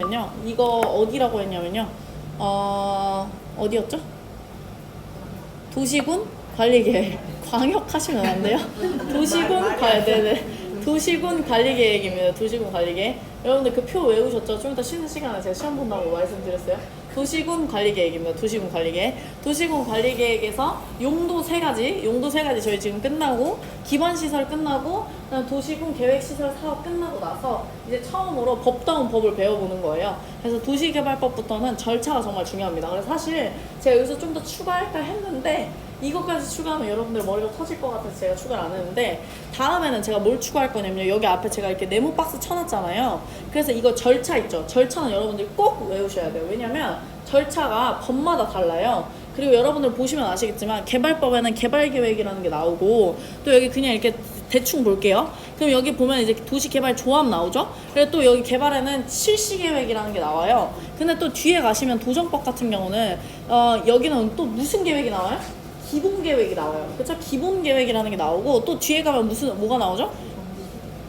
이거 어디라고 했냐면요. 어디였죠? 도시군 관리계획. 광역 하시면 안 돼요. 도시군 관리계획입니다. 도시군 관리계획. 여러분들 그 표 외우셨죠? 좀 이따 쉬는 시간에 제가 시험 본다고 말씀드렸어요. 도시군 관리계획입니다. 도시군 관리계획. 도시군 관리계획에서 용도 세 가지 저희 지금 끝나고, 기반시설 끝나고, 그다음 도시군 계획시설 사업 끝나고 나서 이제 처음으로 법다운 법을 배워보는 거예요. 그래서 도시개발법부터는 절차가 정말 중요합니다. 그래서 사실 제가 여기서 좀 더 추가할까 했는데 이것까지 추가하면 여러분들 머리가 터질 것 같아서 제가 추가를 안 했는데, 다음에는 제가 뭘 추가할 거냐면요. 여기 앞에 제가 이렇게 네모 박스 쳐놨잖아요. 그래서 이거 절차 있죠. 절차는 여러분들이 꼭 외우셔야 돼요. 왜냐면 절차가 법마다 달라요. 그리고 여러분들 보시면 아시겠지만 개발법에는 개발계획이라는 게 나오고, 또 여기 그냥 이렇게 대충 볼게요. 그럼 여기 보면 이제 도시개발조합 나오죠. 그리고 또 여기 개발에는 실시계획이라는 게 나와요. 근데 또 뒤에 가시면 도정법 같은 경우는 여기는 또 무슨 계획이 나와요? 기본계획이 나와요. 그쵸? 기본계획이라는 게 나오고, 또 뒤에 가면 뭐가 나오죠?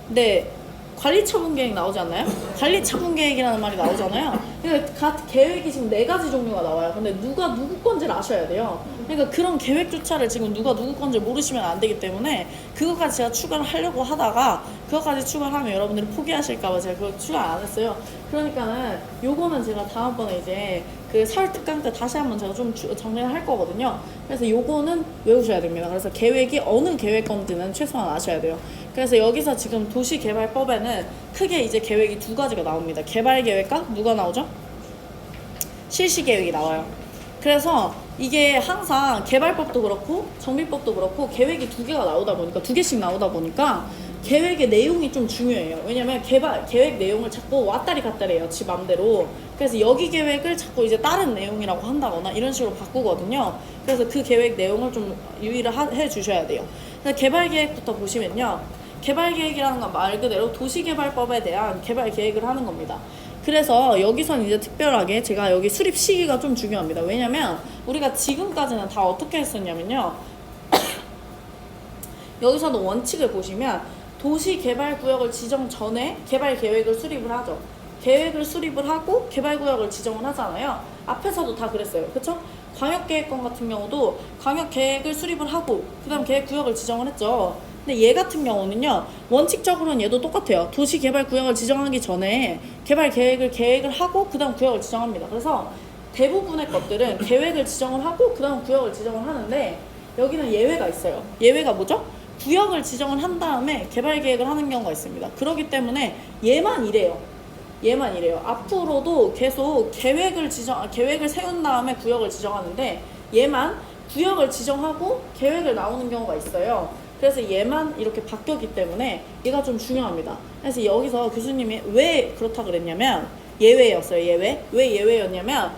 네, 관리처분계획 나오지 않나요? 관리처분계획이라는 말이 나오잖아요. 그러니까 각 계획이 지금 4가지 종류가 나와요. 근데 누가 누구 건지를 아셔야 돼요. 그러니까 그런 계획조차를 지금 누가 누구 건지 모르시면 안 되기 때문에 그것까지 제가 추가를 하려고 하다가, 그것까지 추가를 하면 여러분들이 포기하실까봐 제가 그걸 추가 안 했어요. 그러니까는 요거는 제가 다음번에 이제 그 설 특강 때 다시 한번 제가 좀 정리를 할 거거든요. 그래서 요거는 외우셔야 됩니다. 그래서 계획이 어느 계획 건지는 최소한 아셔야 돼요. 그래서 여기서 지금 도시개발법에는 크게 이제 계획이 2가지가 나옵니다. 개발계획과 누가 나오죠? 실시계획이 나와요. 그래서 이게 항상 개발법도 그렇고 정비법도 그렇고 계획이 2개가 나오다 보니까, 2개씩 나오다 보니까 계획의 내용이 좀 중요해요. 왜냐면 계획 내용을 자꾸 왔다리 갔다리 해요, 지 맘대로. 그래서 여기 계획을 자꾸 이제 다른 내용이라고 한다거나 이런 식으로 바꾸거든요. 그래서 그 계획 내용을 좀 유의를 해 주셔야 돼요. 그래서 개발계획부터 보시면요. 개발계획이라는 건 말 그대로 도시개발법에 대한 개발계획을 하는 겁니다. 그래서 여기선 이제 특별하게 제가 여기 수립 시기가 좀 중요합니다. 왜냐면 우리가 지금까지는 다 어떻게 했었냐면요. 여기서도 원칙을 보시면 도시개발구역을 지정 전에 개발계획을 수립을 하죠. 계획을 수립을 하고 개발구역을 지정을 하잖아요. 앞에서도 다 그랬어요. 그쵸? 광역계획권 같은 경우도 광역계획을 수립을 하고 그 다음 계획구역을 지정을 했죠. 근데 얘 같은 경우는요, 원칙적으로는 얘도 똑같아요. 도시개발구역을 지정하기 전에 계획을 하고 그 다음 구역을 지정합니다. 그래서 대부분의 것들은 계획을 지정을 하고 그 다음 구역을 지정을 하는데, 여기는 예외가 있어요. 예외가 뭐죠? 구역을 지정을 한 다음에 개발계획을 하는 경우가 있습니다. 그렇기 때문에 얘만 이래요. 앞으로도 계속 계획을 세운 다음에 구역을 지정하는데, 얘만 구역을 지정하고 계획을 나오는 경우가 있어요. 그래서 얘만 이렇게 바뀌었기 때문에 얘가 좀 중요합니다. 그래서 여기서 교수님이 왜 그렇다 그랬냐면 예외였어요. 왜 예외였냐면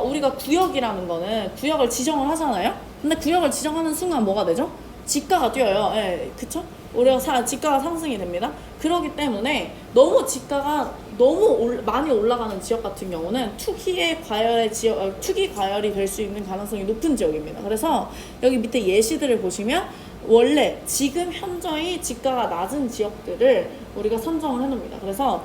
우리가 구역이라는 거는 구역을 지정을 하잖아요. 근데 구역을 지정하는 순간 뭐가 되죠? 지가가 뛰어요. 예, 그쵸? 우리가 지가가 상승이 됩니다. 그렇기 때문에 너무 지가가 너무 많이 올라가는 지역 같은 경우는 투기 과열이 될 수 있는 가능성이 높은 지역입니다. 그래서 여기 밑에 예시들을 보시면 원래 지금 현저히 지가가 낮은 지역들을 우리가 선정을 해놓습니다. 그래서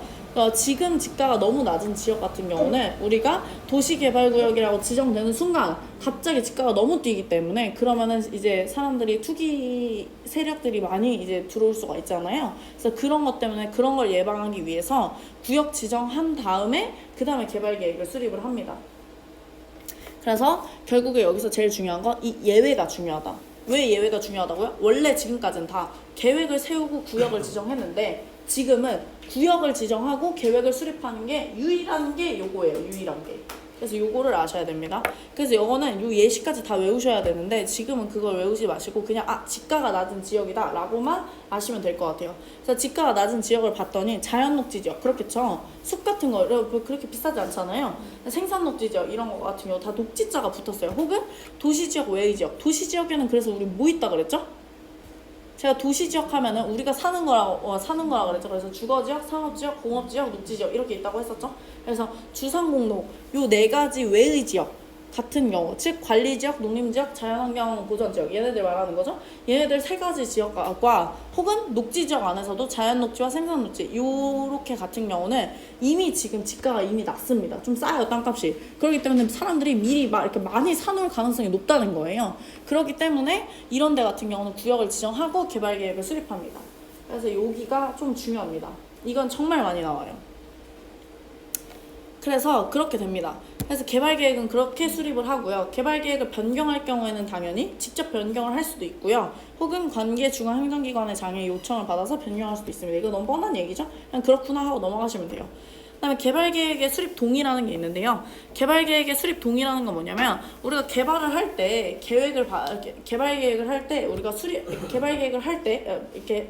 지금 지가가 너무 낮은 지역 같은 경우는 우리가 도시개발구역이라고 지정되는 순간 갑자기 지가가 너무 뛰기 때문에, 그러면은 이제 사람들이 투기 세력들이 많이 이제 들어올 수가 있잖아요. 그래서 그런 것 때문에 그런 걸 예방하기 위해서 구역 지정한 다음에 그 다음에 개발계획을 수립을 합니다. 그래서 결국에 여기서 제일 중요한 건 이 예외가 중요하다. 왜 예외가 중요하다고요? 원래 지금까지는 다 계획을 세우고 구역을 지정했는데, 지금은 구역을 지정하고 계획을 수립하는 게 유일한 게 요거예요. 유일한 게. 그래서 요거를 아셔야 됩니다. 그래서 요거는 요 예시까지 다 외우셔야 되는데, 지금은 그걸 외우지 마시고 그냥 지가가 낮은 지역이다 라고만 아시면 될 것 같아요. 그래서 지가가 낮은 지역을 봤더니 자연녹지 지역, 그렇겠죠? 숲 같은 거 그렇게 비싸지 않잖아요. 생산녹지 지역 이런 거 같은 경우 다 녹지자가 붙었어요. 혹은 도시지역 외의 지역. 도시지역에는 그래서 우리 뭐 있다 그랬죠? 제가 도시지역 하면은 우리가 사는 거라 그랬죠. 그래서 주거지역, 상업지역, 공업지역, 녹지지역 이렇게 있다고 했었죠. 그래서 주상공록 요 4가지 외의 지역, 같은 경우, 즉 관리지역, 농림지역, 자연환경 보전지역 얘네들 말하는 거죠. 얘네들 세 가지 지역과 혹은 녹지지역 안에서도 자연녹지와 생산녹지 요렇게 같은 경우는 이미 지금 지가가 이미 낮습니다. 좀 싸요, 땅값이. 그렇기 때문에 사람들이 미리 막 이렇게 많이 사놓을 가능성이 높다는 거예요. 그렇기 때문에 이런 데 같은 경우는 구역을 지정하고 개발계획을 수립합니다. 그래서 여기가 좀 중요합니다. 이건 정말 많이 나와요. 그래서 그렇게 됩니다. 그래서 개발계획은 그렇게 수립을 하고요. 개발계획을 변경할 경우에는 당연히 직접 변경을 할 수도 있고요. 혹은 관계 중앙행정기관의 장애 요청을 받아서 변경할 수도 있습니다. 이거 너무 뻔한 얘기죠? 그냥 그렇구나 하고 넘어가시면 돼요. 그다음에 개발계획의 수립 동의라는 게 있는데요. 개발계획의 수립 동의라는 건 뭐냐면 우리가 개발을 할 때 개발계획을 할 때 우리가 개발계획을 할 때 이렇게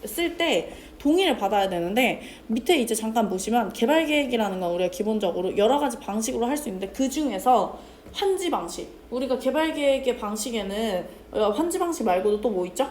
쓸 때 동의를 받아야 되는데 밑에 이제 잠깐 보시면 개발계획이라는 건 우리가 기본적으로 여러 가지 방식으로 할 수 있는데 그 중에서 환지 방식, 우리가 개발계획의 방식에는 환지 방식 말고도 또 뭐 있죠?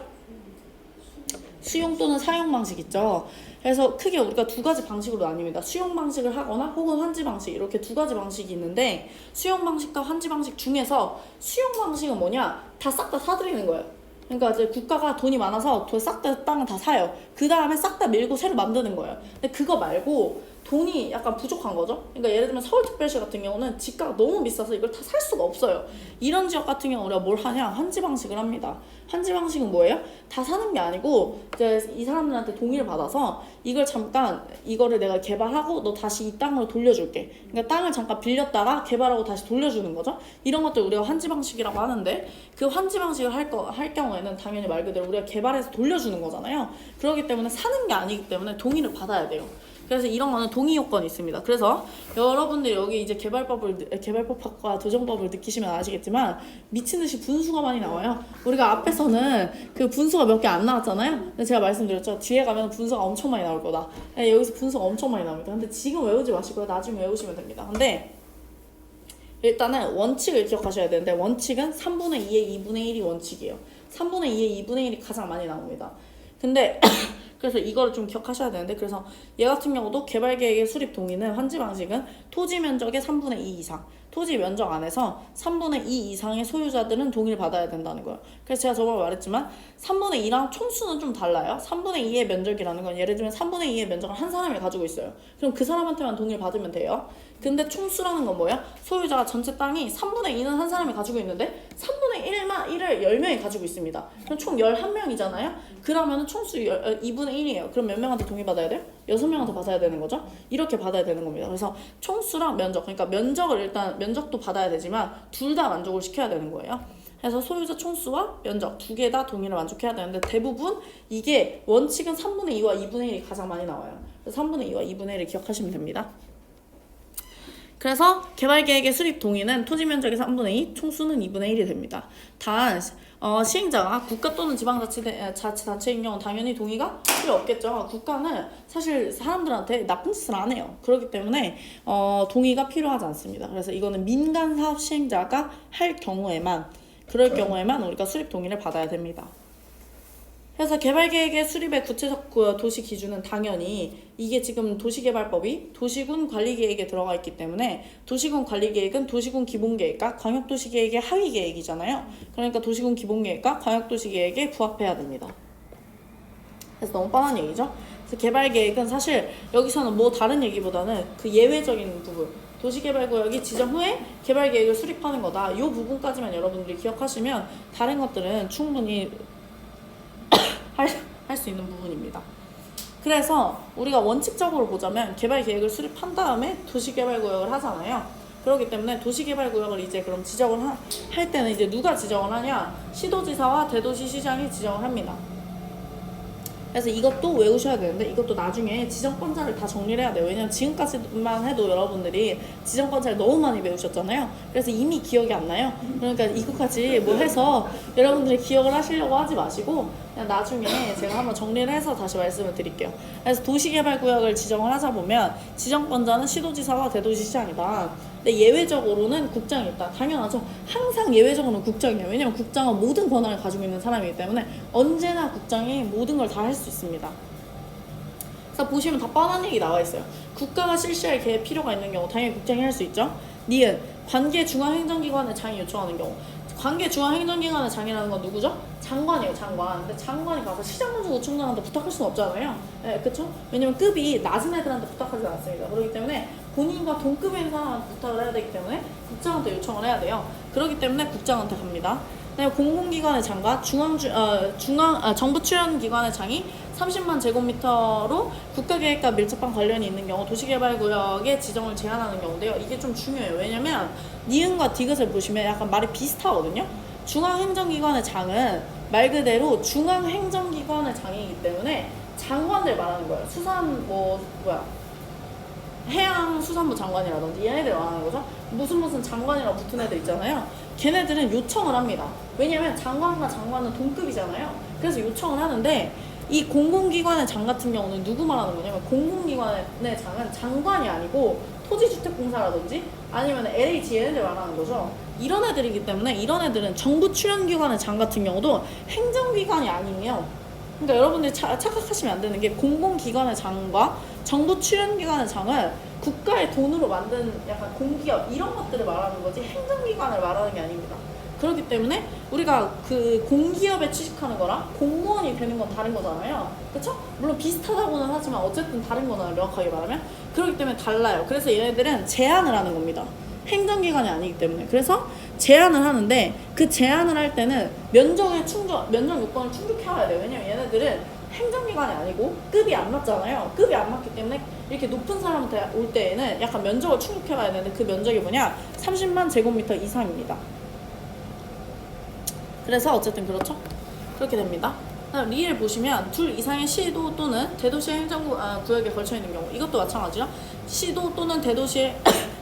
수용 또는 사용 방식 있죠. 그래서 크게 우리가 두 가지 방식으로 나뉩니다. 수용 방식을 하거나 혹은 환지 방식, 이렇게 두 가지 방식이 있는데 수용 방식과 환지 방식 중에서 수용 방식은 뭐냐? 다 싹 다 사들이는 거예요. 그러니까 이제 국가가 돈이 많아서 싹 다 땅을 다 사요. 그 다음에 싹 다 밀고 새로 만드는 거예요. 근데 그거 말고 돈이 약간 부족한 거죠. 그러니까 예를 들면 서울특별시 같은 경우는 집가가 너무 비싸서 이걸 다 살 수가 없어요. 이런 지역 같은 경우 우리가 뭘 하냐? 환지 방식을 합니다. 환지 방식은 뭐예요? 다 사는 게 아니고 이제 이 사람들한테 동의를 받아서 이걸 잠깐 이거를 내가 개발하고 너 다시 이 땅으로 돌려줄게. 그러니까 땅을 잠깐 빌렸다가 개발하고 다시 돌려주는 거죠. 이런 것들 우리가 환지 방식이라고 하는데 그 환지 방식을 할 경우에는 당연히 말 그대로 우리가 개발해서 돌려주는 거잖아요. 그렇기 때문에 사는 게 아니기 때문에 동의를 받아야 돼요. 그래서 이런 거는 동의 요건이 있습니다. 그래서 여러분들 여기 이제 개발법학과 도정법을 느끼시면 아시겠지만 미친 듯이 분수가 많이 나와요. 우리가 앞에서는 그 분수가 몇 개 안 나왔잖아요. 근데 제가 말씀드렸죠. 뒤에 가면 분수가 엄청 많이 나올 거다. 네, 여기서 분수가 엄청 많이 나옵니다. 근데 지금 외우지 마시고요. 나중에 외우시면 됩니다. 근데 일단은 원칙을 기억하셔야 되는데 원칙은 3분의 2의 2분의 1이 원칙이에요. 3분의 2의 2분의 1이 가장 많이 나옵니다. 근데 그래서 이거를 좀 기억하셔야 되는데 그래서 얘 같은 경우도 개발계획의 수립 동의는 환지 방식은 토지 면적의 3분의 2 이상 토지 면적 안에서 3분의 2 이상의 소유자들은 동의를 받아야 된다는 거예요. 그래서 제가 저번에 말했지만 3분의 2랑 총수는 좀 달라요. 3분의 2의 면적이라는 건 예를 들면 3분의 2의 면적을 한 사람이 가지고 있어요. 그럼 그 사람한테만 동의를 받으면 돼요. 근데 총수라는 건 뭐예요? 소유자가 전체 땅이 3분의 2는 한 사람이 가지고 있는데 3분의 1을 10명이 가지고 있습니다. 그럼 총 11명이잖아요? 그러면은 총수 2분의 1이에요. 그럼 몇 명한테 동의받아야 돼요? 6명한테 받아야 되는 거죠? 이렇게 받아야 되는 겁니다. 그래서 총수랑 면적, 그러니까 면적을 일단 면적도 받아야 되지만 둘 다 만족을 시켜야 되는 거예요. 그래서 소유자 총수와 면적 두 개 다 동의를 만족해야 되는데 대부분 이게 원칙은 3분의 2와 2분의 1이 가장 많이 나와요. 그래서 3분의 2와 2분의 1을 기억하시면 됩니다. 그래서 개발계획의 수립 동의는 토지 면적의 3분의 2, 총수는 2분의 1이 됩니다. 단 시행자가 국가 또는 지방자치단체인 경우 당연히 동의가 필요 없겠죠. 국가는 사실 사람들한테 나쁜 짓을 안 해요. 그렇기 때문에 동의가 필요하지 않습니다. 그래서 이거는 민간 사업 시행자가 할 경우에만 그럴 경우에만 우리가 수립 동의를 받아야 됩니다. 그래서 개발계획의 수립의 구체적 도시 기준은 당연히 이게 지금 도시개발법이 도시군 관리계획에 들어가 있기 때문에 도시군 관리계획은 도시군 기본계획과 광역도시계획의 하위계획이잖아요. 그러니까 도시군 기본계획과 광역도시계획에 부합해야 됩니다. 그래서 너무 뻔한 얘기죠. 그래서 개발계획은 사실 여기서는 뭐 다른 얘기보다는 그 예외적인 부분 도시개발구역이 지정 후에 개발계획을 수립하는 거다. 이 부분까지만 여러분들이 기억하시면 다른 것들은 충분히 할 수 있는 부분입니다. 그래서 우리가 원칙적으로 보자면 개발계획을 수립한 다음에 도시개발구역을 하잖아요. 그렇기 때문에 도시개발구역을 이제 그럼 지정을 할 때는 이제 누가 지정을 하냐? 시도지사와 대도시시장이 지정을 합니다. 그래서 이것도 외우셔야 되는데 이것도 나중에 지정권자를 다 정리를 해야 돼요. 왜냐면 지금까지만 해도 여러분들이 지정권자를 너무 많이 배우셨잖아요. 그래서 이미 기억이 안 나요. 그러니까 이것까지 뭐 해서 여러분들이 기억을 하시려고 하지 마시고 그냥 나중에 제가 한번 정리를 해서 다시 말씀을 드릴게요. 그래서 도시개발구역을 지정을 하자 보면 지정권자는 시도지사와 대도시시장이다. 근데 예외적으로는 국장이 있다. 당연하죠. 항상 예외적으로는 국장이에요. 왜냐면 국장은 모든 권한을 가지고 있는 사람이기 때문에 언제나 국장이 모든 걸 다 할 수 있습니다. 그래서 보시면 다 뻔한 얘기 나와 있어요. 국가가 실시할 계획 필요가 있는 경우 당연히 국장이 할 수 있죠. 니은 관계 중앙행정기관의 장이 요청하는 경우. 관계 중앙행정기관의 장이라는 건 누구죠? 장관이에요, 장관. 근데 장관이 가서 시장군수구청장한테 부탁할 수는 없잖아요. 네, 그쵸? 왜냐면 급이 낮은 애들한테 부탁하지 않습니다. 그렇기 때문에 본인과 동급인 사람한테 부탁을 해야 되기 때문에 국장한테 요청을 해야 돼요. 그렇기 때문에 국장한테 갑니다. 공공기관의 장과 정부 출연기관의 장이 30만 제곱미터로 국가계획과 밀접한 관련이 있는 경우 도시개발구역의 지정을 제한하는 경우인데요. 이게 좀 중요해요. 왜냐면 니은과 디귿을 보시면 약간 말이 비슷하거든요. 중앙행정기관의 장은 말 그대로 중앙행정기관의 장이기 때문에 장관들 말하는 거예요. 해양수산부 장관이라든지 얘네들 말하는 거죠. 무슨 장관이라고 붙은 애들 있잖아요. 걔네들은 요청을 합니다. 왜냐면 장관과 장관은 동급이잖아요. 그래서 요청을 하는데 이 공공기관의 장 같은 경우는 누구 말하는 거냐면 공공기관의 장은 장관이 아니고 토지주택공사라든지 아니면 LH 얘네들 말하는 거죠. 이런 애들이기 때문에 이런 애들은 정부 출연기관의 장 같은 경우도 행정기관이 아니에요. 그러니까 여러분들이 착각하시면 안 되는 게 공공기관의 장과 정부 출연기관의 장은 국가의 돈으로 만든 약간 공기업 이런 것들을 말하는 거지 행정기관을 말하는 게 아닙니다. 그렇기 때문에 우리가 그 공기업에 취직하는 거랑 공무원이 되는 건 다른 거잖아요. 그쵸? 물론 비슷하다고는 하지만 어쨌든 다른 거잖아요. 명확하게 말하면. 그렇기 때문에 달라요. 그래서 얘네들은 제한을 하는 겁니다. 행정기관이 아니기 때문에. 그래서 제한을 하는데 그 제한을 할 때는 면접 요건을 충족해야 돼요. 왜냐면 얘네들은 행정기관이 아니고 급이 안 맞잖아요. 급이 안 맞기 때문에 이렇게 높은 사람한테 올 때에는 약간 면적을 충족해봐야 되는데 그 면적이 뭐냐? 30만 제곱미터 이상입니다. 그래서 어쨌든 그렇죠? 그렇게 됩니다. 리를 보시면 둘 이상의 시도 또는 대도시 행정구역에 걸쳐 있는 경우 이것도 마찬가지죠. 시도 또는 대도시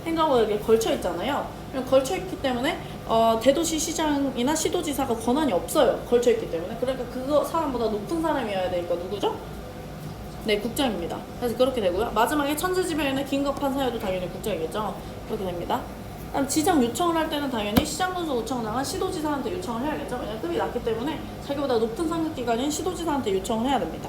행정구역에 걸쳐 있잖아요. 걸쳐 있기 때문에 대도시 시장이나 시도지사가 권한이 없어요. 걸쳐 있기 때문에. 그러니까 그거 사람보다 높은 사람이어야 되니까 누구죠? 네, 국장입니다. 그래서 그렇게 되고요. 마지막에 천재지변이나 긴급한 사유도 당연히 국장이겠죠. 그렇게 됩니다. 그다음 지정 요청을 할 때는 당연히 시장군수구청장은 시도지사한테 요청을 해야겠죠. 왜냐면 급이 낮기 때문에 자기보다 높은 상급기관인 시도지사한테 요청을 해야 됩니다.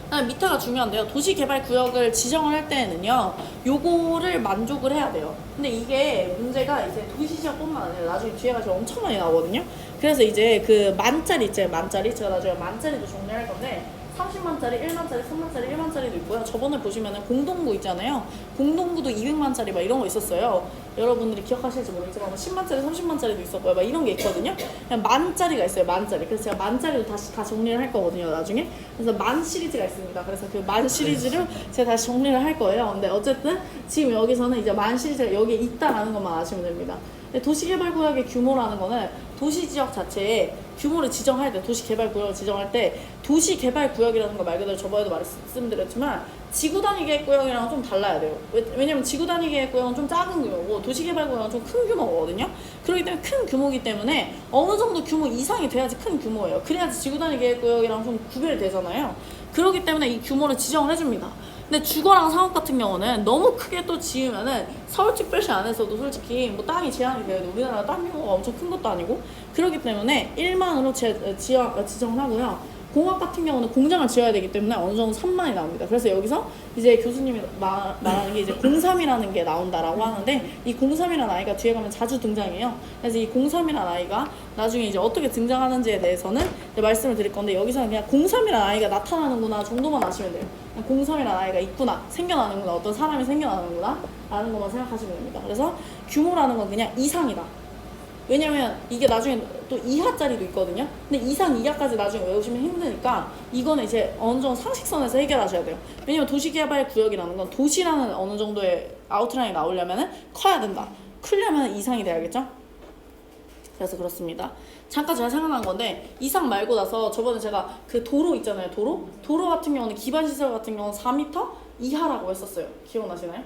그다음 밑에가 중요한데요. 도시개발구역을 지정을 할 때는요, 요거를 만족을 해야 돼요. 근데 이게 문제가 이제 도시지역뿐만 아니라 나중에 뒤에 가서 엄청 많이 나오거든요. 그래서 이제 그 만짜리 있잖아요. 만짜리. 제가 나중에 만짜리도 정리할 건데 30만짜리, 1만짜리, 3만짜리, 1만짜리도 있고요. 저번에 보시면은 공동구 있잖아요. 공동구도 200만짜리 막 이런 거 있었어요. 여러분들이 기억하실지 모르겠지만 10만짜리, 30만짜리도 있었고요. 막 이런 게 있거든요. 그냥 만짜리가 있어요. 만짜리. 그래서 제가 만짜리도 다시 다 정리를 할 거거든요. 나중에. 그래서 만 시리즈가 있습니다. 그래서 그 만 시리즈를 제가 다시 정리를 할 거예요. 근데 어쨌든 지금 여기서는 이제 만 시리즈가 여기에 있다라는 것만 아시면 됩니다. 도시개발구역의 규모라는 거는 도시지역 자체에 규모를 지정할 때, 도시개발구역을 지정할 때 도시개발구역이라는 거 말 그대로 저번에도 말씀드렸지만 지구단위계획구역이랑 좀 달라야 돼요. 왜냐면 지구단위계획구역은 좀 작은 규모고 도시개발구역은 좀 큰 규모거든요. 그렇기 때문에 큰 규모이기 때문에 어느 정도 규모 이상이 돼야지 큰 규모예요. 그래야지 지구단위계획구역이랑 좀 구별이 되잖아요. 그렇기 때문에 이 규모를 지정을 해줍니다. 근데 주거랑 상업 같은 경우는 너무 크게 또 지으면은 서울특별시 안에서도 솔직히 뭐 땅이 제한이 돼요. 우리나라 땅 규모가 엄청 큰 것도 아니고 그렇기 때문에 1만으로 지정을 하고요. 공학 같은 경우는 공장을 지어야 되기 때문에 어느 정도 3만이 나옵니다. 그래서 여기서 이제 교수님이 말하는 게 이제 03이라는 게 나온다라고 하는데 이 03이라는 아이가 뒤에 가면 자주 등장해요. 그래서 이 03이라는 아이가 나중에 이제 어떻게 등장하는지에 대해서는 이제 말씀을 드릴 건데 여기서는 그냥 03이라는 아이가 나타나는구나 정도만 아시면 돼요. 03이라는 아이가 있구나, 생겨나는구나, 어떤 사람이 생겨나는구나 라는 것만 생각하시면 됩니다. 그래서 규모라는 건 그냥 이상이다. 왜냐면 이게 나중에 또 이하짜리도 있거든요. 근데 이상 이하까지 나중에 외우시면 힘드니까 이거는 이제 어느 정도 상식선에서 해결하셔야 돼요. 왜냐면 도시개발구역이라는 건 도시라는 어느 정도의 아웃라인이 나오려면 커야 된다. 크려면 이상이 돼야겠죠? 그래서 그렇습니다. 잠깐 제가 생각난 건데 이상 말고 나서 저번에 제가 그 도로 있잖아요. 도로 같은 경우는 기반시설 같은 경우는 4m 이하라고 했었어요. 기억나시나요?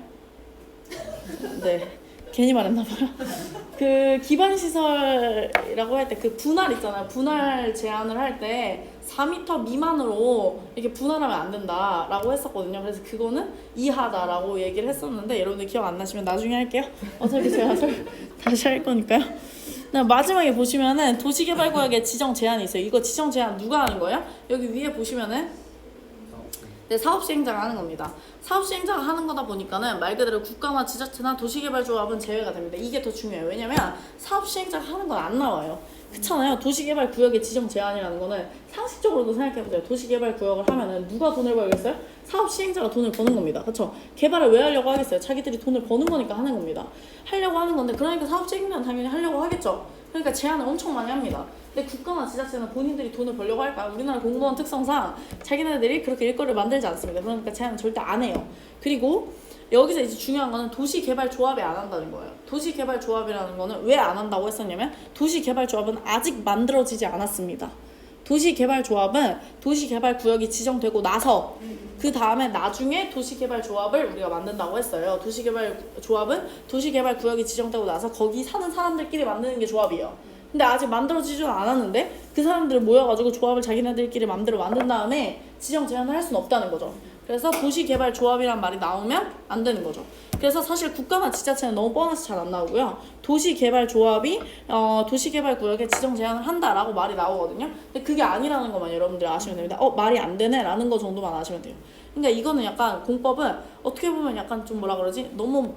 네. 괜히 말했나봐요. 그 기반시설이라고 할 때 그 분할 있잖아요. 분할 제한을 할 때 4m 미만으로 이렇게 분할하면 안 된다라고 했었거든요. 그래서 그거는 이하다라고 얘기를 했었는데 여러분들 기억 안 나시면 나중에 할게요. 어차피 제가 다시 할 거니까요. 마지막에 보시면은 도시개발구역에 지정 제한이 있어요. 이거 지정 제한 누가 하는 거예요? 여기 위에 보시면은 네, 사업 시행자가 하는 겁니다. 사업 시행자가 하는 거다 보니까는 말 그대로 국가나 지자체나 도시개발조합은 제외가 됩니다. 이게 더 중요해요. 왜냐면 사업 시행자가 하는 건 안 나와요. 그렇잖아요. 도시개발구역의 지정 제한이라는 거는 상식적으로도 생각해보세요. 도시개발구역을 하면은 누가 돈을 벌겠어요? 사업 시행자가 돈을 버는 겁니다. 그렇죠? 개발을 왜 하려고 하겠어요? 자기들이 돈을 버는 거니까 하는 겁니다. 하려고 하는 건데 그러니까 사업 시행자는 당연히 하려고 하겠죠. 그러니까 제한을 엄청 많이 합니다. 근데 국가나 지자체는 본인들이 돈을 벌려고 할까요? 우리나라 공무원 특성상 자기네들이 그렇게 일거리를 만들지 않습니다. 그러니까 제한은 절대 안 해요. 그리고 여기서 이제 중요한 거는 도시개발조합이 안 한다는 거예요. 도시개발조합이라는 거는 왜 안 한다고 했었냐면 도시개발조합은 아직 만들어지지 않았습니다. 도시개발조합은 도시개발구역이 지정되고 나서 그 다음에 나중에 도시개발조합을 우리가 만든다고 했어요. 도시개발조합은 도시개발구역이 지정되고 나서 거기 사는 사람들끼리 만드는 게 조합이에요. 근데 아직 만들어지지도 않았는데 그 사람들이 모여가지고 조합을 자기네들끼리 맘대로 만든 다음에 지정 제한을 할 수는 없다는 거죠. 그래서 도시개발조합이란 말이 나오면 안 되는 거죠. 그래서 사실 국가나 지자체는 너무 뻔해서 잘 안 나오고요. 도시개발조합이 도시개발구역에 지정 제한을 한다라고 말이 나오거든요. 근데 그게 아니라는 것만 여러분들이 아시면 됩니다. 말이 안 되네 라는 거 정도만 아시면 돼요. 그러니까 이거는 약간 공법은 어떻게 보면 약간 좀 뭐라 그러지? 너무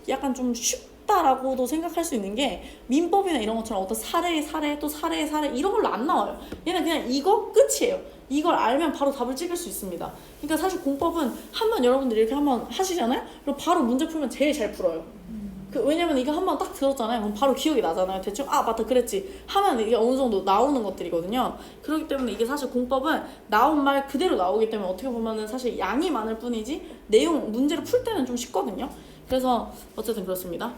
약간 좀 쉽다라고도 생각할 수 있는 게 민법이나 이런 것처럼 어떤 사례 또 사례 이런 걸로 안 나와요. 얘는 그냥 이거 끝이에요. 이걸 알면 바로 답을 찍을 수 있습니다. 그러니까 사실 공법은 한번 여러분들이 이렇게 한번 하시잖아요. 그리고 바로 문제 풀면 제일 잘 풀어요. 왜냐면 이거 한번 딱 들었잖아요. 그럼 바로 기억이 나잖아요. 대충 맞다 그랬지 하면 이게 어느 정도 나오는 것들이거든요. 그렇기 때문에 이게 사실 공법은 나온 말 그대로 나오기 때문에 어떻게 보면은 사실 양이 많을 뿐이지 내용 문제를 풀 때는 좀 쉽거든요. 그래서 어쨌든 그렇습니다.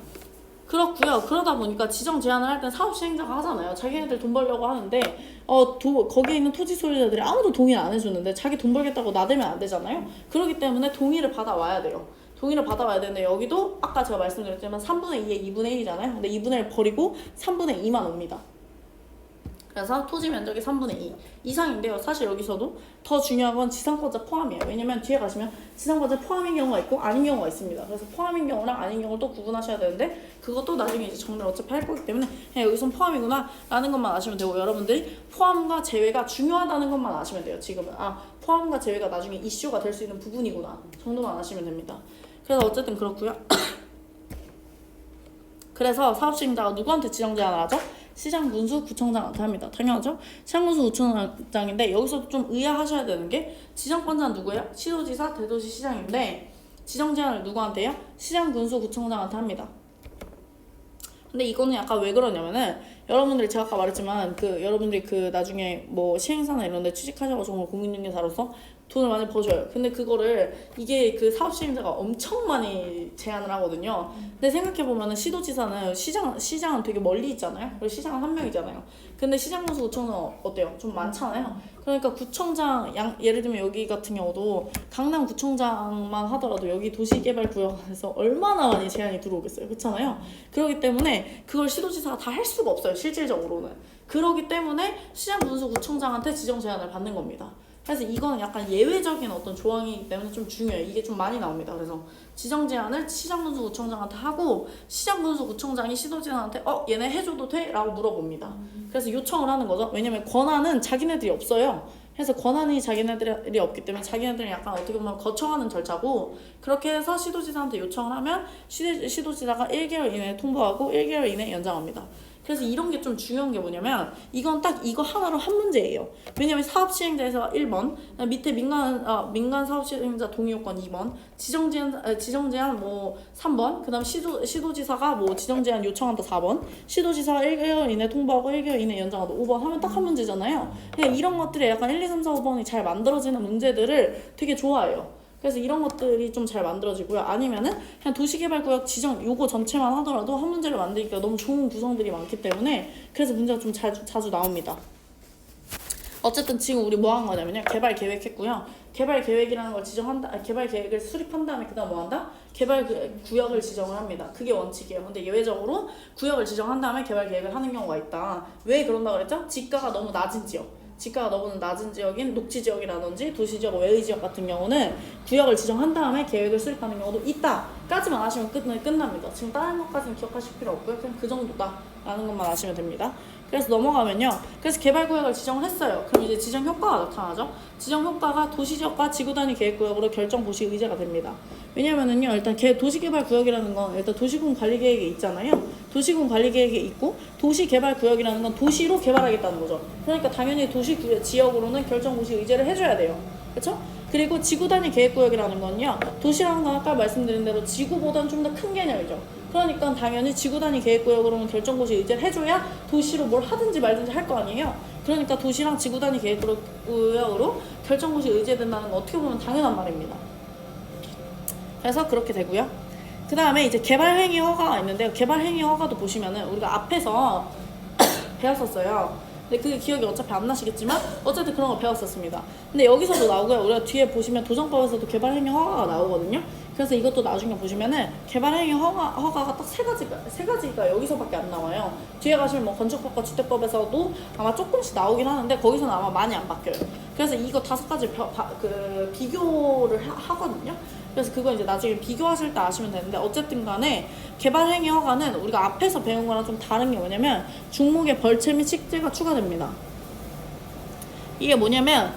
그렇고요. 그러다 보니까 지정 제한을 할 땐 사업 시행자가 하잖아요. 자기네들 돈 벌려고 하는데 거기에 있는 토지 소유자들이 아무도 동의를 안 해주는데 자기 돈 벌겠다고 나대면 안 되잖아요. 그렇기 때문에 동의를 받아와야 돼요. 동의를 받아와야 되는데 여기도 아까 제가 말씀드렸지만 3분의 2에 2분의 1이잖아요. 근데 2분의 1 버리고 3분의 2만 옵니다. 그래서 토지 면적이 3분의 2 이상인데요. 사실 여기서도 더 중요한 건 지상권자 포함이에요. 왜냐면 뒤에 가시면 지상권자 포함인 경우가 있고 아닌 경우가 있습니다. 그래서 포함인 경우랑 아닌 경우를 또 구분하셔야 되는데 그것도 나중에 이제 정리를 어차피 할 거기 때문에 그냥 여기선 포함이구나 라는 것만 아시면 되고 여러분들이 포함과 제외가 중요하다는 것만 아시면 돼요. 지금은 포함과 제외가 나중에 이슈가 될 수 있는 부분이구나 정도만 아시면 됩니다. 그래서 어쨌든 그렇고요. 그래서 사업시행자가 누구한테 지정 제한을 하죠? 시장 군수 구청장한테 합니다. 당연하죠? 시장 군수 구청장인데 여기서도 좀 의아하셔야 되는 게 지정권자는 누구예요? 시도지사, 대도시 시장인데 지정 제한을 누구한테 해요? 시장 군수 구청장한테 합니다. 근데 이거는 약간 왜 그러냐면은 여러분들이 제가 아까 말했지만 여러분들이 나중에 뭐 시행사나 이런 데 취직하셔가지고 공인중개사로서 돈을 많이 버셔요. 근데 그거를 이게 사업 시행자가 엄청 많이 제한을 하거든요. 근데 생각해보면은 시도지사는 시장은 되게 멀리 있잖아요. 그리고 시장은 한 명이잖아요. 근데 시장군수 구청장은 어때요? 좀 많잖아요. 그러니까 구청장 예를 들면 여기 같은 경우도 강남 구청장만 하더라도 여기 도시개발구역에서 얼마나 많이 제한이 들어오겠어요. 그렇잖아요. 그렇기 때문에 그걸 시도지사가 다 할 수가 없어요. 실질적으로는. 그렇기 때문에 시장군수 구청장한테 지정 제한을 받는 겁니다. 그래서 이거는 약간 예외적인 어떤 조항이기 때문에 좀 중요해요. 이게 좀 많이 나옵니다. 그래서 지정 제한을 시장군수 구청장한테 하고 시장군수 구청장이 시도지사한테 얘네 해줘도 돼? 라고 물어봅니다. 그래서 요청을 하는 거죠. 왜냐면 권한은 자기네들이 없어요. 그래서 권한이 자기네들이 없기 때문에 자기네들은 약간 어떻게 보면 거쳐가는 절차고 그렇게 해서 시도지사한테 요청을 하면 시도지사가 1개월 이내에 통보하고 1개월 이내에 연장합니다. 그래서 이런 게 좀 중요한 게 뭐냐면 이건 딱 이거 하나로 한 문제예요. 왜냐면 사업 시행자에서 1번, 밑에 민간 사업 시행자 동의 요건 2번, 지정 제한 뭐 3번, 그다음 시도지사가 뭐 지정 제한 요청한다 4번, 시도지사가 1개월 이내 통보하고 1개월 이내 연장한다 5번 하면 딱 한 문제잖아요. 그냥 이런 것들이 약간 1, 2, 3, 4, 5번이 잘 만들어지는 문제들을 되게 좋아해요. 그래서 이런 것들이 좀 잘 만들어지고요. 아니면은 그냥 도시개발구역 지정 요거 전체만 하더라도 한 문제를 만들기가 너무 좋은 구성들이 많기 때문에 그래서 문제가 좀 자주 나옵니다. 어쨌든 지금 우리 뭐 한 거냐면요. 개발 계획 했고요. 개발 계획이라는 걸 지정한다. 개발 계획을 수립한 다음에 그다음 뭐 한다? 개발 구역을 지정을 합니다. 그게 원칙이에요. 근데 예외적으로 구역을 지정한 다음에 개발 계획을 하는 경우가 있다. 왜 그런다 그랬죠? 지가가 너무 낮은 지역. 지가가 너무 낮은 지역인 녹지지역이라든지 도시지역, 외의지역 같은 경우는 구역을 지정한 다음에 계획을 수립하는 경우도 있다 까지만 아시면 끝납니다. 지금 다른 것까지는 기억하실 필요 없고요. 그냥 그 정도다라는 것만 아시면 됩니다. 그래서 넘어가면요. 그래서 개발구역을 지정을 했어요. 그럼 이제 지정 효과가 나타나죠. 지정 효과가 도시지역과 지구단위 계획구역으로 결정 고시 의제가 됩니다. 왜냐면은요, 일단 도시개발구역이라는 건 일단 도시군 관리계획에 있잖아요. 도시군 관리계획에 있고 도시개발구역이라는 건 도시로 개발하겠다는 거죠. 그러니까 당연히 도시 지역으로는 결정 고시 의제를 해줘야 돼요. 그렇죠? 그리고 지구단위 계획구역이라는 건요, 도시라는 건 아까 말씀드린 대로 지구보다는 좀 더 큰 개념이죠. 그러니까 당연히 지구단위 계획구역으로는 결정고시 의제를 해줘야 도시로 뭘 하든지 말든지 할 거 아니에요. 그러니까 도시랑 지구단위 계획구역으로 결정고시 의제된다는 건 어떻게 보면 당연한 말입니다. 그래서 그렇게 되고요. 그 다음에 이제 개발행위 허가가 있는데요. 개발행위 허가도 보시면은 우리가 앞에서 배웠었어요. 근데 그게 기억이 어차피 안 나시겠지만 어쨌든 그런 거 배웠었습니다. 근데 여기서도 나오고요. 우리가 뒤에 보시면 도정법에서도 개발행위 허가가 나오거든요. 그래서 이것도 나중에 보시면은 개발행위 허가가 딱 세 가지가 여기서밖에 안 나와요. 뒤에 가시면 뭐 건축법과 주택법에서도 아마 조금씩 나오긴 하는데 거기서는 아마 많이 안 바뀌어요. 그래서 이거 5가지 비교를 하거든요. 그래서 그거 이제 나중에 비교하실 때 아시면 되는데, 어쨌든 간에 개발행위 허가는 우리가 앞에서 배운 거랑 좀 다른 게 뭐냐면 중목에 벌채 및 식재가 추가됩니다. 이게 뭐냐면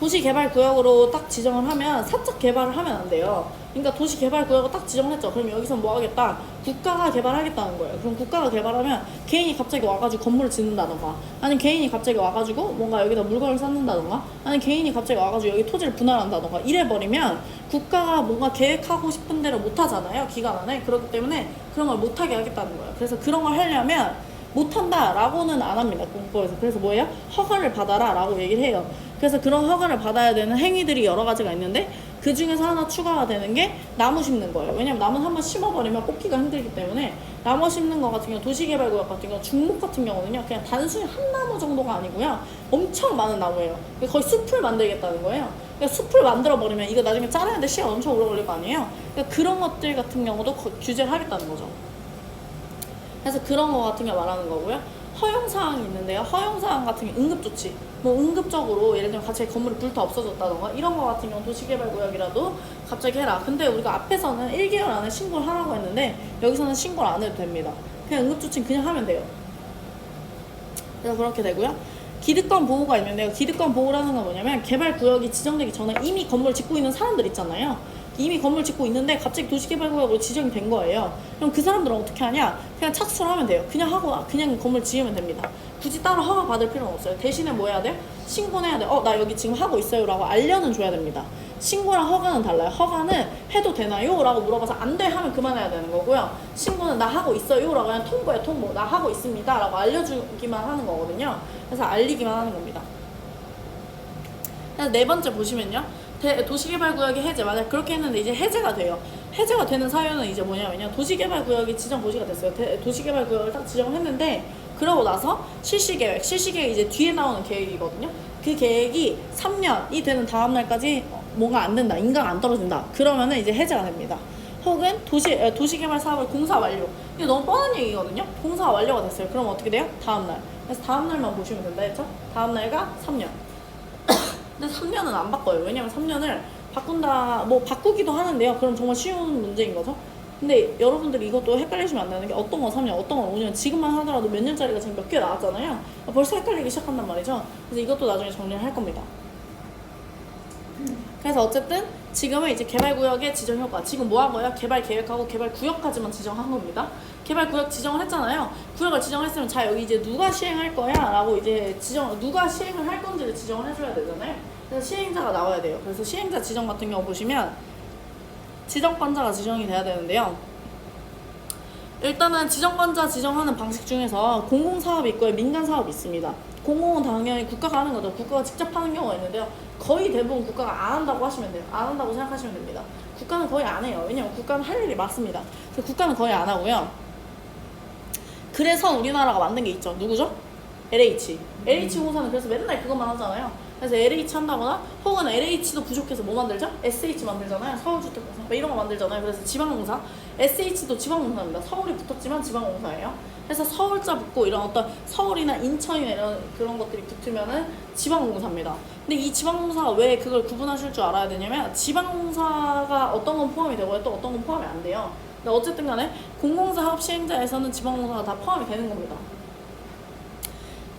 도시개발구역으로 딱 지정을 하면 사적 개발을 하면 안 돼요. 그러니까 도시개발구역을 딱 지정을 했죠. 그럼 여기서 뭐 하겠다? 국가가 개발하겠다는 거예요. 그럼 국가가 개발하면 개인이 갑자기 와가지고 건물을 짓는다던가, 아니 개인이 갑자기 와가지고 뭔가 여기다 물건을 쌓는다던가, 아니 개인이 갑자기 와가지고 여기 토지를 분할한다던가 이래버리면 국가가 뭔가 계획하고 싶은 대로 못 하잖아요. 기간 안에. 그렇기 때문에 그런 걸 못하게 하겠다는 거예요. 그래서 그런 걸 하려면 못한다 라고는 안 합니다, 공법에서. 그래서 뭐예요? 허가를 받아라 라고 얘기를 해요. 그래서 그런 허가를 받아야 되는 행위들이 여러 가지가 있는데 그 중에서 하나 추가가 되는 게 나무 심는 거예요. 왜냐면 나무는 한번 심어버리면 뽑기가 힘들기 때문에 나무 심는 거 같은 경우, 도시개발구역 같은 경우, 중목 같은 경우는요, 그냥 단순히 한 나무 정도가 아니고요, 엄청 많은 나무예요. 거의 숲을 만들겠다는 거예요. 그러니까 숲을 만들어버리면 이거 나중에 자르는데 시간 엄청 오래 걸릴 거 아니에요. 그러니까 그런 것들 같은 경우도 규제를 하겠다는 거죠. 그래서 그런 거 같은 거 말하는 거고요. 허용사항이 있는데요. 허용사항 같은 게 응급조치. 뭐 응급적으로 예를 들면 갑자기 건물이 불타 없어졌다던가 이런 거 같은 경우는 도시개발구역이라도 갑자기 해라. 근데 우리가 앞에서는 1개월 안에 신고를 하라고 했는데 여기서는 신고를 안 해도 됩니다. 그냥 응급조치는 그냥 하면 돼요. 그래서 그렇게 되고요. 기득권 보호가 있는데요. 기득권 보호라는 건 뭐냐면 개발구역이 지정되기 전에 이미 건물 짓고 있는 사람들 있잖아요. 이미 건물 짓고 있는데 갑자기 도시개발구역으로 지정이 된 거예요. 그럼 그 사람들은 어떻게 하냐? 그냥 착수를 하면 돼요. 그냥 하고 그냥 건물 지으면 됩니다. 굳이 따로 허가 받을 필요는 없어요. 대신에 뭐 해야 돼요? 신고는 해야 돼요. 나 여기 지금 하고 있어요 라고 알려는 줘야 됩니다. 신고랑 허가는 달라요. 허가는 해도 되나요? 라고 물어봐서 안 돼 하면 그만해야 되는 거고요. 신고는 나 하고 있어요 라고 그냥 통보해. 통보. 나 하고 있습니다 라고 알려주기만 하는 거거든요. 그래서 알리기만 하는 겁니다. 그래서 네 번째 보시면요. 도시개발구역의 해제, 만약 그렇게 했는데 이제 해제가 돼요. 해제가 되는 사유는 이제 뭐냐면요, 도시개발구역이 지정 고시가 됐어요. 도시개발구역을 딱 지정을 했는데 그러고 나서 실시계획 이제 뒤에 나오는 계획이거든요. 그 계획이 3년이 되는 다음 날까지 뭔가 안 된다, 인가가 안 떨어진다, 그러면은 이제 해제가 됩니다. 혹은 도시개발 사업을 공사 완료. 이게 너무 뻔한 얘기거든요. 공사 완료가 됐어요. 그럼 어떻게 돼요? 다음 날. 그래서 다음 날만 보시면 된다 했죠? 다음 날가 3년. 근데 3년은 안 바꿔요. 왜냐면 3년을 바꾼다, 뭐 바꾸기도 하는데요. 그럼 정말 쉬운 문제인 거죠. 근데 여러분들이 이것도 헷갈리시면 안 되는 게, 어떤 건 3년, 어떤 건 5년, 지금만 하더라도 몇 년짜리가 지금 몇 개 나왔잖아요. 벌써 헷갈리기 시작한단 말이죠. 그래서 이것도 나중에 정리를 할 겁니다. 그래서 어쨌든 지금은 이제 개발구역의 지정 효과, 지금 뭐 한 거예요? 개발 계획하고 개발 구역까지만 지정한 겁니다. 개발 구역 지정을 했잖아요. 구역을 지정했으면 자 여기 이제 누가 시행할 거야 라고 이제 누가 시행을 할 건지를 지정을 해줘야 되잖아요. 그래서 시행자가 나와야 돼요. 그래서 시행자 지정 같은 경우 보시면 지정권자가 지정이 돼야 되는데요. 일단은 지정권자 지정하는 방식 중에서 공공사업이 있고요, 민간사업이 있습니다. 공공은 당연히 국가가 하는 거죠. 국가가 직접 하는 경우가 있는데요. 거의 대부분 국가가 안 한다고 하시면 돼요. 안 한다고 생각하시면 됩니다. 국가는 거의 안 해요. 왜냐면 국가는 할 일이 많습니다. 그래서 국가는 거의 안 하고요. 그래서 우리나라가 만든 게 있죠. 누구죠? LH. LH공사는 그래서 맨날 그것만 하잖아요. 그래서 LH 한다거나, 혹은 LH도 부족해서 뭐 만들죠? SH 만들잖아요. 서울주택공사. 뭐 이런 거 만들잖아요. 그래서 지방공사. SH도 지방공사입니다. 서울이 붙었지만 지방공사예요. 그래서 서울자 붙고 이런 어떤 서울이나 인천이나 이런 그런 것들이 붙으면은 지방공사입니다. 근데 이 지방공사가 왜 그걸 구분하실 줄 알아야 되냐면 지방공사가 어떤 건 포함이 되고요. 또 어떤 건 포함이 안 돼요. 근데 어쨌든 간에 공공사 사업 시행자에서는 지방공사가 다 포함이 되는 겁니다.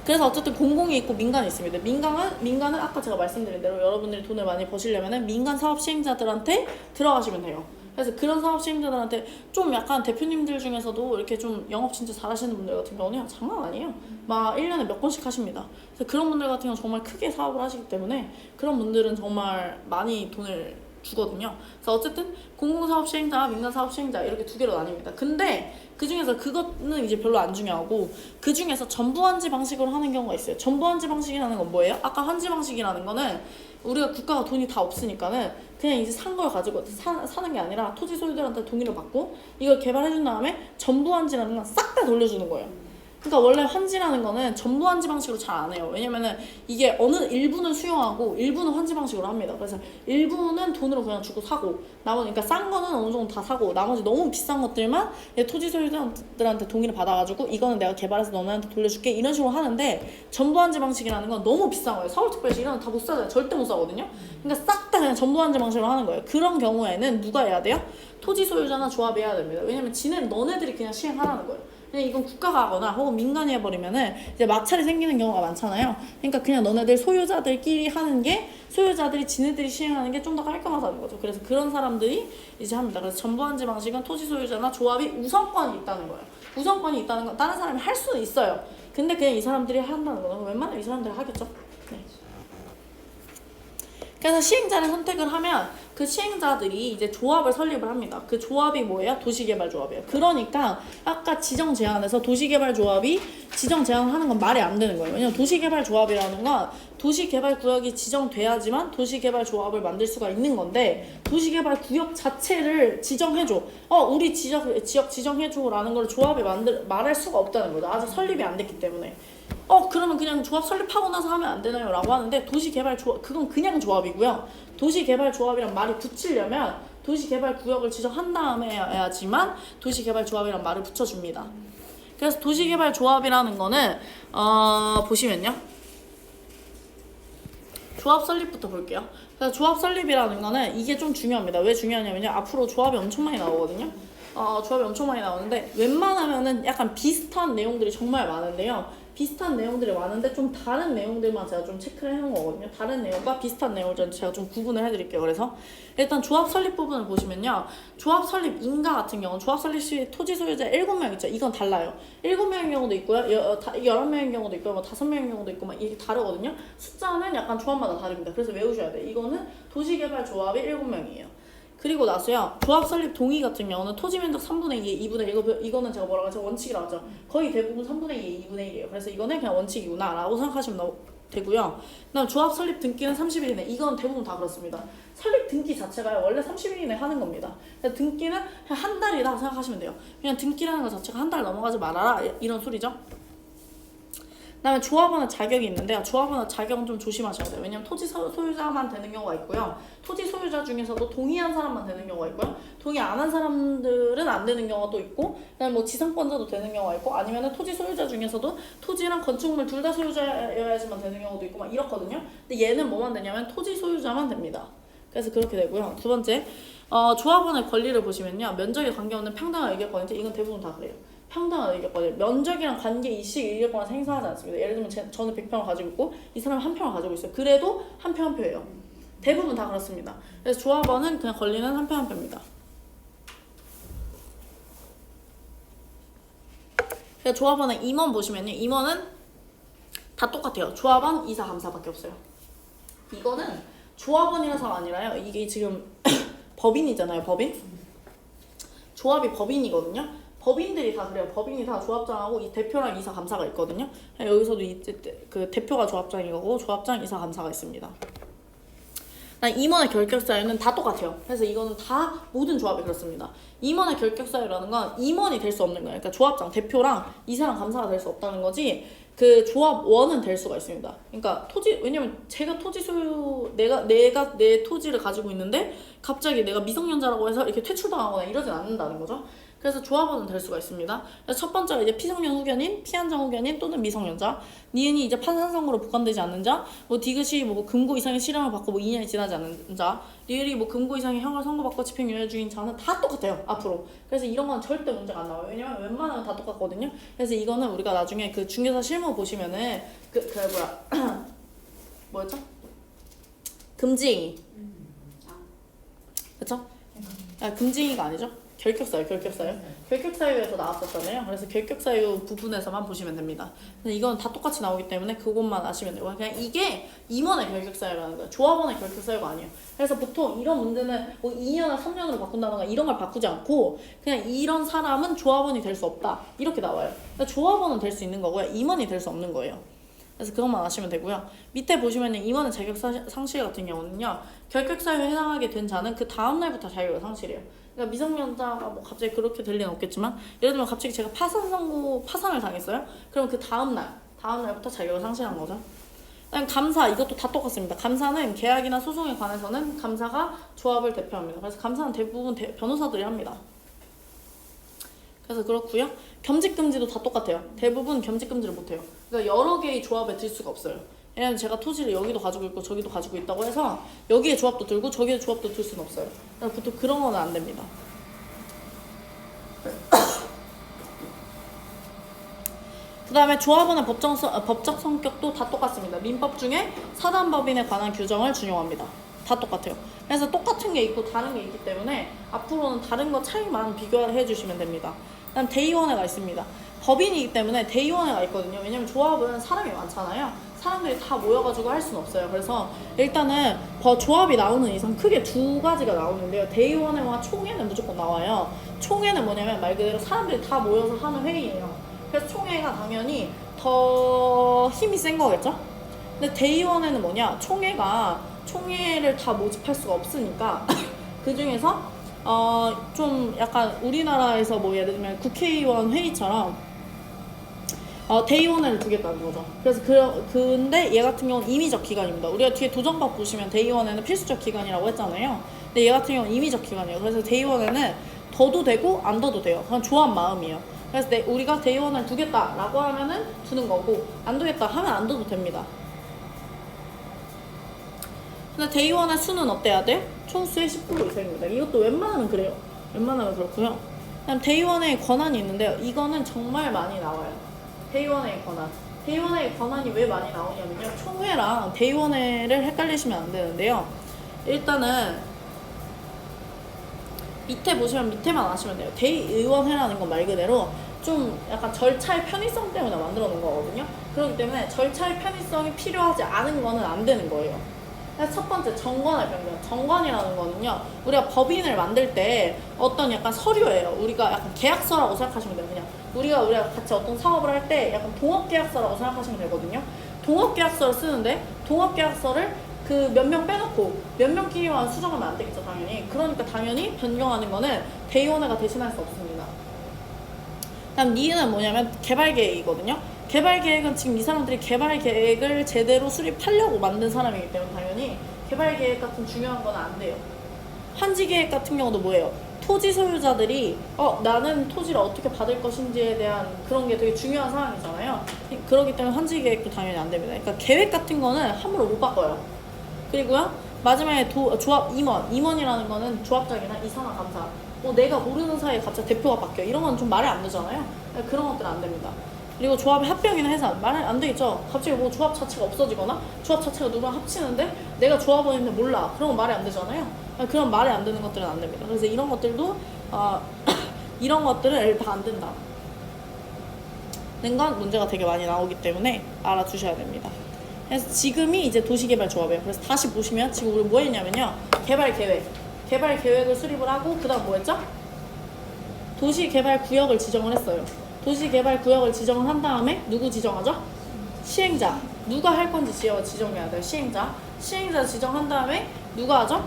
그래서 어쨌든 공공이 있고 민간이 있습니다. 민간은 아까 제가 말씀드린 대로 여러분들이 돈을 많이 버시려면 민간 사업 시행자들한테 들어가시면 돼요. 그래서 그런 사업 시행자들한테 좀 약간 대표님들 중에서도 이렇게 좀 영업 진짜 잘하시는 분들 같은 경우는 장난 아니에요. 막 1년에 몇 건씩 하십니다. 그래서 그런 분들 같은 경우는 정말 크게 사업을 하시기 때문에 그런 분들은 정말 많이 돈을 주거든요. 그래서 어쨌든 공공사업 시행자, 민간사업 시행자 이렇게 두 개로 나뉩니다. 근데 그 중에서 그거는 이제 별로 안 중요하고 그 중에서 전부환지 방식으로 하는 경우가 있어요. 전부환지 방식이라는 건 뭐예요? 아까 환지 방식이라는 거는 우리가 국가가 돈이 다 없으니까는 그냥 이제 산 걸 가지고 사는 게 아니라 토지 소유자한테 동의를 받고 이걸 개발해준 다음에 전부환지라는 건 싹 다 돌려주는 거예요. 그러니까 원래 환지라는 거는 전부 환지 방식으로 잘 안 해요. 왜냐면은 이게 어느 일부는 수용하고 일부는 환지 방식으로 합니다. 그래서 일부는 돈으로 그냥 주고 사고 나머지 그러니까 싼 거는 어느 정도 다 사고 나머지 너무 비싼 것들만 토지 소유자들한테 동의를 받아가지고 이거는 내가 개발해서 너네한테 돌려줄게 이런 식으로 하는데 전부 환지 방식이라는 건 너무 비싼 거예요. 서울특별시 이런 거 다 못 사잖아요. 절대 못 사거든요. 그러니까 싹 다 그냥 전부 환지 방식으로 하는 거예요. 그런 경우에는 누가 해야 돼요? 토지 소유자나 조합이 해야 됩니다. 왜냐면 너네들이 그냥 시행하라는 거예요. 그냥 이건 국가가 하거나 혹은 민간이 해버리면은 이제 마찰이 생기는 경우가 많잖아요. 그러니까 그냥 너네들 소유자들끼리 하는 게 소유자들이 지네들이 시행하는 게 좀 더 깔끔하다는 거죠. 그래서 그런 사람들이 이제 합니다. 그래서 전부환지 방식은 토지 소유자나 조합이 우선권이 있다는 거예요. 우선권이 있다는 건 다른 사람이 할 수는 있어요. 근데 그냥 이 사람들이 한다는 거는 웬만하면 이 사람들이 하겠죠. 네. 그래서 시행자를 선택을 하면 그 시행자들이 이제 조합을 설립을 합니다. 그 조합이 뭐예요? 도시개발조합이에요. 그러니까 아까 지정 제한에서 도시개발조합이 지정 제한을 하는 건 말이 안 되는 거예요. 왜냐면 도시개발조합이라는 건 도시개발구역이 지정돼야지만 도시개발조합을 만들 수가 있는 건데 도시개발구역 자체를 지정해줘. 우리 지역 지정해줘 라는 걸 조합이 말할 수가 없다는 거죠. 아직 설립이 안 됐기 때문에. 그러면 그냥 조합 설립하고 나서 하면 안 되나요? 라고 하는데 도시개발조합, 그건 그냥 조합이고요. 도시개발조합이란 말이 붙이려면 도시개발구역을 지정한 다음에 해야지만 도시개발조합이란 말을 붙여줍니다. 그래서 도시개발조합이라는 거는 보시면요. 조합 설립부터 볼게요. 그래서 조합 설립이라는 거는 이게 좀 중요합니다. 왜 중요하냐면요. 앞으로 조합이 엄청 많이 나오거든요. 조합이 엄청 많이 나오는데 웬만하면은 약간 비슷한 내용들이 정말 많은데요. 비슷한 내용들이 많은데 좀 다른 내용들만 제가 좀 체크를 해놓은 거거든요. 다른 내용과 비슷한 내용을 제가 좀 구분을 해드릴게요. 그래서 일단 조합 설립 부분을 보시면요. 조합 설립 인가 같은 경우는 조합 설립 시 토지 소유자 7명 있죠. 이건 달라요. 7명인 경우도 있고요. 11명인 경우도 있고요. 뭐 5명인 경우도 있고 막 이게 다르거든요. 숫자는 약간 조합마다 다릅니다. 그래서 외우셔야 돼요. 이거는 도시개발 조합이 7명이에요. 그리고 나서요. 조합 설립 동의 같은 경우는 토지 면적 3분의 2, 2분의 1 이거는 제가 뭐라고 했죠? 원칙이라고 했죠. 거의 대부분 3분의 2, 2분의 1이에요. 그래서 이거는 그냥 원칙이구나 라고 생각하시면 되고요. 그다음 조합 설립 등기는 30일 이내. 이건 대부분 다 그렇습니다. 설립 등기 자체가 원래 30일 이내 하는 겁니다. 등기는 그냥 한 달이라고 생각하시면 돼요. 그냥 등기라는 것 자체가 한 달 넘어가지 말아라 이런 소리죠. 그다음에 조합원의 자격이 있는데요. 조합원의 자격은 좀 조심하셔야 돼요. 왜냐면 토지 소유자만 되는 경우가 있고요. 토지 소유자 중에서도 동의한 사람만 되는 경우가 있고요. 동의 안 한 사람들은 안 되는 경우가 또 있고, 그다음에 뭐 지상권자도 되는 경우가 있고, 아니면은 토지 소유자 중에서도 토지랑 건축물 둘 다 소유자여야지만 되는 경우도 있고 막 이렇거든요. 근데 얘는 뭐만 되냐면 토지 소유자만 됩니다. 그래서 그렇게 되고요. 두 번째, 조합원의 권리를 보시면요. 면적에 관계없는 평등한 의결권인데 이건 대부분 다 그래요. 평등한 의결권, 면적이랑 관계 이식 의결권을 행사하지 않습니다. 예를 들면 저는 100평을 가지고 있고 이 사람은 1평을 가지고 있어요. 그래도 한 표 한 표예요. 대부분 다 그렇습니다. 그래서 조합원은 그냥 권리는 한 표 한 표입니다. 그래서 조합원의 임원 보시면요. 임원은 다 똑같아요. 조합원, 이사, 감사밖에 없어요. 이거는 조합원이라서가 아니라요. 이게 지금 법인이잖아요. 법인. 조합이 법인이거든요. 법인들이 다 그래요. 법인이 다 조합장하고 이 대표랑 이사 감사가 있거든요. 여기서도 그 대표가 조합장이고 조합장, 이사 감사가 있습니다. 임원의 결격 사유는 다 똑같아요. 그래서 이거는 다 모든 조합이 그렇습니다. 임원의 결격 사유라는 건 임원이 될 수 없는 거예요. 그러니까 조합장, 대표랑 이사랑 감사가 될 수 없다는 거지. 그 조합원은 될 수가 있습니다. 그러니까 왜냐면 제가 토지 소유 내가 내 토지를 가지고 있는데 갑자기 내가 미성년자라고 해서 이렇게 퇴출당하거나 이러진 않는다는 거죠. 그래서 조합원은 될 수가 있습니다. 그래서 첫 번째가 이제 피성년 후견인, 피한정 후견인 또는 미성년자. 니은이 이제 판산성으로 보관되지 않는 자, 뭐 디귿이 뭐 금고 이상의 실형을 받고 뭐 2년이 지나지 않는 자, 리을이 뭐 금고 이상의 형을 선고받고 집행유예 중인 자는 다 똑같아요. 앞으로. 그래서 이런 건 절대 문제가 안 나와요. 왜냐면 웬만하면 다 똑같거든요. 그래서 이거는 우리가 나중에 그 중개사 실무 보시면은 뭐였죠? 금지행위. 그쵸? 아, 금지행위가 아니죠? 결격사유. 결격사유에서 나왔었잖아요. 그래서 결격사유 부분에서만 보시면 됩니다. 근데 이건 다 똑같이 나오기 때문에 그것만 아시면 되고, 그냥 이게 임원의 결격사유라는 거예요. 조합원의 결격사유가 아니에요. 그래서 보통 이런 문제는 뭐 2년을 3년으로 바꾼다던가 이런 걸 바꾸지 않고 그냥 이런 사람은 조합원이 될 수 없다 이렇게 나와요. 그러니까 조합원은 될 수 있는 거고요. 임원이 될 수 없는 거예요. 그래서 그것만 아시면 되고요. 밑에 보시면 임원의 자격 상실 같은 경우는요, 결격사유에 해당하게 된 자는 그 다음 날부터 자격을 상실해요. 그러니까 미성년자가 뭐 갑자기 그렇게 될 리는 없겠지만, 예를 들면 갑자기 제가 파산을 당했어요. 그럼 그 다음 날부터 자격을 상실한 거죠. 그다음 감사, 이것도 다 똑같습니다. 감사는 계약이나 소송에 관해서는 감사가 조합을 대표합니다. 그래서 감사는 대부분 변호사들이 합니다. 그래서 그렇고요. 겸직금지도 다 똑같아요. 대부분 겸직금지를 못해요. 그러니까 여러 개의 조합에 들 수가 없어요. 왜냐면 제가 토지를 여기도 가지고 있고 저기도 가지고 있다고 해서 여기에 조합도 들고 저기에 조합도 들 수는 없어요. 그래서 보통 그런 거는 안 됩니다. 그 다음에 조합원의 법적 성격도 다 똑같습니다. 민법 중에 사단법인에 관한 규정을 준용합니다. 다 똑같아요. 그래서 똑같은 게 있고 다른 게 있기 때문에 앞으로는 다른 거 차이만 비교해 주시면 됩니다. 그다음 대의원회가 있습니다. 법인이기 때문에 대의원회가 있거든요. 왜냐면 조합은 사람이 많잖아요. 사람들이 다 모여가지고 할 수는 없어요. 그래서 일단은 조합이 나오는 이상 크게 두 가지가 나오는데요. 대의원회와 총회는 무조건 나와요. 총회는 뭐냐면 말 그대로 사람들이 다 모여서 하는 회의예요. 그래서 총회가 당연히 더 힘이 센 거겠죠? 근데 대의원회는 뭐냐? 총회를 다 모집할 수가 없으니까 그 중에서 좀 약간 우리나라에서 뭐 예를 들면 국회의원 회의처럼 대의원회를 두겠다는 거죠. 그래서 근데 얘 같은 경우는 임의적 기관입니다. 우리가 뒤에 도정법 보시면 대의원회는 필수적 기관이라고 했잖아요. 근데 얘 같은 경우는 임의적 기관이에요. 그래서 대의원회는 둬도 되고 안 둬도 돼요. 그냥 조합 마음이에요. 그래서 우리가 대의원을 두겠다라고 하면은 두는 거고, 안 두겠다 하면 안 둬도 됩니다. 근데 대의원의 수는 어때야 돼? 총수의 10% 이상입니다. 이것도 웬만하면 그래요. 웬만하면 그렇고요. 그다음 대의원의 권한이 있는데요. 이거는 정말 많이 나와요. 대의원의 권한. 대의원의 권한이 왜 많이 나오냐면요. 총회랑 대의원회를 헷갈리시면 안 되는데요. 일단은 밑에 보시면 밑에만 아시면 돼요. 대의원회라는 건 말 그대로 좀 약간 절차의 편의성 때문에 만들어 놓은 거거든요. 그렇기 때문에 절차의 편의성이 필요하지 않은 거는 안 되는 거예요. 그래서 첫 번째, 정관의 변경. 정관이라는 거는요, 우리가 법인을 만들 때 어떤 약간 서류예요. 우리가 약간 계약서라고 생각하시면 돼요. 그냥 우리가 같이 어떤 사업을 할 때 약간 동업계약서라고 생각하시면 되거든요. 동업계약서를 쓰는데 동업계약서를 그 몇 명 빼놓고 몇 명끼리만 수정하면 안 되겠죠, 당연히. 그러니까 당연히 변경하는 거는 대의원회가 대신할 수 없습니다. 다음 니은은 뭐냐면 개발계획이거든요. 개발계획은 지금 이 사람들이 개발계획을 제대로 수립하려고 만든 사람이기 때문에 당연히 개발계획 같은 중요한 건 안 돼요. 환지계획 같은 경우도 뭐예요? 토지 소유자들이 나는 토지를 어떻게 받을 것인지에 대한 그런 게 되게 중요한 사항이잖아요. 그렇기 때문에 환지계획도 당연히 안 됩니다. 그러니까 계획 같은 거는 함부로 못 바꿔요. 그리고요, 마지막에 조합 임원이라는 거는 조합장이나 이사나 감사, 내가 모르는 사이에 갑자기 대표가 바뀌어, 이런 건 좀 말이 안 되잖아요. 그런 것들은 안 됩니다. 그리고 조합의 합병이나 해산, 말이 안 되겠죠. 갑자기 뭐 조합 자체가 없어지거나 조합 자체가 누구랑 합치는데 내가 조합원인데 몰라, 그런 건 말이 안 되잖아요. 그런 말이 안 되는 것들은 안 됩니다. 그래서 이런 것들도 이런 것들은 다 안 된다 는 건 문제가 되게 많이 나오기 때문에 알아두셔야 됩니다. 그래서 지금이 이제 도시개발조합이에요. 그래서 다시 보시면 지금 우리 뭐 했냐면요, 개발계획을 수립을 하고, 그 다음 뭐 했죠? 도시개발구역을 지정을 했어요. 도시개발구역을 지정을 한 다음에 누구 지정하죠? 시행자. 누가 할 건지 지정해야 돼요. 시행자 지정한 다음에 누가 하죠?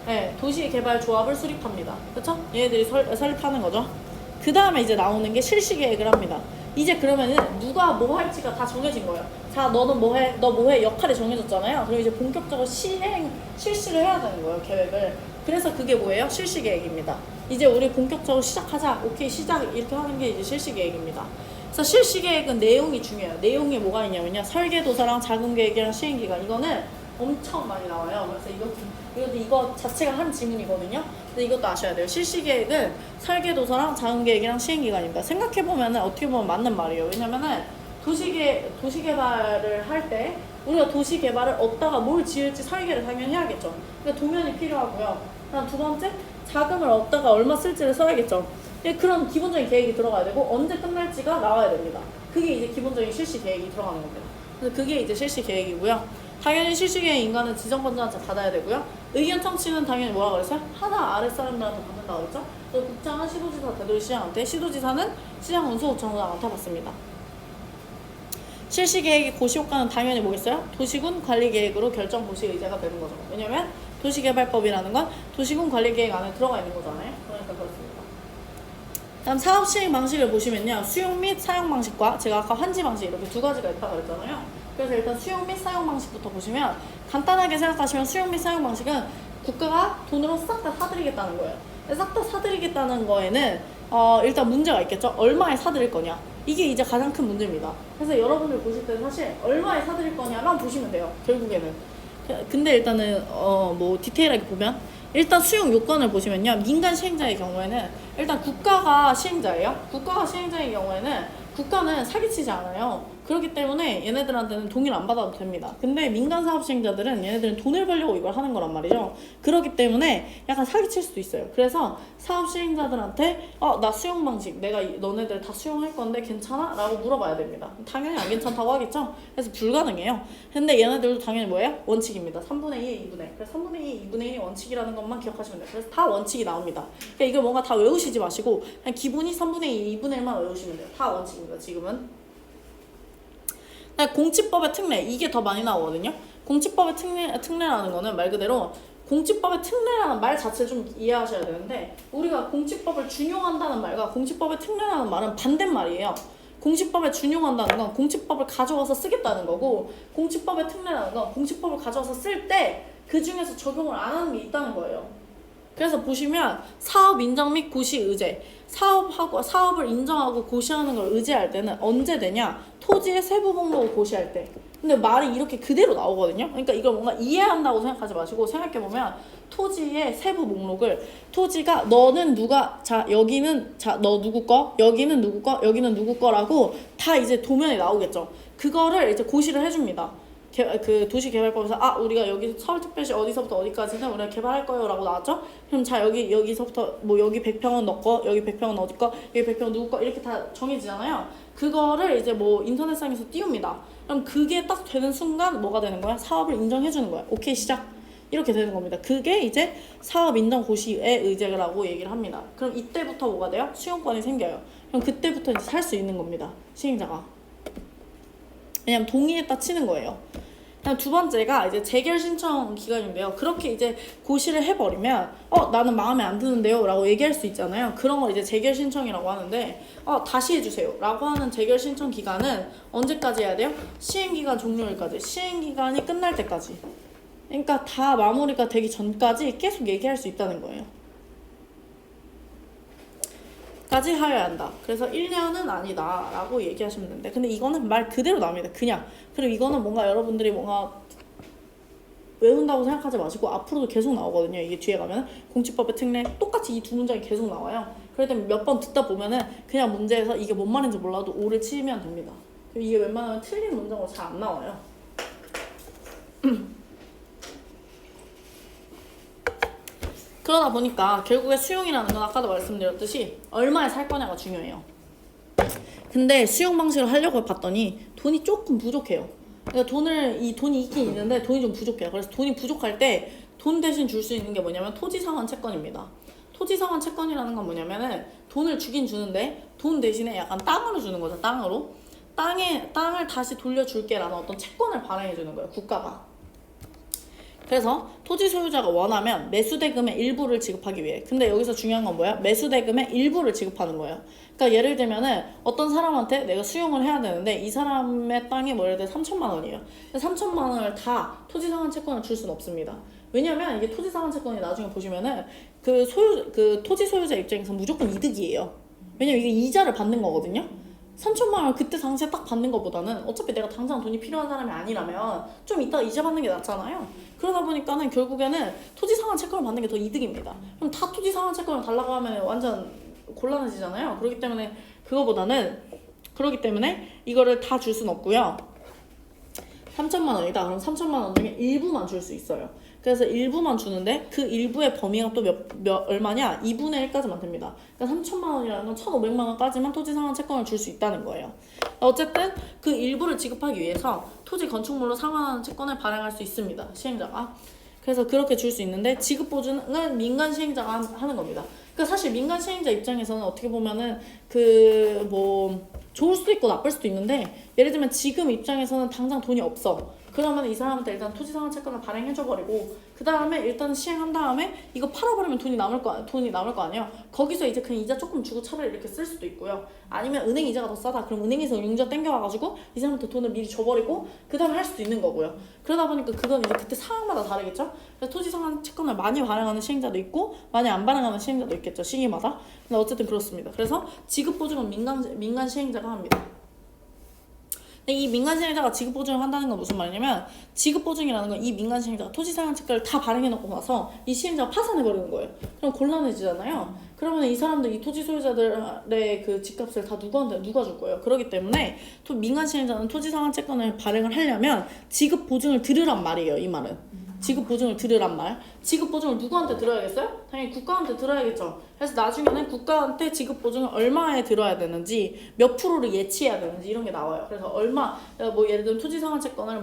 네, 도시개발조합을 수립합니다. 그쵸? 얘네들이 설립하는 거죠. 그 다음에 이제 나오는 게 실시계획을 합니다. 이제 그러면은 누가 뭐 할지가 다 정해진 거예요. 자, 너는 뭐 해? 너 뭐 해? 역할이 정해졌잖아요. 그럼 이제 본격적으로 실시를 해야 되는 거예요, 계획을. 그래서 그게 뭐예요? 실시계획입니다. 이제 우리 본격적으로 시작하자. 오케이, 시작. 이렇게 하는 게 이제 실시계획입니다. 그래서 실시계획은 내용이 중요해요. 내용이 뭐가 있냐면요. 설계도서랑 자금계획이랑 시행기간. 이거는 엄청 많이 나와요. 그래서 이거 자체가 한 지문이거든요. 근데 이것도 아셔야 돼요. 실시계획은 설계도서랑 자금계획이랑 시행기간입니다. 생각해보면 어떻게 보면 맞는 말이에요. 왜냐면은 도시개발을 할 때 우리가 도시개발을 얻다가 뭘 지을지 설계를 당연히 해야겠죠. 그러니까 도면이 필요하고요. 그다음 두 번째, 자금을 얻다가 얼마 쓸지를 써야겠죠. 그런 기본적인 계획이 들어가야 되고 언제 끝날지가 나와야 됩니다. 그게 이제 기본적인 실시 계획이 들어가는 겁니다. 그래서 그게 이제 실시 계획이고요. 당연히 실시 계획 인간은 지정권자한테 받아야 되고요. 의견 청취는 당연히 뭐라 그랬어요? 하나 아랫 사람들한테 받는다고 그랬죠. 그래서 국장은 시도지사, 대도시장한테, 시도지사는 시장운수구청장한테 받습니다. 실시계획의 고시효과는 당연히 뭐겠어요? 도시군 관리계획으로 결정 고시 의제가 되는 거죠. 왜냐면 도시개발법이라는 건 도시군 관리계획 안에 들어가 있는 거잖아요. 그러니까 그렇습니다. 다음 사업 시행 방식을 보시면요. 수용 및 사용 방식과 제가 아까 환지 방식 이렇게 두 가지가 있다고 그랬잖아요. 그래서 일단 수용 및 사용 방식부터 보시면 간단하게 생각하시면 수용 및 사용 방식은 국가가 돈으로 싹 다 사드리겠다는 거예요. 싹 다 사드리겠다는 거에는 일단 문제가 있겠죠. 얼마에 사드릴 거냐. 이게 이제 가장 큰 문제입니다. 그래서 여러분들 보실 때 사실 얼마에 사드릴 거냐만 보시면 돼요. 결국에는. 근데 일단은 뭐 디테일하게 보면 일단 수용 요건을 보시면요. 민간 시행자의 경우에는 일단 국가가 시행자예요. 국가가 시행자의 경우에는 국가는 사기치지 않아요. 그렇기 때문에 얘네들한테는 동의를 안 받아도 됩니다. 근데 민간 사업 시행자들은 얘네들은 돈을 벌려고 이걸 하는 거란 말이죠. 그렇기 때문에 약간 사기칠 수도 있어요. 그래서 사업 시행자들한테 나 수용 방식 내가 너네들 다 수용할 건데 괜찮아? 라고 물어봐야 됩니다. 당연히 안 괜찮다고 하겠죠. 그래서 불가능해요. 근데 얘네들도 당연히 뭐예요? 원칙입니다. 3분의 2에 2분의 1. 그래서 3분의 2, 2분의 1이 원칙이라는 것만 기억하시면 돼요. 그래서 다 원칙이 나옵니다. 그러니까 이걸 뭔가 다 외우시지 마시고 그냥 기본이 3분의 2, 2분의 1만 외우시면 돼요. 다 원칙입니다. 지금은. 공지법의 특례 이게 더 많이 나오거든요. 공지법의 특례라는 거는 말 그대로 공지법의 특례라는 말 자체를 좀 이해하셔야 되는데 우리가 공지법을 준용한다는 말과 공지법의 특례라는 말은 반대말이에요. 공지법에 준용한다는 건 공지법을 가져와서 쓰겠다는 거고 공지법의 특례라는 건 공지법을 가져와서 쓸 때 그 중에서 적용을 안 하는 게 있다는 거예요. 그래서 보시면 사업 인정 및 고시 의제 사업을 인정하고 고시하는 걸 의제할 때는 언제 되냐? 토지의 세부 목록을 고시할 때. 근데 말이 이렇게 그대로 나오거든요. 그러니까 이걸 뭔가 이해한다고 생각하지 마시고 생각해보면 토지의 세부 목록을 토지가 너는 누가 여기는 너 누구 거 여기는 누구 거 여기는 누구 거라고 다 이제 도면에 나오겠죠. 그거를 이제 고시를 해줍니다. 그 도시개발법에서 우리가 여기 서울특별시 어디서부터 어디까지는 우리가 개발할 거예요 라고 나왔죠? 그럼 자 여기서부터 뭐 여기 100평은 너 거 여기 100평은 어디 거 여기 100평은 누구 거 이렇게 다 정해지잖아요. 그거를 이제 뭐 인터넷상에서 띄웁니다. 그럼 그게 딱 되는 순간 뭐가 되는 거야? 사업을 인정해 주는 거야. 오케이 시작. 이렇게 되는 겁니다. 그게 이제 사업 인정 고시의 의제라고 얘기를 합니다. 그럼 이때부터 뭐가 돼요? 수용권이 생겨요. 그럼 그때부터 이제 살 수 있는 겁니다. 시행자가. 왜냐면 동의했다 치는 거예요. 그다음 두 번째가 이제 재결 신청 기간인데요. 그렇게 이제 고시를 해버리면 나는 마음에 안 드는데요 라고 얘기할 수 있잖아요. 그런 걸 이제 재결 신청이라고 하는데 다시 해주세요 라고 하는 재결 신청 기간은 언제까지 해야 돼요? 시행기간 종료일까지. 시행기간이 끝날 때까지. 그러니까 다 마무리가 되기 전까지 계속 얘기할 수 있다는 거예요. 까지 하여야 한다. 그래서 1년은 아니다 라고 얘기하시면 되는데 근데 이거는 말 그대로 나옵니다. 그냥. 그리고 이거는 뭔가 여러분들이 뭔가 외운다고 생각하지 마시고 앞으로도 계속 나오거든요. 이게 뒤에 가면 공지법의 특례 똑같이 이 두 문장이 계속 나와요. 그럴 때 몇 번 듣다 보면은 그냥 문제에서 이게 뭔 말인지 몰라도 오를 치면 됩니다. 이게 웬만하면 틀린 문장으로 잘 안 나와요. 그러다 보니까 결국에 수용이라는 건 아까도 말씀드렸듯이 얼마에 살 거냐가 중요해요. 근데 수용 방식을 하려고 봤더니 돈이 조금 부족해요. 그러니까 돈이 있긴 있는데 돈이 좀 부족해요. 그래서 돈이 부족할 때 돈 대신 줄 수 있는 게 뭐냐면 토지상환 채권입니다. 토지상환 채권이라는 건 뭐냐면은 돈을 주긴 주는데 돈 대신에 약간 땅으로 주는 거죠. 땅을 다시 돌려줄게 라는 어떤 채권을 발행해 주는 거예요. 국가가. 그래서 토지 소유자가 원하면 매수대금의 일부를 지급하기 위해. 근데 여기서 중요한 건 뭐야? 매수대금의 일부를 지급하는 거예요. 그러니까 예를 들면은 어떤 사람한테 내가 수용을 해야 되는데 이 사람의 땅이 뭐 예를 들어 3천만 원이에요. 3천만 원을 다 토지상환 채권을 줄 수는 없습니다. 왜냐면 이게 토지 상환 채권이 나중에 보시면은 그 토지 소유자 입장에서 무조건 이득이에요. 왜냐면 이게 이자를 받는 거거든요. 3천만 원을 그때 당시에 딱 받는 것보다는 어차피 내가 당장 돈이 필요한 사람이 아니라면 좀 이따가 이자 받는 게 낫잖아요. 그러다 보니까는 결국에는 토지 상환 채권을 받는 게 더 이득입니다. 그럼 다 토지 상환 채권을 달라고 하면 완전 곤란해지잖아요. 그렇기 때문에 이거를 다 줄 수는 없고요. 3천만 원이다. 그럼 3천만 원 중에 일부만 줄 수 있어요. 그래서 일부만 주는데 그 일부의 범위가 또 얼마냐? 2분의 1까지만 됩니다. 그러니까 3천만 원이라는 건 1,500만 원까지만 토지 상환 채권을 줄 수 있다는 거예요. 어쨌든 그 일부를 지급하기 위해서 토지 건축물로 상환하는 채권을 발행할 수 있습니다. 시행자가. 그래서 그렇게 줄 수 있는데 지급 보증은 민간 시행자가 하는 겁니다. 그러니까 사실 민간 시행자 입장에서는 어떻게 보면은 좋을 수도 있고 나쁠 수도 있는데, 예를 들면 지금 입장에서는 당장 돈이 없어. 그러면 이 사람한테 일단 토지 상환 채권을 발행해줘버리고 그 다음에 일단 시행한 다음에 이거 팔아버리면 돈이 남을 거 아니에요. 거기서 이제 그냥 이자 조금 주고 차라리 이렇게 쓸 수도 있고요. 아니면 은행 이자가 더 싸다. 그럼 은행에서 융자 땡겨와가지고 이 사람한테 돈을 미리 줘버리고 그 다음에 할 수도 있는 거고요. 그러다 보니까 그건 이제 그때 상황마다 다르겠죠. 그래서 토지 상환 채권을 많이 발행하는 시행자도 있고 많이 안 발행하는 시행자도 있겠죠. 시기마다. 근데 어쨌든 그렇습니다. 그래서 지급 보증은 민간 시행자가 합니다. 근데 이 민간 시행자가 지급 보증을 한다는 건 무슨 말이냐면, 지급 보증이라는 건 이 민간 시행자가 토지 상환 채권을 다 발행해 놓고 나서 이 시행자가 파산해 버리는 거예요. 그럼 곤란해지잖아요. 그러면 이 사람들, 이 토지 소유자들의 그 집값을 다 누가 줄 거예요. 그렇기 때문에 민간 시행자는 토지 상환 채권을 발행을 하려면 지급 보증을 들으란 말이에요. 이 말은. 지급 보증을 들으란 말. 지급 보증을 누구한테 들어야겠어요? 당연히 국가한테 들어야겠죠. 그래서 나중에는 국가한테 지급 보증을 얼마에 들어야 되는지, 몇 프로를 예치해야 되는지 이런 게 나와요. 그래서 얼마, 예를 들면 토지 상환 채권을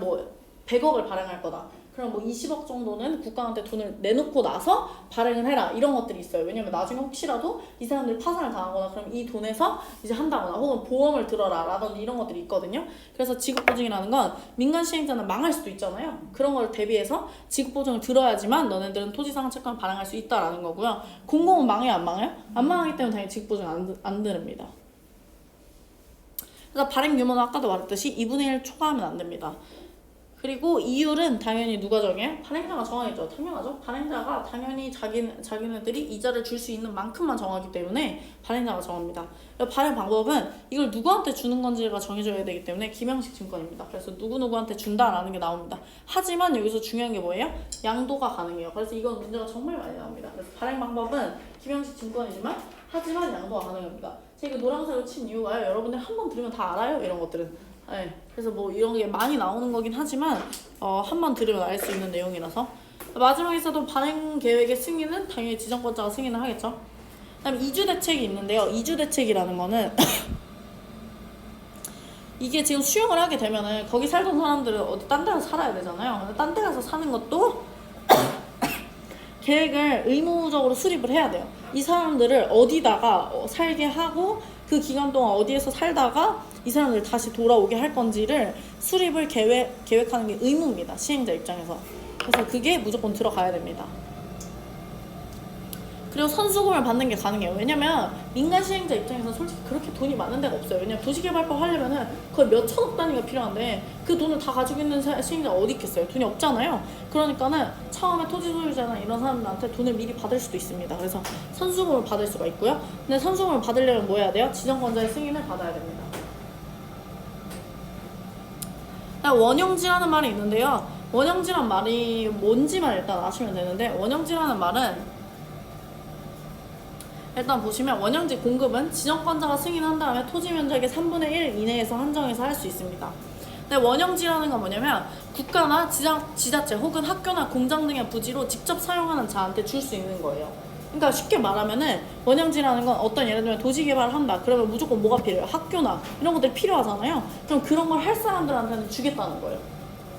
100억을 발행할 거다. 그럼 20억 정도는 국가한테 돈을 내놓고 나서 발행을 해라. 이런 것들이 있어요. 왜냐면 나중에 혹시라도 이 사람들이 파산을 당하거나 그럼 이 돈에서 이제 한다거나 혹은 보험을 들어라 라든지 이런 것들이 있거든요. 그래서 지급보증이라는 건 민간 시행자는 망할 수도 있잖아요. 그런 걸 대비해서 지급보증을 들어야지만 너네들은 토지상환 채권을 발행할 수 있다라는 거고요. 공공은 망해요, 안 망해요? 안 망하기 때문에 당연히 지급보증 안 들습니다. 그래서 발행 규모는 아까도 말했듯이 2분의 1 초과하면 안 됩니다. 그리고 이율은 당연히 누가 정해요? 발행자가 정하겠죠. 당연하죠. 발행자가 당연히 자기네들이 이자를 줄 수 있는 만큼만 정하기 때문에 발행자가 정합니다. 발행 방법은 이걸 누구한테 주는 건지가 정해져야 되기 때문에 김영식 증권입니다. 그래서 누구누구한테 준다라는 게 나옵니다. 하지만 여기서 중요한 게 뭐예요? 양도가 가능해요. 그래서 이건 문제가 정말 많이 나옵니다. 그래서 발행 방법은 김영식 증권이지만 하지만 양도가 가능합니다. 제가 노란색으로 친 이유가요. 여러분들 한 번 들으면 다 알아요. 이런 것들은. 네, 그래서 이런 게 많이 나오는 거긴 하지만 한 번 들으면 알 수 있는 내용이라서. 마지막에서도 발행 계획의 승인은 당연히 지정권자가 승인을 하겠죠. 그다음에 이주대책이 있는데요. 이주대책이라는 거는 이게 지금 수용을 하게 되면은 거기 살던 사람들은 어디 딴 데 가서 살아야 되잖아요. 근데 딴 데 가서 사는 것도 계획을 의무적으로 수립을 해야 돼요. 이 사람들을 어디다가 살게 하고 그 기간 동안 어디에서 살다가 이 사람들 다시 돌아오게 할 건지를 수립을 계획하는 게 의무입니다. 시행자 입장에서. 그래서 그게 무조건 들어가야 됩니다. 그리고 선수금을 받는 게 가능해요. 왜냐면 민간 시행자 입장에서 솔직히 그렇게 돈이 많은 데가 없어요. 왜냐면 도시개발법 하려면은 거의 몇 천억 단위가 필요한데 그 돈을 다 가지고 있는 시행자가 어디 있겠어요. 돈이 없잖아요. 그러니까는 처음에 토지 소유자나 이런 사람들한테 돈을 미리 받을 수도 있습니다. 그래서 선수금을 받을 수가 있고요. 근데 선수금을 받으려면 뭐 해야 돼요? 지정권자의 승인을 받아야 됩니다. 원형지라는 말이 있는데요. 원형지란 말이 뭔지만 일단 아시면 되는데, 원형지라는 말은 일단 보시면 원형지 공급은 지정권자가 승인한 다음에 토지 면적의 3분의 1 이내에서 한정해서 할 수 있습니다. 근데 원형지라는 건 뭐냐면 국가나 지자체 혹은 학교나 공장 등의 부지로 직접 사용하는 자한테 줄 수 있는 거예요. 그러니까 쉽게 말하면은 원형지라는 건 어떤, 예를 들면 도시 개발을 한다. 그러면 무조건 뭐가 필요해요? 학교나 이런 것들이 필요하잖아요. 그럼 그런 걸 할 사람들한테는 주겠다는 거예요.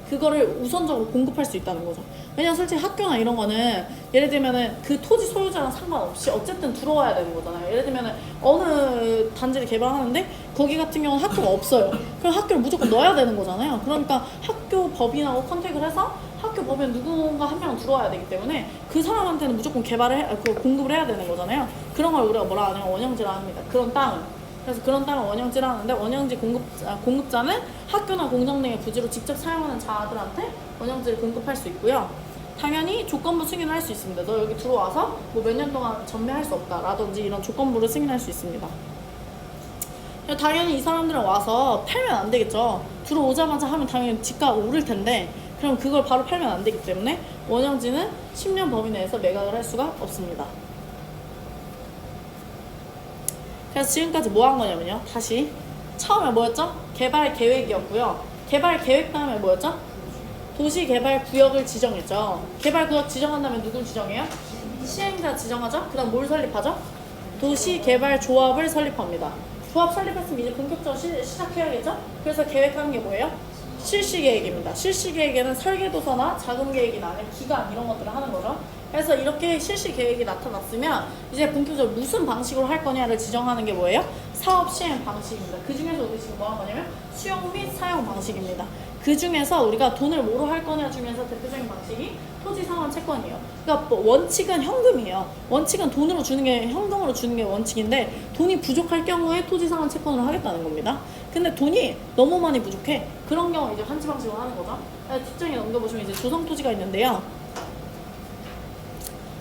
그거를 우선적으로 공급할 수 있다는 거죠. 왜냐면 솔직히 학교나 이런 거는 예를 들면은 그 토지 소유자랑 상관없이 어쨌든 들어와야 되는 거잖아요. 예를 들면은 어느 단지를 개발하는데 거기 같은 경우는 학교가 없어요. 그럼 학교를 무조건 넣어야 되는 거잖아요. 그러니까 학교 법인하고 컨택을 해서 학교 법인에 누군가 한 명 들어와야 되기 때문에 그 사람한테는 무조건 공급을 해야 되는 거잖아요. 그런 걸 우리가 뭐라 하냐면 원형지라 합니다. 그런 땅은. 그래서 그런 땅을 원형지라 하는데, 원형지 공급자는 학교나 공장 등의 부지로 직접 사용하는 자들한테 원형지를 공급할 수 있고요. 당연히 조건부 승인을 할 수 있습니다. 너 여기 들어와서 뭐 몇 년 동안 전매할 수 없다 라든지 이런 조건부를 승인할 수 있습니다. 당연히 이 사람들은 와서 팔면 안 되겠죠. 들어오자마자 하면 당연히 지가가 오를 텐데 그럼 그걸 바로 팔면 안 되기 때문에 원형지는 10년 범위 내에서 매각을 할 수가 없습니다. 그래서 지금까지 뭐 한 거냐면요. 다시 처음에 뭐였죠? 개발 계획이었고요. 개발 계획 다음에 뭐였죠? 도시개발 구역을 지정했죠. 개발 구역 지정한 다음에 누굴 지정해요? 시행자 지정하죠. 그 다음 뭘 설립하죠? 도시개발 조합을 설립합니다. 조합 설립했으면 이제 본격적으로 시작해야겠죠? 그래서 계획하는 게 뭐예요? 실시계획입니다. 실시계획에는 설계도서나 자금계획이나 아니면 기간 이런 것들을 하는 거죠. 그래서 이렇게 실시계획이 나타났으면 이제 본격적으로 무슨 방식으로 할 거냐를 지정하는 게 뭐예요? 사업 시행 방식입니다. 그 중에서 우리 지금 뭐 한 거냐면 수용 및 사용 방식입니다. 그 중에서 우리가 돈을 뭐로 할 거냐 중에서 대표적인 방식이 토지 상환 채권이에요. 그러니까 뭐 원칙은 현금이에요. 원칙은 돈으로 주는 게 현금으로 주는 게 원칙인데 돈이 부족할 경우에 토지 상환 채권으로 하겠다는 겁니다. 근데 돈이 너무 많이 부족해. 그런 경우 이제 환지 방식으로 하는 거죠. 뒷장에 넘겨보시면 이제 조성 토지가 있는데요.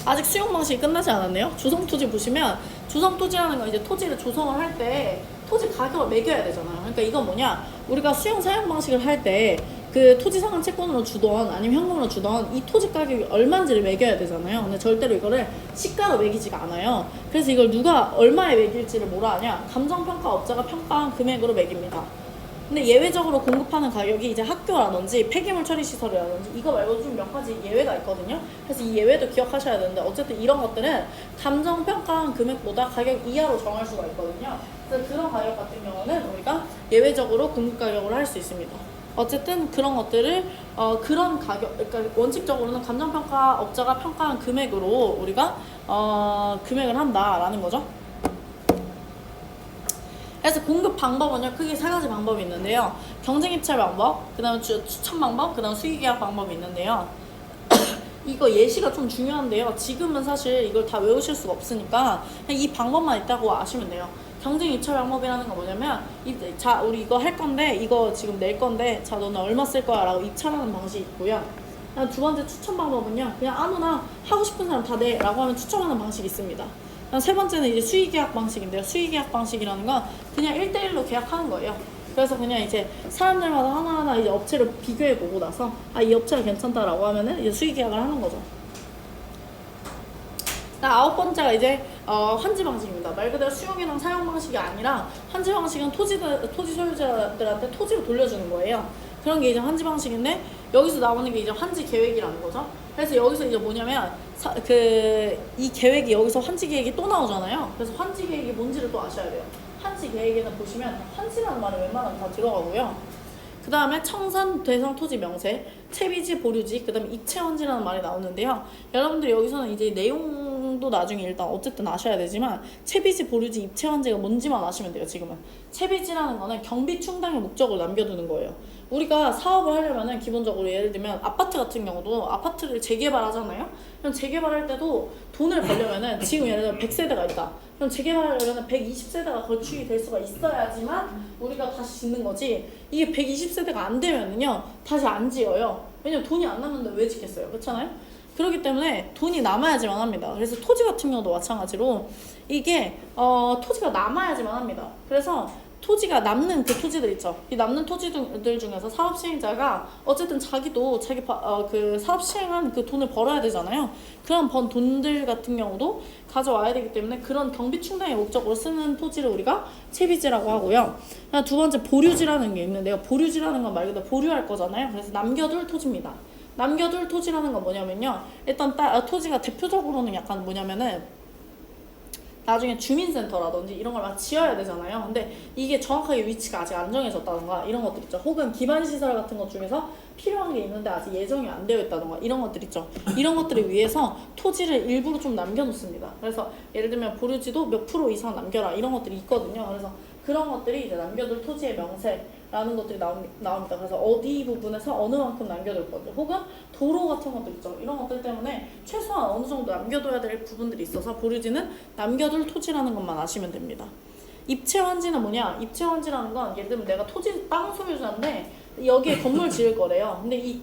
아직 수용 방식이 끝나지 않았네요. 조성 토지 보시면 조성 토지라는 건 이제 토지를 조성을 할 때 토지 가격을 매겨야 되잖아요. 그러니까 이건 뭐냐? 우리가 수용 사용 방식을 할 때 그 토지 상환 채권으로 주던 아니면 현금으로 주던 이 토지 가격이 얼마인지를 매겨야 되잖아요. 근데 절대로 이거를 시가로 매기지가 않아요. 그래서 이걸 누가 얼마에 매길지를 뭐라 하냐? 감정평가업자가 평가한 금액으로 매깁니다. 근데 예외적으로 공급하는 가격이 이제 학교라든지 폐기물 처리 시설이라든지 이거 말고 좀 몇 가지 예외가 있거든요. 그래서 이 예외도 기억하셔야 되는데 어쨌든 이런 것들은 감정평가한 금액보다 가격 이하로 정할 수가 있거든요. 그래서 그런 가격 같은 경우는 우리가 예외적으로 공급 가격으로 할 수 있습니다. 어쨌든 그런 것들을 그런 가격, 그러니까 원칙적으로는 감정평가업자가 평가한 금액으로 우리가 금액을 한다라는 거죠. 그래서 공급 방법은요, 크게 세 가지 방법이 있는데요. 경쟁 입찰 방법, 그 다음에 추천 방법, 그 다음 수익 계약 방법이 있는데요. 이거 예시가 좀 중요한데요. 지금은 사실 이걸 다 외우실 수가 없으니까 그냥 이 방법만 있다고 아시면 돼요. 경쟁 입찰 방법이라는 건 뭐냐면, 자, 우리 이거 할 건데, 이거 지금 낼 건데, 자, 너는 얼마 쓸 거야? 라고 입찰하는 방식이 있고요. 두 번째 추천 방법은요, 그냥 아무나 하고 싶은 사람 다 내 라고 하면 추천하는 방식이 있습니다. 세 번째는 이제 수의계약 방식인데요. 수의계약 방식이라는 건 그냥 1대1로 계약하는 거예요. 그래서 그냥 이제 사람들마다 하나하나 이제 업체를 비교해보고 나서 이 업체가 괜찮다라고 하면은 이제 수의계약을 하는 거죠. 아홉 번째가 이제 환지 방식입니다. 말 그대로 수용이랑 사용 방식이 아니라 환지 방식은 토지 소유자들한테 토지를 돌려주는 거예요. 그런 게 이제 환지 방식인데 여기서 나오는 게 이제 환지 계획이라는 거죠. 그래서 여기서 이제 뭐냐면 이 계획이 여기서 환지 계획이 또 나오잖아요. 그래서 환지 계획이 뭔지를 또 아셔야 돼요. 환지 계획에는 보시면 환지라는 말이 웬만하면 다 들어가고요. 그 다음에 청산 대상 토지 명세, 채비지 보류지, 그 다음에 입체 환지라는 말이 나오는데요. 여러분들이 여기서는 이제 내용도 나중에 일단 어쨌든 아셔야 되지만 채비지 보류지 입체 환지가 뭔지만 아시면 돼요. 지금은 채비지라는 거는 경비 충당의 목적을 남겨두는 거예요. 우리가 사업을 하려면은 기본적으로 예를 들면 아파트 같은 경우도 아파트를 재개발하잖아요. 그럼 재개발할 때도 돈을 벌려면은 지금 예를 들면 100세대가 있다. 그럼 재개발하려면 120세대가 건축이 될 수가 있어야지만 우리가 다시 짓는 거지. 이게 120세대가 안 되면은요 다시 안 지어요. 왜냐면 돈이 안 남는데 왜 짓겠어요? 그렇잖아요. 그렇기 때문에 돈이 남아야지만 합니다. 그래서 토지 같은 경우도 마찬가지로 이게 토지가 남아야지만 합니다. 그래서 토지가 남는 그 토지들 있죠. 이 남는 토지들 중에서 사업 시행자가 어쨌든 자기도 자기 그 사업 시행한 그 돈을 벌어야 되잖아요. 그런 번 돈들 같은 경우도 가져와야 되기 때문에 그런 경비 충당의 목적으로 쓰는 토지를 우리가 채비지라고 하고요. 두 번째 보류지라는 게 있는데요. 보류지라는 건 말 그대로 보류할 거잖아요. 그래서 남겨둘 토지입니다. 남겨둘 토지라는 건 뭐냐면요. 일단 토지가 대표적으로는 약간 뭐냐면은 나중에 주민센터라든지 이런 걸 막 지어야 되잖아요. 근데 이게 정확하게 위치가 아직 안 정해졌다던가 이런 것들 있죠. 혹은 기반시설 같은 것 중에서 필요한 게 있는데 아직 예정이 안 되어 있다던가 이런 것들 있죠. 이런 것들을 위해서 토지를 일부러 좀 남겨놓습니다. 그래서 예를 들면 보류지도 몇 프로 이상 남겨라 이런 것들이 있거든요. 그래서 그런 것들이 이제 남겨둘 토지의 명세라는 것들이 나옵니다. 그래서 어디 부분에서 어느 만큼 남겨둘 건지 혹은 도로 같은 것들 있죠. 이런 것들 때문에 최소한 어느 정도 남겨둬야 될 부분들이 있어서 보류지는 남겨둘 토지라는 것만 아시면 됩니다. 입체환지는 뭐냐? 입체환지라는 건 예를 들면 내가 토지 땅 소유자인데 여기에 건물 지을 거래요. 근데 이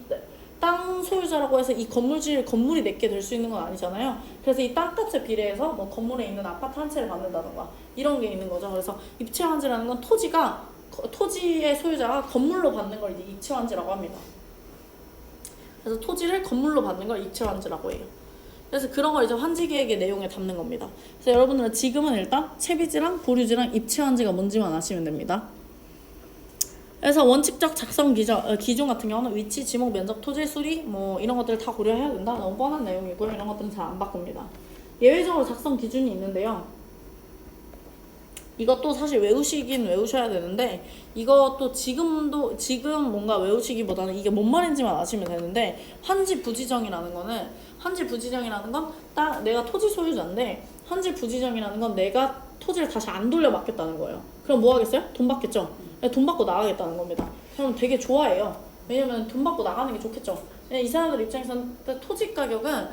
땅 소유자라고 해서 이 건물이 내게 될 수 있는 건 아니잖아요. 그래서 이 땅값에 비례해서 뭐 건물에 있는 아파트 한 채를 받는다던가 이런 게 있는 거죠. 그래서 입체환지라는 건 토지의 소유자가 건물로 받는 걸 이제 입체환지라고 합니다. 그래서 토지를 건물로 받는 걸 입체환지라고 해요. 그래서 그런 걸 이제 환지계획의 내용에 담는 겁니다. 그래서 여러분들은 지금은 일단 채비지랑 보류지랑 입체환지가 뭔지만 아시면 됩니다. 그래서 원칙적 작성 기준 같은 경우는 위치, 지목, 면적, 토지, 수리 뭐 이런 것들을 다 고려해야 된다. 너무 뻔한 내용이고요. 이런 것들은 잘 안 바꿉니다. 예외적으로 작성 기준이 있는데요. 이것도 사실 외우시긴 외우셔야 되는데 이것도 지금 뭔가 외우시기보다는 이게 뭔 말인지만 아시면 되는데 환지 부지정이라는 건 내가 토지 소유자인데 환지 부지정이라는 건 내가 토지를 다시 안 돌려받겠다는 거예요. 그럼 뭐 하겠어요? 돈 받겠죠? 돈 받고 나가겠다는 겁니다. 그럼 되게 좋아해요. 왜냐면 돈 받고 나가는 게 좋겠죠. 이 사람들 입장에서는 토지 가격은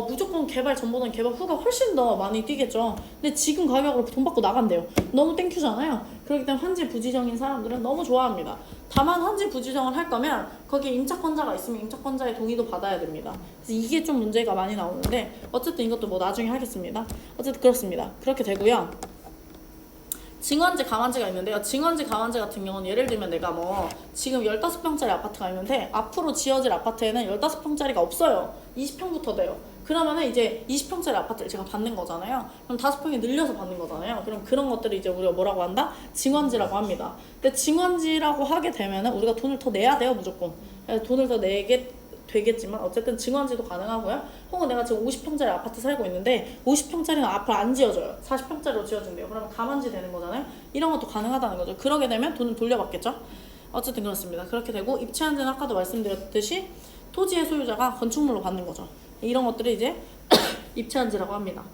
무조건 개발 전보다는 개발 후가 훨씬 더 많이 뛰겠죠. 근데 지금 가격으로 돈 받고 나간대요. 너무 땡큐잖아요. 그렇기 때문에 환지 부지정인 사람들은 너무 좋아합니다. 다만 환지 부지정을 할 거면 거기에 임차권자가 있으면 임차권자의 동의도 받아야 됩니다. 그래서 이게 좀 문제가 많이 나오는데 어쨌든 이것도 뭐 나중에 하겠습니다. 어쨌든 그렇습니다. 그렇게 되고요. 증원지, 가만지가 있는데요. 증원지, 가만지 같은 경우는 예를 들면 내가 뭐 지금 15평짜리 아파트가 있는데 앞으로 지어질 아파트에는 15평짜리가 없어요. 20평부터 돼요. 그러면은 이제 20평짜리 아파트를 제가 받는 거잖아요. 그럼 5평이 늘려서 받는 거잖아요. 그럼 그런 것들을 이제 우리가 뭐라고 한다? 증원지라고 합니다. 근데 증원지라고 하게 되면은 우리가 돈을 더 내야 돼요, 무조건. 돈을 더 내게 되겠지만 어쨌든 증원지도 가능하고요. 혹은 내가 지금 50평짜리 아파트 살고 있는데 50평짜리는 앞으로 안 지어져요. 40평짜리로 지어진대요. 그러면 가만지 되는 거잖아요. 이런 것도 가능하다는 거죠. 그러게 되면 돈을 돌려받겠죠. 어쨌든 그렇습니다. 그렇게 되고 입체환지는 아까도 말씀드렸듯이 토지의 소유자가 건축물로 받는 거죠. 이런 것들이 이제 입체환지라고 합니다.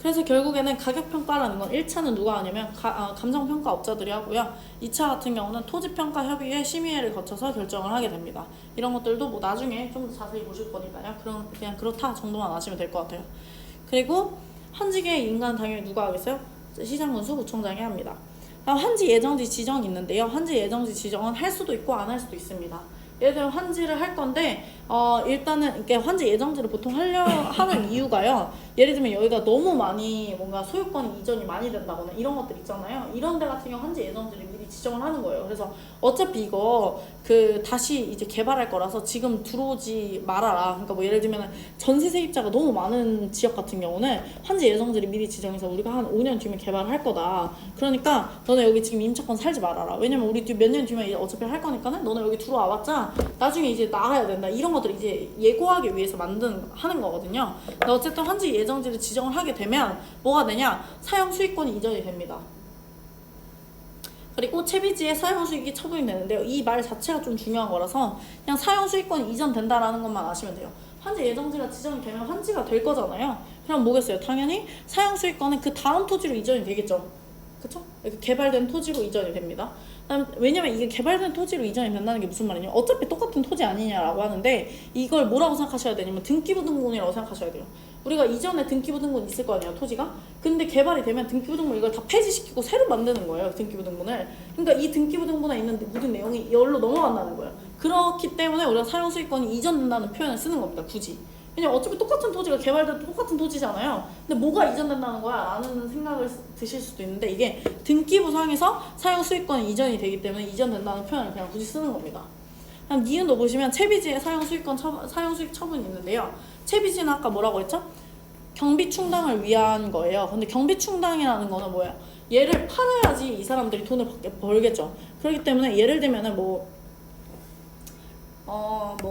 그래서 결국에는 가격평가라는 건 1차는 누가 하냐면 감정평가업자들이 하고요. 2차 같은 경우는 토지평가협의회 심의회를 거쳐서 결정을 하게 됩니다. 이런 것들도 뭐 나중에 좀 더 자세히 보실 거니까요. 그냥 그렇다 정도만 아시면 될 것 같아요. 그리고 환지계획 인가는 당연히 누가 하겠어요? 시장군수 구청장이 합니다. 다음 환지 예정지 지정이 있는데요. 환지 예정지 지정은 할 수도 있고 안 할 수도 있습니다. 예를 들면 환지를 할 건데 일단은 이렇게 환지 예정지를 보통 하는 이유가요. 예를 들면 여기가 너무 많이 뭔가 소유권 이전이 많이 된다거나 이런 것들 있잖아요. 이런 데 같은 경우 환지 예정지를 미리 지정을 하는 거예요. 그래서 어차피 이거 다시 이제 개발할 거라서 지금 들어오지 말아라. 그러니까 뭐 예를 들면 전세 세입자가 너무 많은 지역 같은 경우는 환지 예정지를 미리 지정해서 우리가 한 5년 뒤면 개발할 거다. 그러니까 너네 여기 지금 임차권 살지 말아라. 왜냐면 우리 몇 년 뒤면 어차피 할 거니까는 너네 여기 들어와봤자 나중에 이제 나가야 된다. 이런 것들을 이제 예고하기 위해서 하는 거거든요. 근데 어쨌든 환지 예정지를 지정을 하게 되면 뭐가 되냐? 사용 수익권이 이전이 됩니다. 그리고 채비지에 사용 수익이 처분이 되는데요. 이 말 자체가 좀 중요한 거라서 그냥 사용 수익권이 이전된다라는 것만 아시면 돼요. 환지 예정지가 지정이 되면 환지가 될 거잖아요. 그럼 뭐겠어요? 당연히 사용 수익권은 그 다음 토지로 이전이 되겠죠. 그쵸? 개발된 토지로 이전이 됩니다. 왜냐면 이게 개발된 토지로 이전이 된다는 게 무슨 말이냐? 어차피 똑같은 토지 아니냐라고 하는데 이걸 뭐라고 생각하셔야 되냐면 등기부등본이라고 생각하셔야 돼요. 우리가 이전에 등기부등본 있을 거 아니에요, 토지가? 근데 개발이 되면 등기부등본 이걸 다 폐지시키고 새로 만드는 거예요, 등기부등본을. 그러니까 이 등기부등본에 있는 모든 내용이 열로 넘어간다는 거예요. 그렇기 때문에 우리가 사용수익권이 이전된다는 표현을 쓰는 겁니다, 굳이. 왜냐면 어차피 똑같은 토지가 개발된 똑같은 토지잖아요. 근데 뭐가 이전된다는 거야? 라는 생각을 드실 수도 있는데 이게 등기부상에서 사용수익권이 이전이 되기 때문에 이전된다는 표현을 그냥 굳이 쓰는 겁니다. 다음 니은도 보시면 채비지에 사용수익 처분이 있는데요. 채비지는 아까 뭐라고 했죠? 경비 충당을 위한 거예요. 근데 경비 충당이라는 거는 뭐예요? 얘를 팔아야지 이 사람들이 돈을 벌겠죠. 그렇기 때문에 예를 들면은 뭐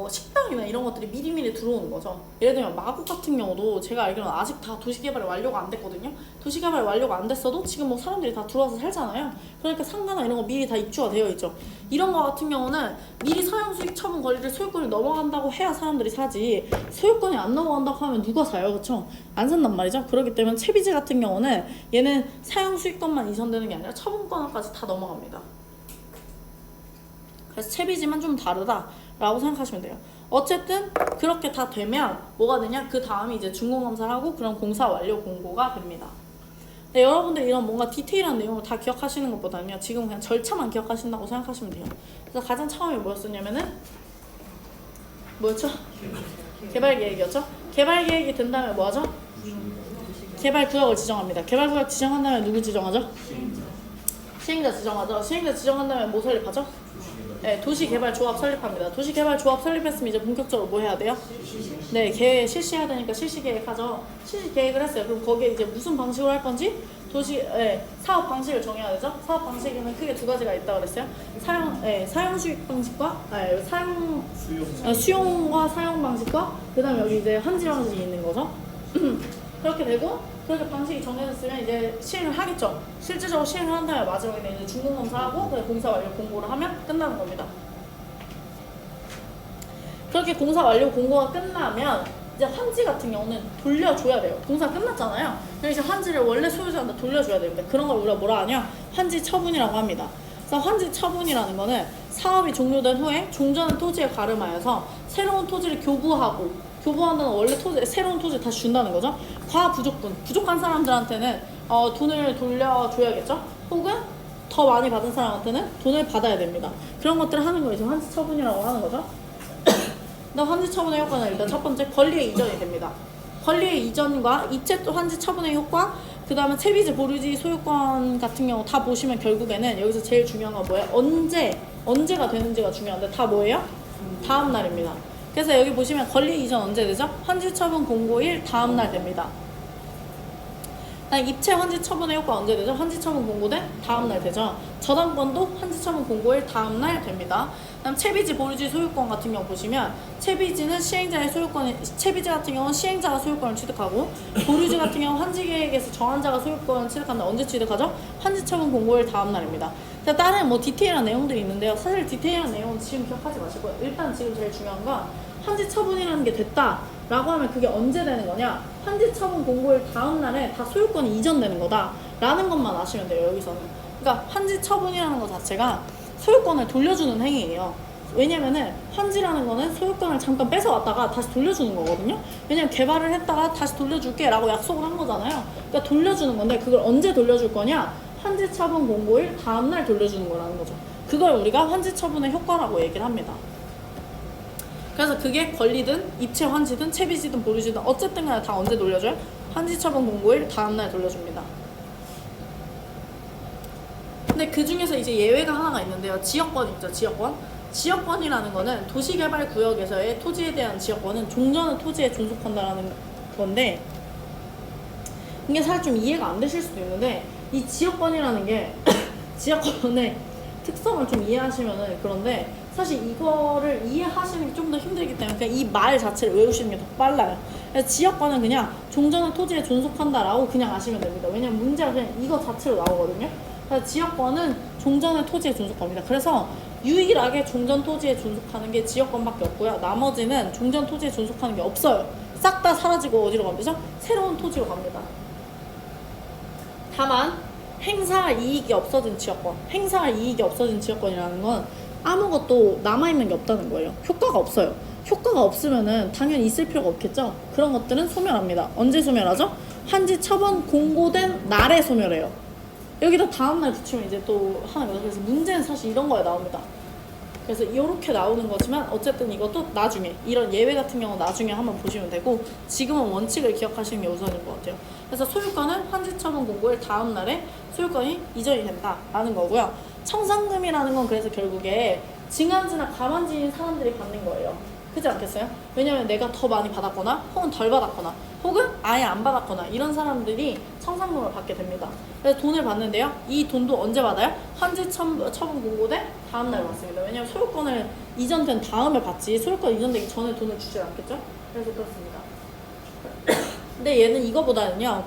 식당이나 이런 것들이 미리미리 들어오는 거죠. 예를 들면 마곡 같은 경우도 제가 알기로는 아직 다 도시개발이 완료가 안 됐거든요. 도시개발 완료가 안 됐어도 지금 뭐 사람들이 다 들어와서 살잖아요. 그러니까 상가나 이런 거 미리 다 입주가 되어 있죠. 이런 거 같은 경우는 미리 사용수익 처분 권리를 소유권이 넘어간다고 해야 사람들이 사지 소유권이 안 넘어간다고 하면 누가 사요? 그쵸? 안 산단 말이죠. 그렇기 때문에 채비지 같은 경우는 얘는 사용수익권만 이전되는 게 아니라 처분권까지 다 넘어갑니다. 그래서 채비지만 좀 다르다 라고 생각하시면 돼요. 어쨌든 그렇게 다 되면 뭐가 되냐? 그 다음에 이제 준공검사를 하고 그런 공사 완료 공고가 됩니다. 네, 여러분들 이런 뭔가 디테일한 내용을 다 기억하시는 것보다는요, 지금 그냥 절차만 기억하신다고 생각하시면 돼요. 그래서 가장 처음에 뭐였었냐면은, 뭐였죠? 개발 계획이었죠? 개발 계획이 된 다음에 뭐 하죠? 개발 구역을 지정합니다. 개발 구역 지정한 다음에 누구 지정하죠? 시행자 지정하죠. 시행자 지정한 다음에 뭐 설립하죠? 네, 도시개발조합 설립합니다. 도시개발조합 설립했으면 이제 본격적으로 뭐 해야 돼요? 네, 계획 실시해야 되니까 실시계획하죠. 실시계획을 했어요. 그럼 거기에 이제 무슨 방식으로 할 건지 사업 방식을 정해야 되죠. 사업 방식에는 크게 두 가지가 있다고 그랬어요. 사용 수익 방식과 수용과 사용 방식과 그다음에 여기 이제 환지 방식이 있는 거죠. 그렇게 되고 그렇게 방식이 정해졌으면 이제 시행을 하겠죠. 실질적으로 시행을 한 다음에 마지막에 이제 준공검사하고 그다음에 공사 완료 공고를 하면 끝나는 겁니다. 그렇게 공사 완료 공고가 끝나면 이제 환지 같은 경우는 돌려줘야 돼요. 공사 끝났잖아요. 그래서 이제 환지를 원래 소유자한테 돌려줘야 됩니다. 그런 걸 우리가 뭐라 하냐? 환지 처분이라고 합니다. 그래서 환지 처분이라는 거는 사업이 종료된 후에 종전한 토지에 가름하여서 새로운 토지를 교부한다는 원래 새로운 토지를 다시 준다는 거죠. 부족한 사람들한테는 돈을 돌려줘야겠죠. 혹은 더 많이 받은 사람한테는 돈을 받아야 됩니다. 그런 것들을 하는 거 이제 환지 처분이라고 하는 거죠. 환지 처분의 효과는 일단 첫 번째 권리의 이전이 됩니다. 권리의 이전과 이체 환지 처분의 효과, 그 다음에 채비지 보류지 소유권 같은 경우 다 보시면 결국에는 여기서 제일 중요한 건 뭐예요? 언제가 되는지가 중요한데 다 뭐예요? 다음 날입니다. 그래서 여기 보시면 권리 이전 언제 되죠? 환지 처분 공고일 다음 날 됩니다. 입체 환지 처분의 효과 언제 되죠? 환지 처분 공고된 다음 날 되죠. 저당권도 환지 처분 공고일 다음 날 됩니다. 그다음 채비지 보류지 소유권 같은 경우 보시면 채비지 같은 경우는 시행자가 소유권을 취득하고 보류지 같은 경우 환지 계획에서 정한자가 소유권을 취득한다. 언제 취득하죠? 환지 처분 공고일 다음 날입니다. 다른 뭐 디테일한 내용들이 있는데요. 사실 디테일한 내용은 지금 기억하지 마시고요. 일단 지금 제일 중요한 건 환지 처분이라는 게 됐다 라고 하면 그게 언제 되는 거냐? 환지 처분 공고일 다음 날에 다 소유권이 이전되는 거다 라는 것만 아시면 돼요. 여기서는. 그러니까 환지 처분이라는 것 자체가 소유권을 돌려주는 행위예요. 왜냐면은 환지라는 거는 소유권을 잠깐 뺏어왔다가 다시 돌려주는 거거든요. 왜냐면 개발을 했다가 다시 돌려줄게 라고 약속을 한 거잖아요. 그러니까 돌려주는 건데 그걸 언제 돌려줄 거냐? 환지 처분 공고일 다음 날 돌려주는 거라는 거죠. 그걸 우리가 환지 처분의 효과라고 얘기를 합니다. 그래서 그게 권리든 입체 환지든 채비지든 보류지든 어쨌든 간에 다 언제 돌려줘요? 환지 처분 공고일 다음 날 돌려줍니다. 근데 그 중에서 이제 예외가 하나가 있는데요. 지역권 있죠, 지역권. 지역권이라는 거는 도시개발구역에서의 토지에 대한 지역권은 종전의 토지에 존속한다라는 건데, 이게 사실 좀 이해가 안 되실 수도 있는데, 이 지역권이라는 게 지역권의 특성을 좀 이해하시면은 그런데, 사실 이거를 이해하시는 게 좀 더 힘들기 때문에 그냥 이 말 자체를 외우시는 게 더 빨라요. 그래서 지역권은 그냥 종전의 토지에 존속한다라고 그냥 아시면 됩니다. 왜냐면 문제가 그냥 이거 자체로 나오거든요. 그래서 지역권은 종전의 토지에 존속합니다. 그래서 유일하게 종전 토지에 존속하는 게 지역권밖에 없고요. 나머지는 종전 토지에 존속하는 게 없어요. 싹 다 사라지고 어디로 갑니까? 새로운 토지로 갑니다. 다만 행사할 이익이 없어진 지역권이라는 건 아무것도 남아있는 게 없다는 거예요. 효과가 없어요. 효과가 없으면은 당연히 있을 필요가 없겠죠. 그런 것들은 소멸합니다. 언제 소멸하죠? 환지 처분 공고된 날에 소멸해요. 여기다 다음날 붙이면 이제 또 하는 거죠. 그래서 문제는 사실 이런 거에 나옵니다. 그래서 이렇게 나오는 거지만 어쨌든 이것도 나중에 이런 예외 같은 경우 나중에 한번 보시면 되고, 지금은 원칙을 기억하시는 게 우선인 것 같아요. 그래서 소유권은 환지 처분 공고일 다음 날에 소유권이 이전이 된다라는 거고요. 청산금이라는 건 그래서 결국에 증한지나 감한지인 사람들이 받는 거예요. 그렇지 않겠어요? 왜냐면 내가 더 많이 받았거나 혹은 덜 받았거나 혹은 아예 안 받았거나 이런 사람들이 청산금을 받게 됩니다. 그래서 돈을 받는데요. 이 돈도 언제 받아요? 환지 처분 공고된 다음 날 받습니다. 왜냐면 소유권을 이전된 다음에 받지 소유권 이전되기 전에 돈을 주지 않겠죠? 그래서 그렇습니다. 근데 얘는 이거보다는요.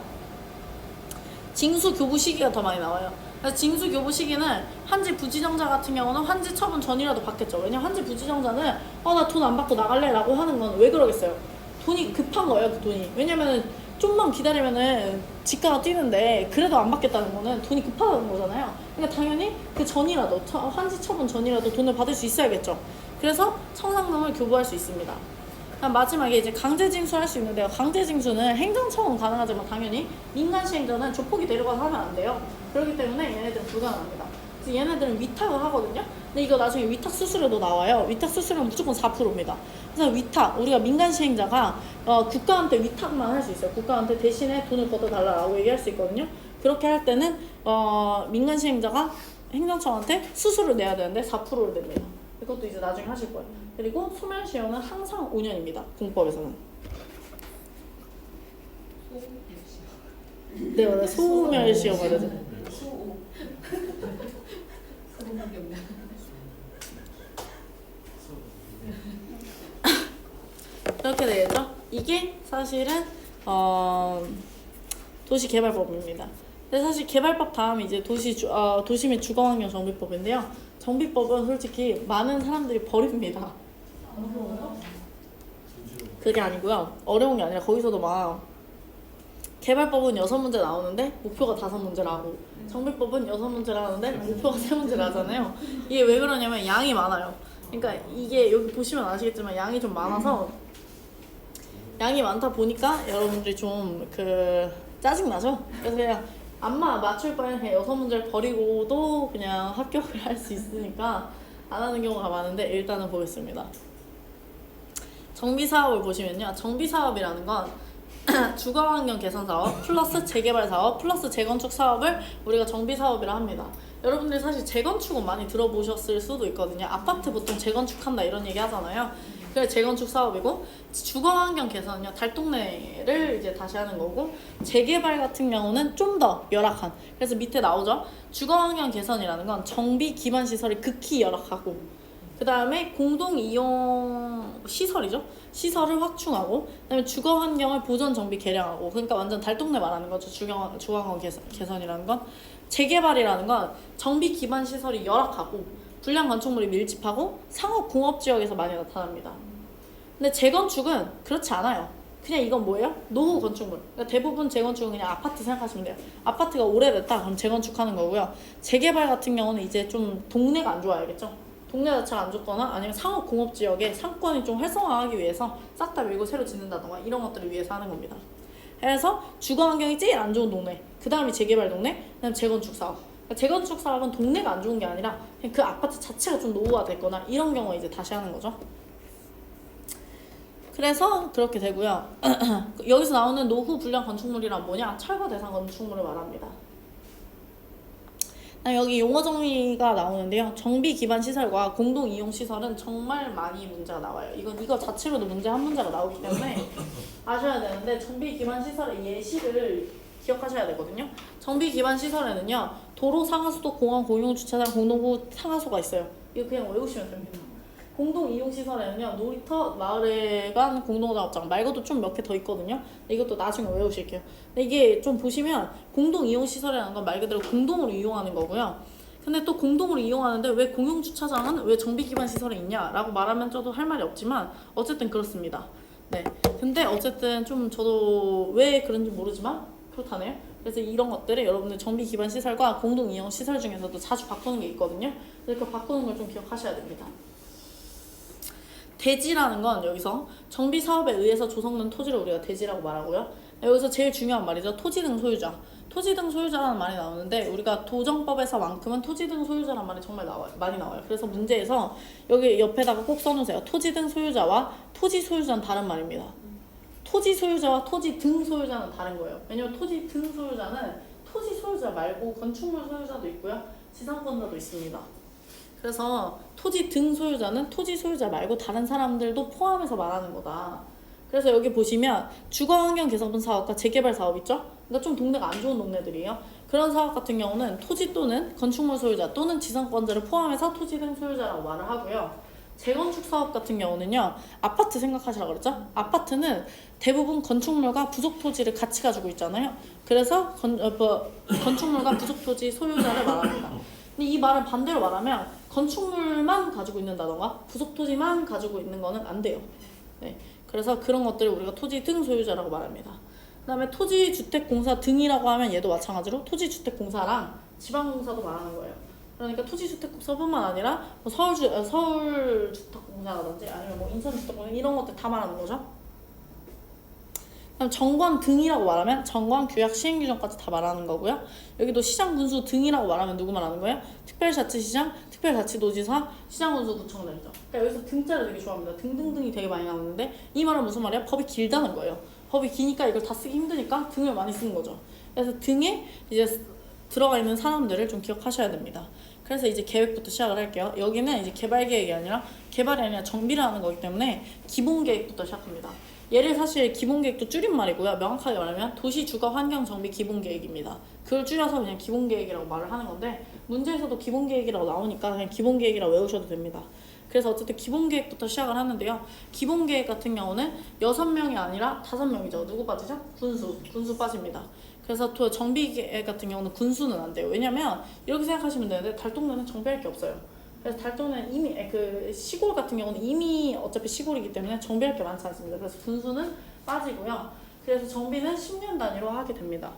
징수 교부 시기가 더 많이 나와요. 그래서 징수 교부 시기는 환지 부지정자 같은 경우는 환지 처분 전이라도 받겠죠. 왜냐면 환지 부지정자는 나 돈 안 받고 나갈래 라고 하는 건 왜 그러겠어요? 돈이 급한 거예요, 그 돈이. 왜냐면은 좀만 기다리면은 집가가 뛰는데 그래도 안 받겠다는 거는 돈이 급하다는 거잖아요. 그러니까 당연히 그 전이라도 환지 처분 전이라도 돈을 받을 수 있어야겠죠. 그래서 청산금을 교부할 수 있습니다. 그다음 마지막에 이제 강제징수 할 수 있는데요. 강제징수는 행정처분 가능하지만 당연히 민간시행자는 조폭이 데려가서 하면 안 돼요. 그렇기 때문에 얘네들은 불가능합니다. 그래서 얘네들은 위탁을 하거든요. 근데 이거 나중에 위탁 수수료도 나와요. 위탁 수수료는 무조건 4%입니다. 그래서 위탁, 우리가 민간시행자가 국가한테 위탁만 할 수 있어요. 국가한테 대신에 돈을 걷어달라고 얘기할 수 있거든요. 그렇게 할 때는 민간시행자가 행정처한테 수수료를 내야 되는데 4%를 냅니다. 이것도 이제 나중에 하실 거예요. 그리고 소멸시효는 항상 5년입니다. 공법에서는. 네, 맞아요. 소멸시효 맞아요. 소오. 소밖에 없네. 그렇게 되겠죠? 이게 사실은 도시개발법입니다. 근데 사실 개발법 다음 이제 도시 및 주거환경 정비법인데요. 정비법은 솔직히 많은 사람들이 버립니다. 그게 아니고요. 어려운 게 아니라 거기서도 막 개발법은 6문제 나오는데 목표가 5문제라고, 정비법은 6문제 나오는데 목표가 3문제 나잖아요. 이게 왜 그러냐면 양이 많아요. 그러니까 이게 여기 보시면 아시겠지만 양이 좀 많아서, 양이 많다 보니까 여러분들이 좀 짜증나죠? 그래서 그냥 안마 맞출 바에는 그냥 6문제를 버리고도 그냥 합격을 할 수 있으니까 안 하는 경우가 많은데, 일단은 보겠습니다. 정비사업을 보시면요. 정비사업이라는 건 주거환경 개선 사업 플러스 재개발 사업 플러스 재건축 사업을 우리가 정비사업이라 합니다. 여러분들 사실 재건축은 많이 들어보셨을 수도 있거든요. 아파트 보통 재건축한다 이런 얘기 하잖아요. 그래 재건축 사업이고, 주거환경 개선은요 달동네를 이제 다시 하는 거고, 재개발 같은 경우는 좀 더 열악한, 그래서 밑에 나오죠. 주거환경 개선이라는 건 정비 기반 시설이 극히 열악하고, 그 다음에 공동이용 시설이죠. 시설을 확충하고, 그 다음에 주거환경을 보전 정비 개량하고, 그러니까 완전 달동네 말하는 거죠. 주거환경 개선이라는 건. 재개발이라는 건 정비 기반 시설이 열악하고 불량 건축물이 밀집하고 상업공업지역에서 많이 나타납니다. 근데 재건축은 그렇지 않아요. 그냥 이건 뭐예요? 노후 건축물. 그러니까 대부분 재건축은 그냥 아파트 생각하시면 돼요. 아파트가 오래됐다 그럼 재건축하는 거고요. 재개발 같은 경우는 이제 좀 동네가 안 좋아야겠죠. 동네 자체가 안 좋거나 아니면 상업공업지역에 상권이 좀 활성화하기 위해서 싹 다 밀고 새로 짓는다던가 이런 것들을 위해서 하는 겁니다. 그래서 주거환경이 제일 안 좋은 동네, 그 다음이 재개발 동네, 그 다음 재건축 사업. 그러니까 재건축 사업은 동네가 안 좋은 게 아니라 그냥 그 아파트 자체가 좀 노후화 됐거나 이런 경우에 이제 다시 하는 거죠. 그래서 그렇게 되고요. 여기서 나오는 노후 불량 건축물이란 뭐냐? 철거 대상 건축물을 말합니다. 여기 용어 정리가 나오는데요. 정비 기반 시설과 공동 이용 시설은 정말 많이 문제가 나와요. 이거 자체로도 문제 한 문제가 나오기 때문에 아셔야 되는데, 정비 기반 시설의 예시를 기억하셔야 되거든요. 정비 기반 시설에는요, 도로, 상하수도, 공원, 공용 주차장, 공동구 상하수가 있어요. 이거 그냥 외우시면 됩니다. 공동 이용 시설에는요, 놀이터, 마을회관, 공동작업장 말고도 좀 몇 개 더 있거든요. 이것도 나중에 외우실게요. 근데 이게 좀 보시면 공동 이용 시설이라는 건 말 그대로 공동으로 이용하는 거고요. 근데 또 공동으로 이용하는데 왜 공용 주차장은 왜 정비 기반 시설에 있냐라고 말하면 저도 할 말이 없지만 어쨌든 그렇습니다. 네. 근데 어쨌든 좀 저도 왜 그런지 모르지만 그렇다네요. 그래서 이런 것들을 여러분들 정비 기반 시설과 공동 이용 시설 중에서도 자주 바꾸는 게 있거든요. 그래서 그 바꾸는 걸 좀 기억하셔야 됩니다. 대지라는 건 여기서 정비 사업에 의해서 조성된 토지를 우리가 대지라고 말하고요. 여기서 제일 중요한 말이죠. 토지 등 소유자. 토지 등 소유자라는 말이 나오는데, 우리가 도정법에서만큼은 토지 등 소유자라는 말이 정말 많이 나와요. 그래서 문제에서 여기 옆에다가 꼭 써놓으세요. 토지 등 소유자와 토지 소유자는 다른 말입니다. 토지 소유자와 토지 등 소유자는 다른 거예요. 왜냐면 토지 등 소유자는 토지 소유자 말고 건축물 소유자도 있고요. 지상권자도 있습니다. 그래서 토지 등 소유자는 토지 소유자 말고 다른 사람들도 포함해서 말하는 거다. 그래서 여기 보시면 주거환경 개선 사업과 재개발 사업 있죠? 그러니까 좀 동네가 안 좋은 동네들이에요. 그런 사업 같은 경우는 토지 또는 건축물 소유자 또는 지상권자를 포함해서 토지 등 소유자라고 말을 하고요. 재건축 사업 같은 경우는요, 아파트 생각하시라고 그랬죠? 아파트는 대부분 건축물과 부속 토지를 같이 가지고 있잖아요. 그래서 건축물과 부속 토지 소유자를 말합니다. 근데 이 말은 반대로 말하면 건축물만 가지고 있는다던가 부속 토지만 가지고 있는 거는 안 돼요. 네. 그래서 그런 것들을 우리가 토지 등 소유자라고 말합니다. 그 다음에 토지주택공사 등이라고 하면 얘도 마찬가지로 토지주택공사랑 지방공사도 말하는 거예요. 그러니까 토지주택공사뿐만 아니라 뭐 서울주택공사라든지 아니면 뭐 인천주택공사 이런 것들 다 말하는 거죠. 그다음 정관 등이라고 말하면 정관, 규약, 시행규정까지 다 말하는 거고요. 여기도 시장, 군수 등이라고 말하면 누구 말하는 거예요? 특별자치시장, 특별자치도지사, 시장군수구청장이죠. 그러니까 여기서 등자를 되게 좋아합니다. 등등등이 되게 많이 나오는데 이 말은 무슨 말이야? 법이 길다는 거예요. 법이 기니까 이걸 다 쓰기 힘드니까 등을 많이 쓰는 거죠. 그래서 등에 이제 들어가 있는 사람들을 좀 기억하셔야 됩니다. 그래서 이제 계획부터 시작을 할게요. 여기는 이제 개발 계획이 아니라 개발이 아니라 정비를 하는 거기 때문에 기본 계획부터 시작합니다. 얘를 사실 기본 계획도 줄임말이고요. 명확하게 말하면 도시 주거 환경 정비 기본 계획입니다. 그걸 줄여서 그냥 기본 계획이라고 말을 하는 건데 문제에서도 기본 계획이라고 나오니까 그냥 기본 계획이라고 외우셔도 됩니다. 그래서 어쨌든 기본 계획부터 시작을 하는데요. 기본 계획 같은 경우는 6명이 아니라 5명이죠. 누구 빠지죠? 군수 빠집니다. 그래서 또 정비 계획 같은 경우는 군수는 안 돼요. 왜냐면 이렇게 생각하시면 되는데 달동네는 정비할 게 없어요. 그래서 달동네는 이미 그 시골 같은 경우는 이미 어차피 시골이기 때문에 정비할 게 많지 않습니다. 그래서 군수는 빠지고요. 그래서 정비는 10년 단위로 하게 됩니다.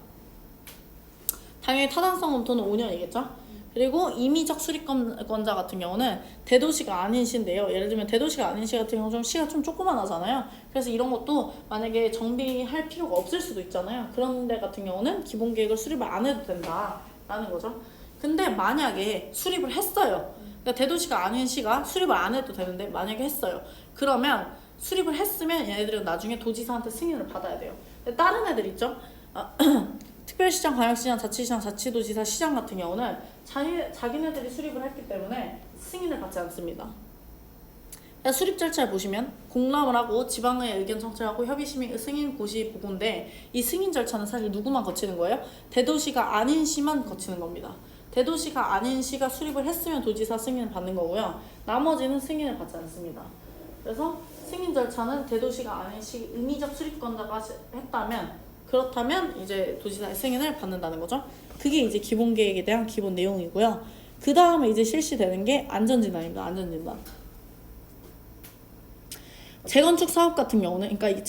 당연히 타당성 검토는 5년이겠죠. 그리고 임의적 수립권자 같은 경우는 대도시가 아닌 시인데요. 예를 들면 대도시가 아닌 시 같은 경우 좀 시가 좀 조그만하잖아요. 그래서 이런 것도 만약에 정비할 필요가 없을 수도 있잖아요. 그런 데 같은 경우는 기본 계획을 수립을 안 해도 된다라는 거죠. 근데 만약에 수립을 했어요. 그러니까 대도시가 아닌 시가 수립을 안 해도 되는데 만약에 했어요. 그러면 수립을 했으면 얘네들은 나중에 도지사한테 승인을 받아야 돼요. 근데 다른 애들 있죠? 특별시장, 광역시장, 자치시장, 자치도지사, 시장 같은 경우는 자기네들이 수립을 했기 때문에 승인을 받지 않습니다. 수립 절차를 보시면 공람을 하고 지방의 의견 청취하고 협의심의 승인 고시 보고인데 이 승인 절차는 사실 누구만 거치는 거예요? 대도시가 아닌 시만 거치는 겁니다. 대도시가 아닌 시가 수립을 했으면 도지사 승인을 받는 거고요. 나머지는 승인을 받지 않습니다. 그래서 승인 절차는 대도시가 아닌 시 임의적 수립권자가 했다면 그렇다면 이제 도지사의 승인을 받는다는 거죠. 그게 이제 기본 계획에 대한 기본 내용이고요. 그 다음에 이제 실시되는 게 안전진단입니다. 안전진단. 재건축 사업 같은 경우는 그러니까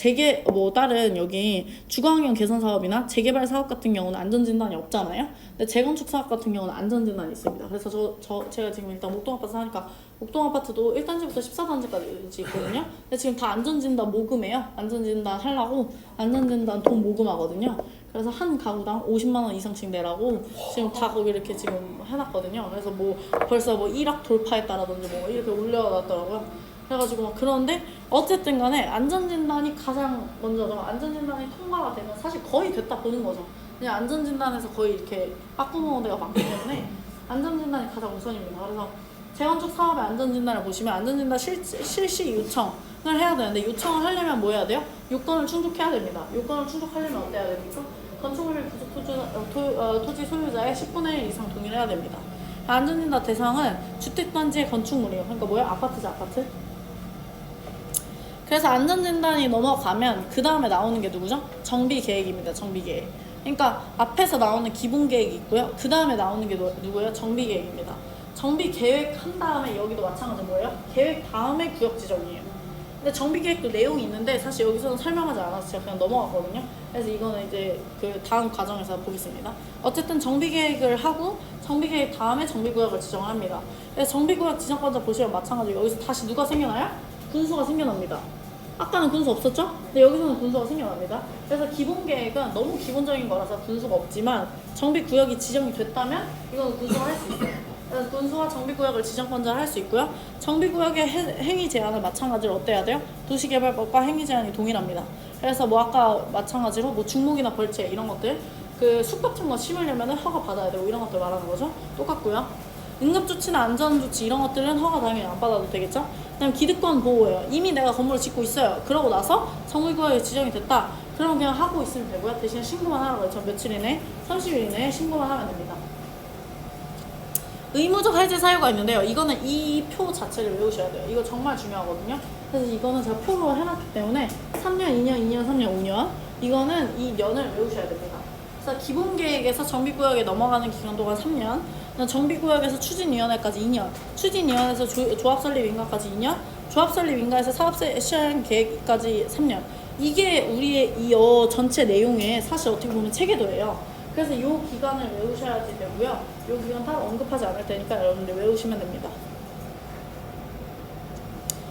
다른 여기 주거환경 개선 사업이나 재개발 사업 같은 경우는 안전진단이 없잖아요. 근데 재건축 사업 같은 경우는 안전진단이 있습니다. 그래서 제가 지금 일단 목동아파트 사니까 목동아파트도 1단지부터 14단지까지 있거든요. 근데 지금 다 안전진단 모금해요. 안전진단 하려고 안전진단 돈 모금하거든요. 그래서 한 가구당 50만 원 이상씩 내라고 지금 다 거기 이렇게 지금 해놨거든요. 그래서 뭐 벌써 뭐 1억 돌파했다라든지 뭐 이렇게 올려놨더라고요. 그래가지고 그런데 어쨌든 간에 안전진단이 가장 먼저죠. 안전진단이 통과가 되면 사실 거의 됐다 보는 거죠. 그냥 안전진단에서 거의 이렇게 빠꾸는 데가 많기 때문에 안전진단이 가장 우선입니다. 그래서 재건축 사업의 안전진단을 보시면 안전진단 실시 요청을 해야 되는데 요청을 하려면 뭐 해야 돼요? 요건을 충족해야 됩니다. 요건을 충족하려면 어때야 됩니까? 건축물 부족 토지 소유자의 10분의 1 이상 동의를 해야 됩니다. 안전진단 대상은 주택단지의 건축물이에요. 그러니까 뭐예요? 아파트죠, 아파트. 그래서 안전진단이 넘어가면 그 다음에 나오는 게 누구죠? 정비계획입니다. 정비계획. 그러니까 앞에서 나오는 기본계획이 있고요. 그 다음에 나오는 게 누구예요? 정비계획입니다. 정비계획 한 다음에 여기도 마찬가지 뭐예요? 계획 다음에 구역 지정이에요. 근데 정비계획도 내용이 있는데 사실 여기서는 설명하지 않아서 제가 그냥 넘어갔거든요. 그래서 이거는 이제 그 다음 과정에서 보겠습니다. 어쨌든 정비계획을 하고 정비계획 다음에 정비구역을 지정을 합니다. 그래서 정비구역 지정권자 보시면 마찬가지로 여기서 다시 누가 생겨나요? 군수가 생겨납니다. 아까는 군수 없었죠? 근데 여기서는 군수가 생겨납니다. 그래서 기본계획은 너무 기본적인 거라서 군수가 없지만 정비구역이 지정이 됐다면 이건 군수가 할 수 있어요. 그래서 군수와 정비구역을 지정권자를 할 수 있고요. 정비구역의 행위 제한을 마찬가지로 어때야 돼요? 도시개발법과 행위 제한이 동일합니다. 그래서 뭐 아까 마찬가지로 뭐 중목이나 벌채 이런 것들 그 숲 같은 거 심으려면 허가 받아야 되고 이런 것들 말하는 거죠. 똑같고요. 응급조치나 안전조치 이런 것들은 허가 당연히 안 받아도 되겠죠. 그다음 기득권 보호예요. 이미 내가 건물을 짓고 있어요. 그러고 나서 정비구역이 지정이 됐다. 그러면 그냥 하고 있으면 되고요. 대신 신고만 하라고 했죠. 며칠 이내, 30일 이내에 신고만 하면 됩니다. 의무적 해제 사유가 있는데요. 이거는 이 표 자체를 외우셔야 돼요. 이거 정말 중요하거든요. 그래서 이거는 제가 표로 해놨기 때문에 3년, 2년, 2년, 3년, 5년 이거는 이 년을 외우셔야 됩니다. 그래서 기본계획에서 정비구역에 넘어가는 기간 동안 3년, 정비구역에서 추진위원회까지 2년, 추진위원회에서 조합설립인가까지 2년, 조합설립인가에서 사업시행계획까지 3년. 이게 우리의 이 전체 내용에 사실 어떻게 보면 체계도예요. 그래서 이 기간을 외우셔야지 되고요. 이 기간 따로 언급하지 않을 테니까 여러분들 외우시면 됩니다.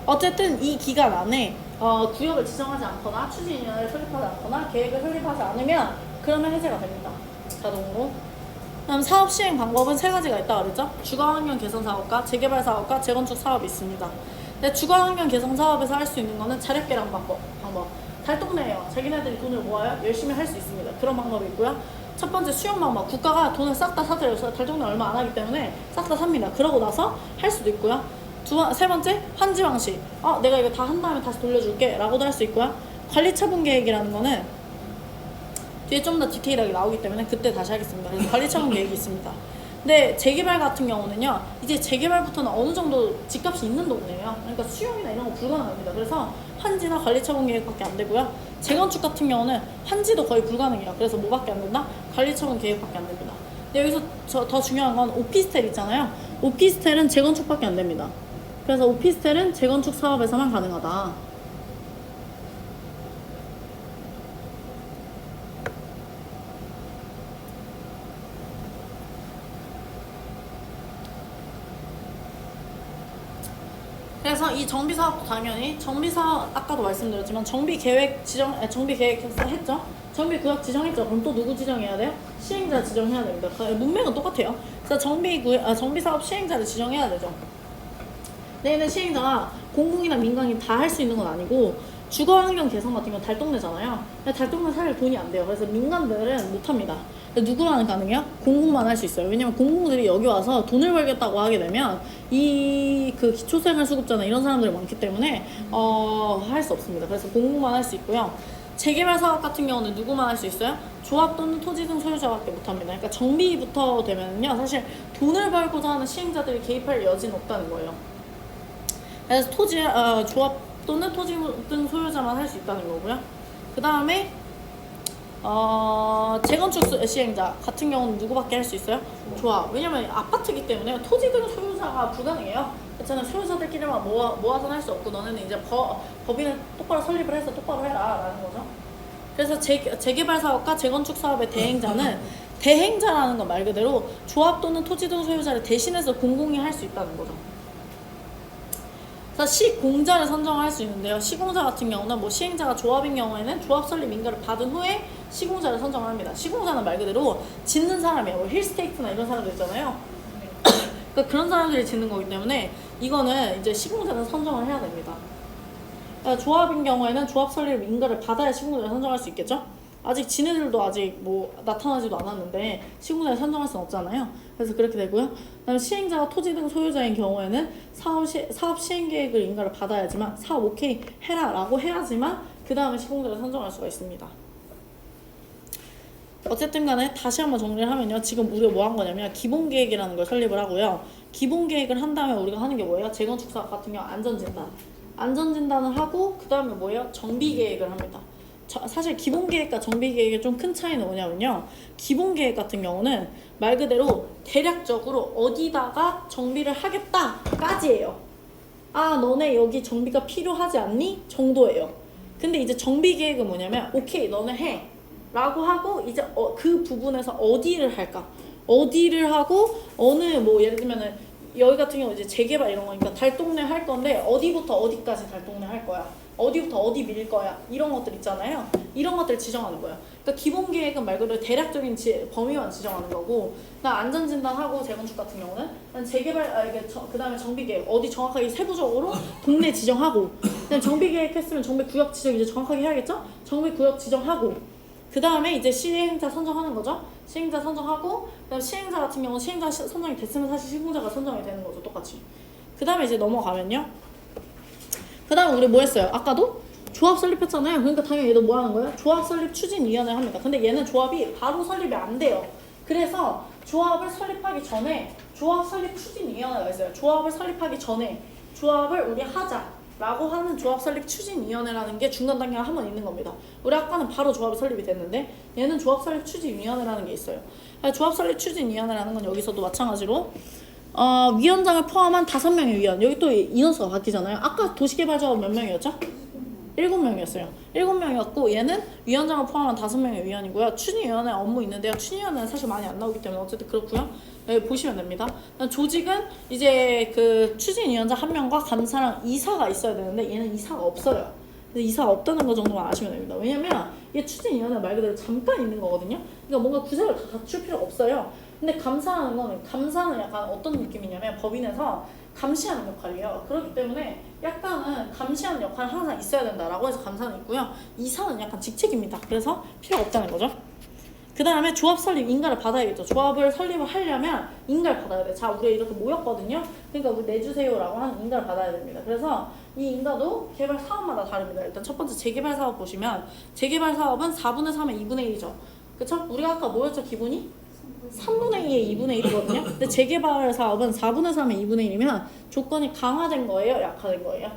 어쨌든 이 기간 안에 구역을 지정하지 않거나 추진위원회를 설립하지 않거나 계획을 설립하지 않으면 그러면 해제가 됩니다. 자동으로. 그럼 사업 시행 방법은 세 가지가 있다고 그랬죠? 주거환경 개선 사업과 재개발 사업과 재건축 사업이 있습니다. 근데 주거환경 개선 사업에서 할 수 있는 거는 자력계량 방법. 달동네예요. 자기네들이 돈을 모아야 열심히 할 수 있습니다. 그런 방법이 있고요. 첫 번째 수용 방법. 국가가 돈을 싹 다 사들여서 달동네 얼마 안 하기 때문에 싹 다 삽니다. 그러고 나서 할 수도 있고요. 세 번째 환지 방식. 내가 이거 다 한 다음에 다시 돌려줄게 라고도 할 수 있고요. 관리처분 계획이라는 거는 뒤에 좀 더 디테일하게 나오기 때문에 그때 다시 하겠습니다. 그래서 관리처분 계획이 있습니다. 근데 재개발 같은 경우는요, 이제 재개발부터는 어느 정도 집값이 있는 동네예요. 그러니까 수용이나 이런 거 불가능합니다. 그래서 환지나 관리처분 계획밖에 안 되고요. 재건축 같은 경우는 환지도 거의 불가능해요. 그래서 뭐밖에 안 된다? 관리처분 계획밖에 안 됩니다. 근데 여기서 더 중요한 건 오피스텔 있잖아요. 오피스텔은 재건축밖에 안 됩니다. 그래서 오피스텔은 재건축 사업에서만 가능하다. 그래서 이 정비사업도 당연히 정비사업 아까도 말씀드렸지만 정비계획 했죠? 정비구역 지정했죠? 그럼 또 누구 지정해야 돼요? 시행자 지정해야 됩니다. 문맥은 똑같아요. 그래서 정비사업 시행자를 지정해야 되죠. 근데 얘는 시행자가 공공이나 민간이 다 할 수 있는 건 아니고 주거환경 개선 같은 건 달동네잖아요. 근데 달동네 살 돈이 안 돼요. 그래서 민간들은 못합니다. 누구만 가능해요? 공공만 할 수 있어요. 왜냐면 공공들이 여기 와서 돈을 벌겠다고 하게 되면 그 기초생활수급자나 이런 사람들이 많기 때문에 할 수 없습니다. 그래서 공공만 할 수 있고요. 재개발 사업 같은 경우는 누구만 할 수 있어요? 조합 또는 토지 등 소유자밖에 못합니다. 그러니까 정비부터 되면요, 사실 돈을 벌고자 하는 시행자들이 개입할 여지는 없다는 거예요. 그래서 조합 또는 토지 등 소유자만 할 수 있다는 거고요. 그 다음에 재건축 시행자 같은 경우는 누구밖에 할 수 있어요? 조합. 왜냐면 아파트이기 때문에 토지 등 소유자가 불가능해요. 그렇잖아요. 소유자들끼리만 모아서는 할 수 없고, 너네는 이제 법인을 똑바로 설립을 해서 똑바로 해라 라는 거죠. 그래서 재개발 사업과 재건축 사업의 대행자는 대행자라는 건 말 그대로 조합 또는 토지 등 소유자를 대신해서 공공이 할 수 있다는 거죠. 그래서 시공자를 선정할 수 있는데요. 시공자 같은 경우는 뭐 시행자가 조합인 경우에는 조합 설립 인가를 받은 후에 시공자를 선정을 합니다. 시공자는 말 그대로 짓는 사람이에요. 뭐 힐스테이트나 이런 사람들 있잖아요. 그러니까 그런 사람들이 짓는 거기 때문에 이거는 이제 시공자는 선정을 해야 됩니다. 그러니까 조합인 경우에는 조합 설립 인가를 받아야 시공자를 선정할 수 있겠죠? 아직 지네들도 아직 뭐 나타나지도 않았는데 시공자를 선정할 수는 없잖아요. 그래서 그렇게 되고요. 그다음에 시행자가 토지 등 소유자인 경우에는 사업 시행 계획을 인가를 받아야지만 사업 오케이 해라 라고 해야지만 그 다음에 시공자를 선정할 수가 있습니다. 어쨌든 간에 다시 한번 정리를 하면요. 지금 우리가 뭐 한 거냐면 기본계획이라는 걸 설립을 하고요. 기본계획을 한 다음에 우리가 하는 게 뭐예요? 재건축 사업 같은 경우 안전진단을 하고 그 다음에 뭐예요? 정비계획을 합니다. 사실 기본계획과 정비계획의 좀 큰 차이는 뭐냐면요, 기본계획 같은 경우는 말 그대로 대략적으로 어디다가 정비를 하겠다까지예요. 너네 여기 정비가 필요하지 않니? 정도예요. 근데 이제 정비계획은 뭐냐면 오케이 너네 해 라고 하고 이제 그 부분에서 어디를 할까, 어디를 하고 뭐 예를 들면은 여기 같은 경우 이제 재개발 이런 거니까 달동네 할 건데 어디부터 어디까지 달동네 할 거야, 어디부터 어디 밀 거야, 이런 것들 있잖아요. 이런 것들 지정하는 거예요. 그러니까 기본 계획은 말 그대로 대략적인 범위만 지정하는 거고, 나 안전진단하고 재건축 같은 경우는 난 재개발 그 다음에 정비계획 어디 정확하게 세부적으로 동네 지정하고, 그다음 정비계획 했으면 정비구역 지정 이제 정확하게 해야겠죠? 정비구역 지정하고 그 다음에 이제 시행자 선정하는 거죠. 시행자 선정하고 그다음 시행자 같은 경우 시행자 선정이 됐으면 사실 시공자가 선정이 되는 거죠. 똑같이. 그 다음에 이제 넘어가면요. 그 다음에 우리 뭐 했어요? 아까도 조합 설립했잖아요. 그러니까 당연히 얘도 뭐 하는 거예요? 조합 설립 추진위원회 합니다. 근데 얘는 조합이 바로 설립이 안 돼요. 그래서 조합을 설립하기 전에 조합 설립 추진위원회가 있어요. 조합을 설립하기 전에 조합을 우리 하자라고 하는 조합 설립 추진위원회라는 게 중간 단계가 한 번 있는 겁니다. 우리 아까는 바로 조합이 설립이 됐는데 얘는 조합 설립 추진위원회라는 게 있어요. 조합 설립 추진위원회라는 건 여기서도 마찬가지로 위원장을 포함한 5명의 위원. 여기 또 인원수가 바뀌잖아요. 아까 도시개발자가 몇 명이었죠? 7명이었어요. 7명이었고 얘는 위원장을 포함한 5명의 위원이고요. 추진위원회 업무 있는데요. 추진위원회는 사실 많이 안 나오기 때문에 어쨌든 그렇고요. 네, 보시면 됩니다. 조직은 이제 그 추진위원장 1명과 감사랑 이사가 있어야 되는데 얘는 이사가 없어요. 그래서 이사가 없다는 거 정도만 아시면 됩니다. 왜냐면 이게 추진위원회 말 그대로 잠깐 있는 거거든요. 그러니까 뭔가 구색을 다 갖출 필요가 없어요. 근데 감사라는 거는, 감사는 약간 어떤 느낌이냐면 법인에서 감시하는 역할이에요. 그렇기 때문에 약간은 감시하는 역할이 항상 있어야 된다라고 해서 감사는 있고요. 이사는 약간 직책입니다. 그래서 필요가 없다는 거죠. 그 다음에 조합 설립 인가를 받아야겠죠. 조합을 설립을 하려면 인가를 받아야 돼. 자, 우리 이렇게 모였거든요. 그러니까 우리 내주세요라고 하는 인가를 받아야 됩니다. 그래서 이 인가도 개발 사업마다 다릅니다. 일단 첫 번째 재개발 사업 보시면 재개발 사업은 4분의 3의 2분의 1이죠. 그쵸? 우리가 아까 뭐였죠? 기분이? 3분의 2의 2분의 1이거든요. 근데 재개발 사업은 4분의 3의 2분의 1이면 조건이 강화된 거예요? 약화된 거예요?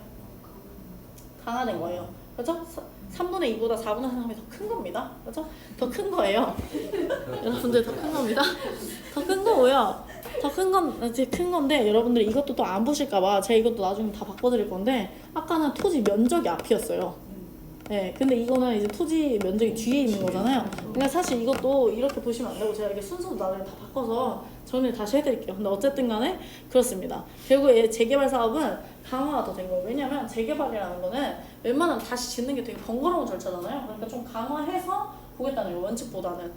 강화된 거예요. 그렇죠? 3분의 2보다 4분의 3이 더 큰 겁니다. 그렇죠? 더 큰 거예요. 여러분들 더 큰 겁니다. 더 큰 거고요. 더 큰 건 이제 큰 건데 여러분들이 이것도 또 안 보실까봐 제가 이것도 나중에 다 바꿔드릴 건데 아까는 토지 면적이 앞이었어요. 네, 근데 이거는 이제 토지 면적이 뒤에 있는 거잖아요. 그러니까 사실 이것도 이렇게 보시면 안 되고 제가 이게 순서도 나중에 다 바꿔서 정리를 다시 해드릴게요. 근데 어쨌든 간에 그렇습니다. 결국 재개발 사업은 강화가 더 된 거예요. 왜냐면 재개발이라는 거는 웬만하면 다시 짓는 게 되게 번거로운 절차잖아요. 그러니까 좀 강화해서 보겠다는 거예요. 원칙보다는.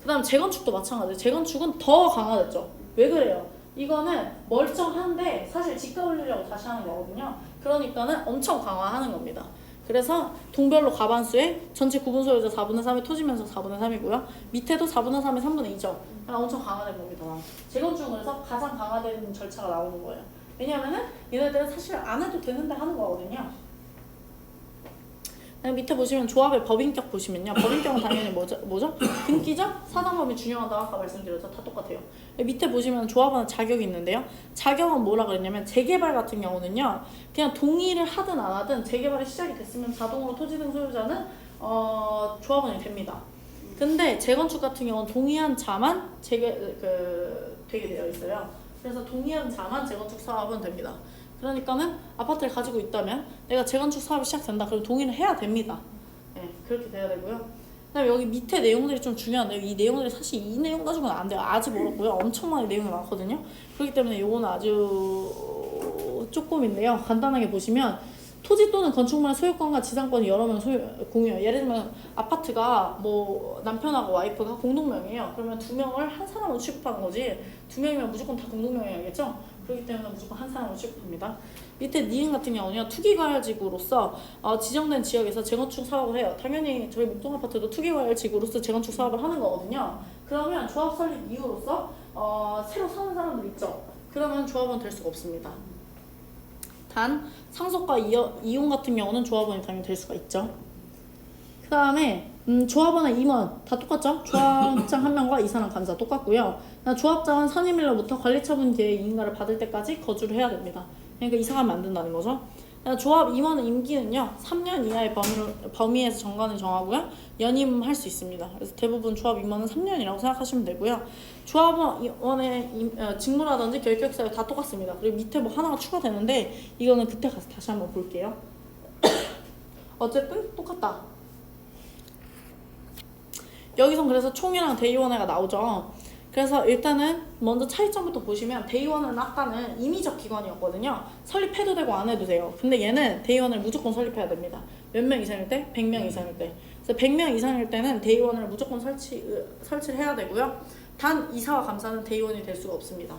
그 다음 재건축도 마찬가지예요. 재건축은 더 강화됐죠. 왜 그래요? 이거는 멀쩡한데 사실 집값 올리려고 다시 하는 거거든요. 그러니까는 엄청 강화하는 겁니다. 그래서 동별로 과반수에 전체 구분 소유자 4분의 3의 토지 면적 4분의 3이고요. 밑에도 4분의 3의 3분의 2죠. 엄청 강화된 겁니다. 재건축은 그래서 가장 강화된 절차가 나오는 거예요. 왜냐하면은 얘네들은 사실 안 해도 되는데 하는 거거든요. 밑에 보시면 조합의 법인격 보시면요. 법인격은 당연히 뭐죠? 등기적, 사단법이 중요하다고 아까 말씀드렸죠. 다 똑같아요. 밑에 보시면 조합원은 자격이 있는데요. 자격은 뭐라 그랬냐면 재개발 같은 경우는요. 그냥 동의를 하든 안 하든 재개발이 시작이 됐으면 자동으로 토지 등 소유자는 조합원이 됩니다. 근데 재건축 같은 경우는 동의한 자만 되게 되어 있어요. 그래서 동의한 자만 재건축 사업은 됩니다. 그러니까는 아파트를 가지고 있다면 내가 재건축 사업이 시작된다. 그럼 동의를 해야 됩니다. 네, 그렇게 돼야 되고요. 그다음에 여기 밑에 내용들이 좀 중요한데요. 이 내용들이 사실 이 내용 가지고는 안 돼요. 아직 멀었고요. 엄청나게 내용이 많거든요. 그렇기 때문에 이거는 아주 조금인데요. 간단하게 보시면 토지 또는 건축물의 소유권과 지상권이 여러 명 공유해요. 예를 들면 아파트가 뭐 남편하고 와이프가 공동명이에요. 그러면 2명을 한 사람으로 취급하는 거지 2명이면 무조건 다 공동명이야겠죠? 그렇기 때문에 무조건 한 사람으로 취급합니다. 밑에 니은 같은 경우는요. 투기과열지구로서 지정된 지역에서 재건축 사업을 해요. 당연히 저희 목동아파트도 투기과열지구로서 재건축 사업을 하는 거거든요. 그러면 조합 설립 이후로서 새로 사는 사람들 있죠. 그러면 조합원 될 수가 없습니다. 단 상속과 이혼 같은 경우는 조합원이 당연히 될 수가 있죠. 그 다음에 조합원의 임원 다 똑같죠? 조합장 1명과 이사랑 감사 똑같고요. 조합장은 선임일로부터 관리처분 계획 인가를 받을 때까지 거주를 해야 됩니다. 그러니까 이사가 만든다는 거죠. 조합 임원의 임기는요 3년 이하의 범위에서 정관을 정하고요 연임할 수 있습니다. 그래서 대부분 조합 임원은 3년이라고 생각하시면 되고요. 조합원의 직무라든지 결격 사유 다 똑같습니다. 그리고 밑에 뭐 하나가 추가되는데 이거는 그때 가서 다시 한번 볼게요. 어쨌든 똑같다. 여기선 그래서 총회랑 대의원회가 나오죠. 그래서 일단은 먼저 차이점부터 보시면 대의원은 아까는 임의적 기관이었거든요. 설립해도 되고 안 해도 돼요. 근데 얘는 대의원을 무조건 설립해야 됩니다. 몇 명 이상일 때? 100명 이상일 때. 그래서 100명 이상일 때는 대의원을 무조건 설치를 해야 되고요. 단 이사와 감사는 대의원이 될 수가 없습니다.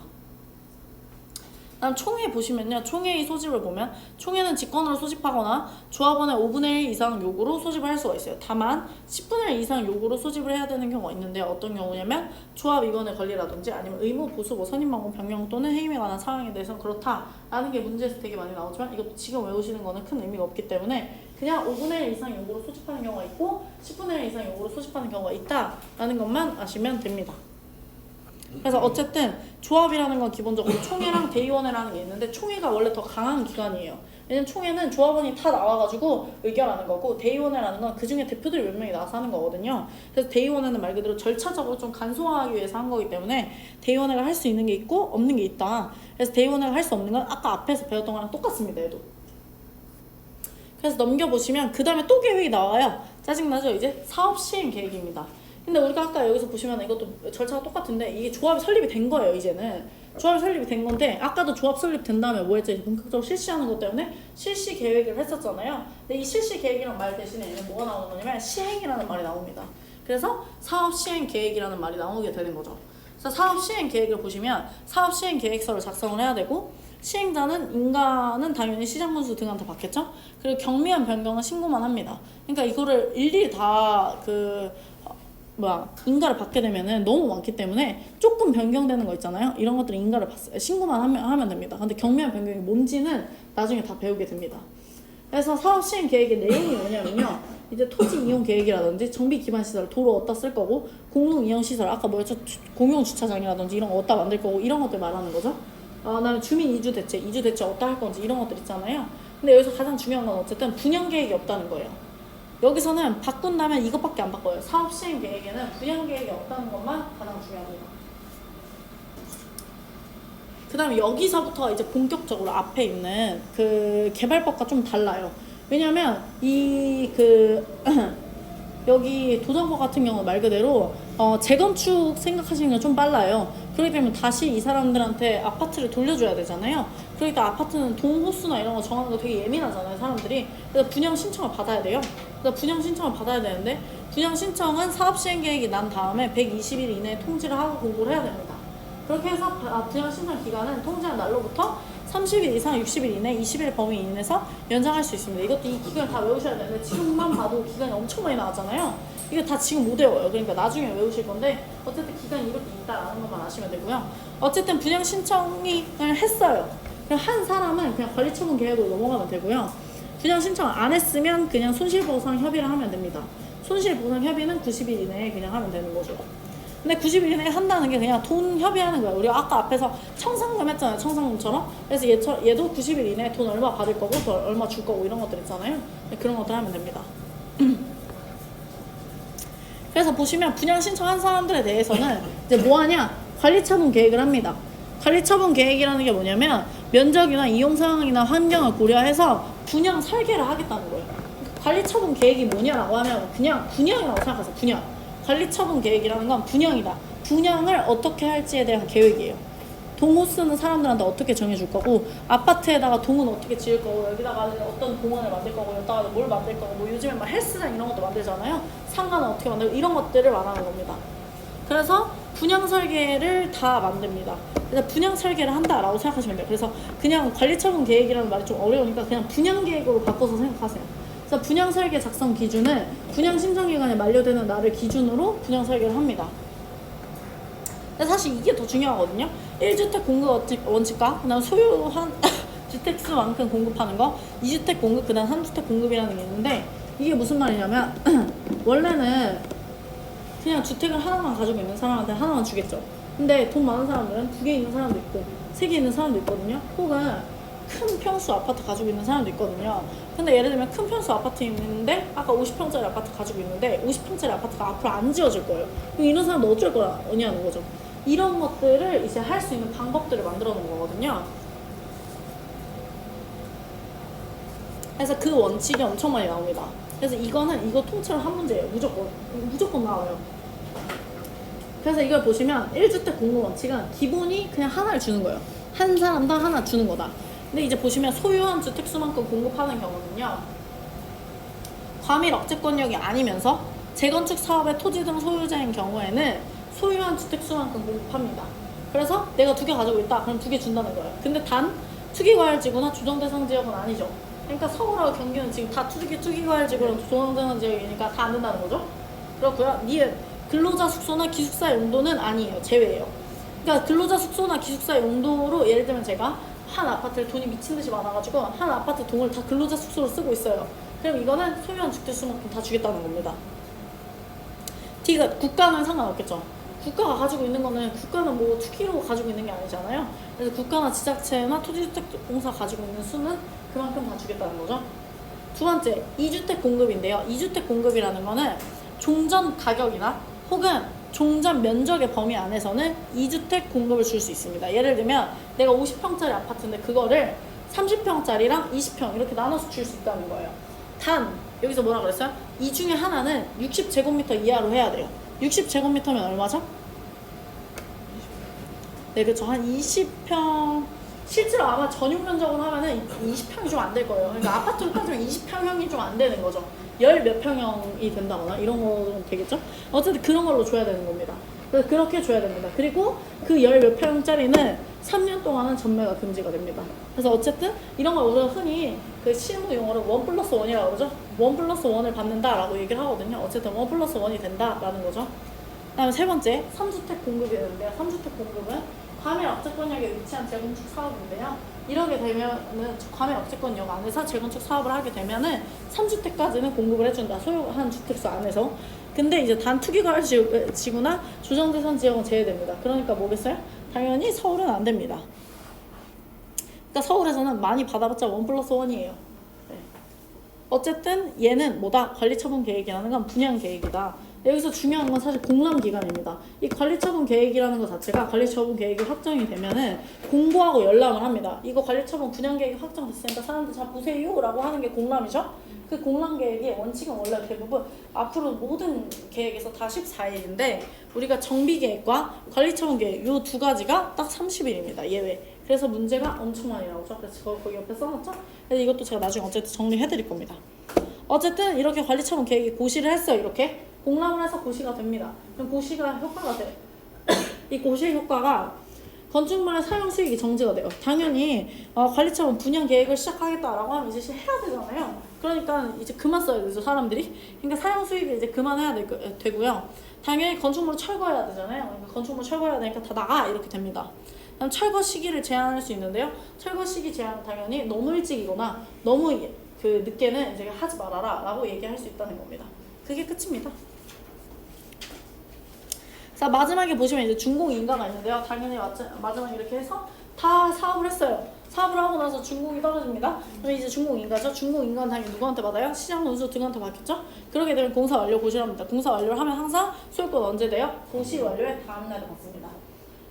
다음 총회 보시면요. 총회의 소집을 보면 총회는 직권으로 소집하거나 조합원의 5분의 1 이상 요구로 소집을 할 수가 있어요. 다만 10분의 1 이상 요구로 소집을 해야 되는 경우가 있는데 어떤 경우냐면 조합위원회 권리라든지 아니면 의무, 보수, 선임 방법 변경 또는 해임에 관한 사항에 대해서는 그렇다라는 게 문제에서 되게 많이 나오지만 이거 지금 외우시는 거는 큰 의미가 없기 때문에 그냥 5분의 1 이상 요구로 소집하는 경우가 있고 10분의 1 이상 요구로 소집하는 경우가 있다라는 것만 아시면 됩니다. 그래서 어쨌든 조합이라는 건 기본적으로 총회랑 대의원회라는 게 있는데 총회가 원래 더 강한 기관이에요. 왜냐면 총회는 조합원이 다 나와가지고 의결하는 거고 대의원회라는 건 그중에 대표들이 몇 명이 나와서 하는 거거든요. 그래서 대의원회는 말 그대로 절차적으로 좀 간소화하기 위해서 한 거기 때문에 대의원회가 할 수 있는 게 있고 없는 게 있다. 그래서 대의원회가 할 수 없는 건 아까 앞에서 배웠던 거랑 똑같습니다. 얘도. 그래서 넘겨보시면 그 다음에 또 계획이 나와요. 짜증나죠? 이제 사업 시행 계획입니다. 근데 우리가 아까 여기서 보시면 이것도 절차가 똑같은데 이게 조합이 설립이 된 거예요. 이제는 조합이 설립이 된 건데 아까도 조합 설립된 다음에 뭐 했죠? 본격적으로 실시하는 것 때문에 실시 계획을 했었잖아요. 근데 이 실시 계획이란 말 대신에 얘는 뭐가 나오는 거냐면 시행이라는 말이 나옵니다. 그래서 사업 시행 계획이라는 말이 나오게 되는 거죠. 그래서 사업 시행 계획을 보시면 사업 시행 계획서를 작성을 해야 되고 시행자는 인가는 당연히 시장군수 등한테 받겠죠. 그리고 경미한 변경은 신고만 합니다. 그러니까 이거를 일일이 다 인가를 받게 되면은 너무 많기 때문에 조금 변경되는 거 있잖아요. 이런 것들은 인가를 신고만 하면 됩니다. 근데 경미한 변경이 뭔지는 나중에 다 배우게 됩니다. 그래서 사업 시행 계획의 내용이 뭐냐면요. 이제 토지 이용 계획이라든지 정비 기반 시설, 도로 어디다 쓸 거고, 공용 이용 시설, 아까 뭐였죠? 공용 주차장이라든지 이런 거 어디다 만들 거고, 이런 것들 말하는 거죠. 그다음에 주민 이주 대책 어디다 할 건지 이런 것들 있잖아요. 근데 여기서 가장 중요한 건 어쨌든 분양 계획이 없다는 거예요. 여기서는 바꾼다면 이것밖에 안 바꿔요. 사업 시행 계획에는 분양 계획이 없다는 것만 가장 중요합니다. 그 다음에 여기서부터 이제 본격적으로 앞에 있는 그 개발법과 좀 달라요. 왜냐면 여기 도정법 같은 경우 말 그대로 재건축 생각하시는 건 좀 빨라요. 그렇기 때문에 다시 이 사람들한테 아파트를 돌려줘야 되잖아요. 그러니까 아파트는 동호수나 이런 거 정하는 거 되게 예민하잖아요, 사람들이. 그래서 분양 신청을 받아야 돼요. 그래서 분양 신청을 받아야 되는데 분양 신청은 사업 시행 계획이 난 다음에 120일 이내에 통지를 하고 공고를 해야 됩니다. 그렇게 해서 분양 신청 기간은 통지한 날로부터 30일 이상 60일 이내 20일 범위 이내에서 연장할 수 있습니다. 이것도 이 기간을 다 외우셔야 되는데 지금만 봐도 기간이 엄청 많이 나왔잖아요. 이거 다 지금 못 외워요. 그러니까 나중에 외우실 건데 어쨌든 기간이 이렇게 있다라는 것만 아시면 되고요. 어쨌든 분양 신청을 했어요. 그냥 한 사람은 그냥 관리처분 계획으로 넘어가면 되고요. 분양 신청 안 했으면 그냥 손실보상 협의를 하면 됩니다. 손실보상 협의는 90일 이내에 그냥 하면 되는 거죠. 근데 90일 이내에 한다는 게 그냥 돈 협의하는 거예요. 우리가 아까 앞에서 청산금 했잖아요. 청산금처럼. 그래서 얘도 90일 이내에 돈 얼마 받을 거고 또 얼마 줄 거고 이런 것들 있잖아요. 그런 것들 하면 됩니다. 그래서 보시면 분양 신청한 사람들에 대해서는 이제 뭐 하냐? 관리처분 계획을 합니다. 관리처분 계획이라는 게 뭐냐면 면적이나 이용 상황이나 환경을 고려해서 분양 설계를 하겠다는 거예요. 관리처분 계획이 뭐냐라고 하면 그냥 분양이라고 생각하세요. 분양. 관리처분 계획이라는 건 분양이다. 분양을 어떻게 할지에 대한 계획이에요. 동호 쓰는 사람들한테 어떻게 정해줄 거고, 아파트에다가 동은 어떻게 지을 거고, 여기다가 어떤 공원을 만들 거고, 여기다가 뭘 만들 거고, 뭐 요즘에 막 헬스장 이런 것도 만들잖아요. 상가는 어떻게 만들고 이런 것들을 말하는 겁니다. 그래서 분양 설계를 다 만듭니다. 그래서 분양 설계를 한다라고 생각하시면 돼요. 그래서 그냥 관리처분 계획이라는 말이 좀 어려우니까 그냥 분양 계획으로 바꿔서 생각하세요. 그래서 분양 설계 작성 기준은 분양 신청 기간이 만료되는 날을 기준으로 분양 설계를 합니다. 근데 사실 이게 더 중요하거든요. 1주택 공급 원칙과 그다음 소유한 주택 수만큼 공급하는 거, 2주택 공급, 그다음 3주택 공급이라는 게 있는데 이게 무슨 말이냐면 원래는 그냥 주택을 하나만 가지고 있는 사람한테 하나만 주겠죠. 근데 돈 많은 사람들은 2개 있는 사람도 있고 3개 있는 사람도 있거든요. 혹은 큰 평수 아파트 가지고 있는 사람도 있거든요. 근데 예를 들면 큰 평수 아파트 있는데 아까 50평짜리 아파트 가지고 있는데 50평짜리 아파트가 앞으로 안 지어질 거예요. 그럼 이런 사람도 어쩔 거냐는 거죠. 이런 것들을 이제 할 수 있는 방법들을 만들어 놓은 거거든요. 그래서 그 원칙이 엄청 많이 나옵니다. 그래서 이거 통째로 한 문제예요. 무조건 나와요. 그래서 이걸 보시면 1주택 공급 원칙은 기본이 그냥 하나를 주는 거예요. 한 사람당 하나 주는 거다. 근데 이제 보시면 소유한 주택 수만큼 공급하는 경우는요, 과밀 억제권력이 아니면서 재건축 사업의 토지 등 소유자인 경우에는 소유한 주택 수만큼 공급합니다. 그래서 내가 2개 가지고 있다. 그럼 2개 준다는 거예요. 근데 단 투기과열지구나 조정대상 지역은 아니죠. 그러니까 서울하고 경기는 지금 다 투기과열지구랑 조정대상 지역이니까 다 안 된다는 거죠. 그렇고요. 근로자 숙소나 기숙사 용도는 아니에요. 제외예요. 그러니까 근로자 숙소나 기숙사 용도로 예를 들면 제가 한 아파트를 돈이 미친 듯이 많아가지고 한 아파트 동을 다 근로자 숙소로 쓰고 있어요. 그럼 이거는 소유한 주택 수만큼 다 주겠다는 겁니다. 국가는 상관없겠죠. 국가가 가지고 있는 거는 국가는 뭐 투기로 가지고 있는 게 아니잖아요. 그래서 국가나 지자체나 토지주택공사 가지고 있는 수는 그만큼 다 주겠다는 거죠. 두 번째, 2주택 공급인데요. 2주택 공급이라는 거는 종전 가격이나 혹은 종전 면적의 범위 안에서는 2주택 공급을 줄 수 있습니다. 예를 들면 내가 50평짜리 아파트인데 그거를 30평짜리랑 20평 이렇게 나눠서 줄 수 있다는 거예요. 단 여기서 뭐라 그랬어요? 이 중에 하나는 60제곱미터 이하로 해야 돼요. 60제곱미터면 얼마죠? 네, 그렇죠. 한 20평. 실제로 아마 전용 면적으로 하면은 20평이 좀 안 될 거예요. 그러니까 아파트로 따지면 20평형이 좀 안 되는 거죠. 열 몇 평형이 된다거나 이런 거는 되겠죠. 어쨌든 그런 걸로 줘야 되는 겁니다. 그래서 그렇게 줘야 됩니다. 그리고 그 열 몇 평짜리는 3년 동안은 전매가 금지가 됩니다. 그래서 어쨌든 이런 걸 우리가 흔히 그 실무 용어로 1+1이라고 그러죠. 1+1을 받는다라고 얘기를 하거든요. 어쨌든 1+1이 된다라는 거죠. 그다음에 세 번째, 3주택 공급이 되는데요. 3주택 공급은 과밀 억제권역에 위치한 재건축 사업인데요. 이렇게 되면은 과밀 억제권역 안에서 재건축 사업을 하게 되면은 3주택까지는 공급을 해준다. 소유한 주택수 안에서. 근데 이제 단 투기과열 지구나 조정대상 지역은 제외됩니다. 그러니까 뭐겠어요? 당연히 서울은 안 됩니다. 그러니까 서울에서는 많이 받아봤자 1+1이에요. 네. 어쨌든 얘는 뭐다? 관리처분 계획이라는 건 분양 계획이다. 여기서 중요한 건 사실 공람기간입니다. 이 관리처분 계획이라는 것 자체가 관리처분 계획이 확정이 되면은 공고하고 열람을 합니다. 이거 관리처분 분양 계획이 확정됐으니까 사람들 잘 보세요 라고 하는 게 공람이죠. 그 공람 계획이 원칙은 원래 대부분 앞으로 모든 계획에서 다 14일인데 우리가 정비 계획과 관리처분 계획 요 두 가지가 딱 30일입니다. 예외. 그래서 문제가 엄청 많이 나오죠. 그래서 거기 옆에 써놨죠. 그래서 이것도 제가 나중에 어쨌든 정리해 드릴 겁니다. 어쨌든 이렇게 관리처분 계획이 고시를 했어요. 이렇게 공람을 해서 고시가 됩니다. 그럼 고시가 효과가 돼요. 이 고시의 효과가 건축물의 사용 수익이 정지가 돼요. 당연히 관리처분 분양 계획을 시작하겠다라고 하면 이제 해야 되잖아요. 그러니까 이제 그만 써야 되죠, 사람들이. 그러니까 사용 수익을 이제 그만해야 되고요. 당연히 건축물을 철거해야 되잖아요. 그러니까 건축물 철거해야 되니까 다 나가 이렇게 됩니다. 그럼 철거 시기를 제한할 수 있는데요. 철거 시기 제한은 당연히 너무 일찍이거나 너무 그 늦게는 이제 하지 말아라 라고 얘기할 수 있다는 겁니다. 그게 끝입니다. 자, 마지막에 보시면 이제 준공인가가 있는데요. 당연히 마지막에 이렇게 해서 다 사업을 했어요. 사업을 하고 나서 준공이 떨어집니다. 그럼 이제 준공인가죠. 준공인가는 당연히 누구한테 받아요? 시장 운수 등한테 받겠죠. 그렇게 되면 공사 완료 고시랍니다. 공사 완료를 하면 항상 소유권 언제 돼요? 고시 완료의 다음날에 받습니다.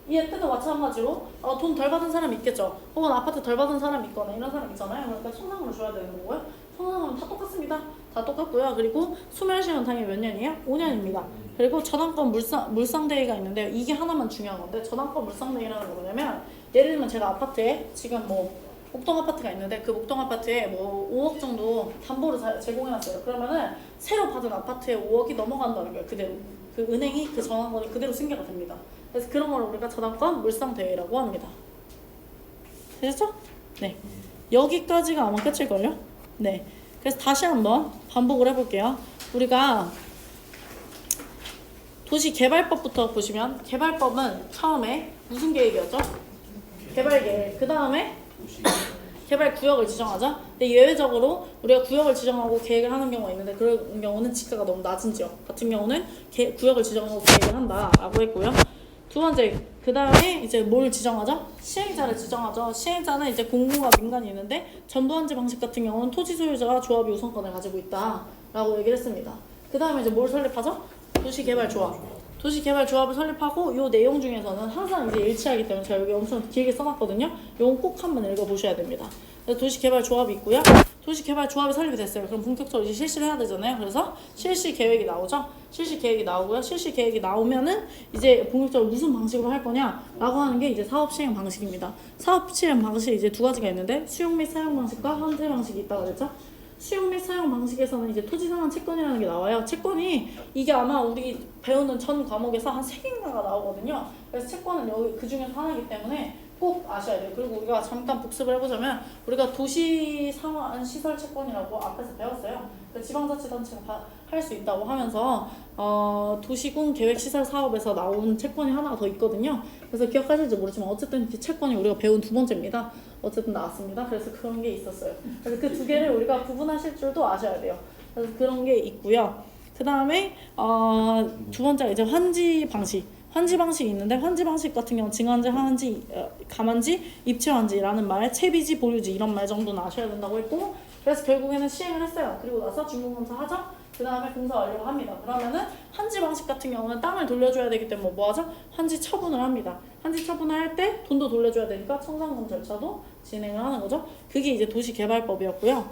이 때도 마찬가지로 돈 덜 받은 사람이 있겠죠. 혹은 아파트 덜 받은 사람이 있거나 이런 사람 있잖아요. 그러니까 청산금을 줘야 되는 거고요. 청산금은 다 똑같습니다. 다 똑같고요. 그리고 소멸시효는 당연히 몇 년이에요? 5년입니다. 그리고 저당권 물상대위가 있는데요. 이게 하나만 중요한 건데 저당권 물상대위라는 거 뭐냐면 예를 들면 제가 아파트에 지금 뭐 목동 아파트가 있는데 그 목동 아파트에 뭐 5억 정도 담보를 제공해놨어요. 그러면은 새로 받은 아파트에 5억이 넘어간다는 거예요. 그대로. 그 은행이 그 전환권이 그대로 승계가 됩니다. 그래서 그런 걸 우리가 저당권 물상대위라고 합니다. 되셨죠? 네. 여기까지가 아마 끝일걸요? 네. 그래서 다시 한번 반복을 해볼게요. 우리가 도시개발법부터 보시면 개발법은 처음에 무슨 계획이었죠? 개발계획. 그 다음에 개발구역을 지정하죠. 근데 예외적으로 우리가 구역을 지정하고 계획을 하는 경우가 있는데 그런 경우는 지가가 너무 낮은 지역 같은 경우는 구역을 지정하고 계획을 한다라고 했고요. 두 번째, 그 다음에 이제 뭘 지정하죠? 시행자를 지정하죠. 시행자는 이제 공공과 민간이 있는데 전부한지 방식 같은 경우는 토지 소유자가 조합이 우선권을 가지고 있다라고 얘기를 했습니다. 그 다음에 이제 뭘 설립하죠? 도시개발조합. 도시개발조합을 설립하고 이 내용 중에서는 항상 이제 일치하기 때문에 제가 여기 엄청 길게 써놨거든요. 이건 꼭 한번 읽어보셔야 됩니다. 그래서 도시개발조합이 있고요. 도시개발조합이 설립이 됐어요. 그럼 본격적으로 이제 실시를 해야 되잖아요. 그래서 실시계획이 나오죠. 실시계획이 나오고요. 실시계획이 나오면은 이제 본격적으로 무슨 방식으로 할 거냐라고 하는 게 이제 사업시행 방식입니다. 사업시행 방식이 이제 두 가지가 있는데 수용 및 사용 방식과 환제 방식이 있다고 그랬죠. 수용 및 사용 방식에서는 이제 토지상환 채권이라는 게 나와요. 채권이 이게 아마 우리 배우는 전 과목에서 한 3개인가가 나오거든요. 그래서 채권은 여기 그 중에서 하나이기 때문에 꼭 아셔야 돼요. 그리고 우리가 잠깐 복습을 해보자면 우리가 도시상환 시설 채권이라고 앞에서 배웠어요. 그 지방자치단체가 할 수 있다고 하면서 도시군 계획시설 사업에서 나온 채권이 하나가 더 있거든요. 그래서 기억하실지 모르지만 어쨌든 그 채권이 우리가 배운 두 번째입니다. 어쨌든 나왔습니다. 그래서 그런 게 있었어요. 그래서 그 두 개를 우리가 구분하실 줄도 아셔야 돼요. 그래서 그런 게 있고요. 그 다음에 두 번째가 이제 환지 방식. 환지 방식이 있는데 환지 방식 같은 경우는 증환지, 하환지, 감환지, 입체환지라는 말, 채비지, 보유지 이런 말 정도는 아셔야 된다고 했고 그래서 결국에는 시행을 했어요. 그리고 나서 준공검사 하죠. 그 다음에 공사 완료를 합니다. 그러면은 환지 방식 같은 경우는 땅을 돌려줘야 되기 때문에 뭐 하죠? 환지 처분을 합니다. 환지 처분을 할 때 돈도 돌려줘야 되니까 청산금 절차도 진행을 하는 거죠. 그게 이제 도시개발법이었고요.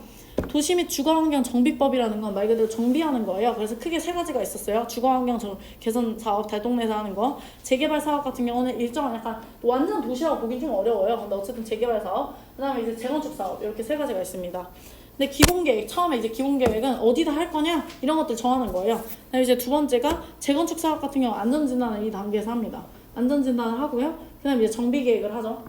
도시 및 주거환경 정비법이라는 건 말 그대로 정비하는 거예요. 그래서 크게 세 가지가 있었어요. 주거환경 개선 사업, 달동네에서 하는 거. 재개발 사업 같은 경우는 일정한 약간 완전 도시라고 보긴 좀 어려워요. 근데 어쨌든 재개발 사업, 그 다음에 이제 재건축 사업 이렇게 세 가지가 있습니다. 근데 기본계획, 처음에 이제 기본계획은 어디다 할 거냐 이런 것들 정하는 거예요. 그다음에 이제 두 번째가 재건축 사업 같은 경우 안전진단을 이 단계에서 합니다. 안전진단을 하고요. 그다음에 이제 정비계획을 하죠.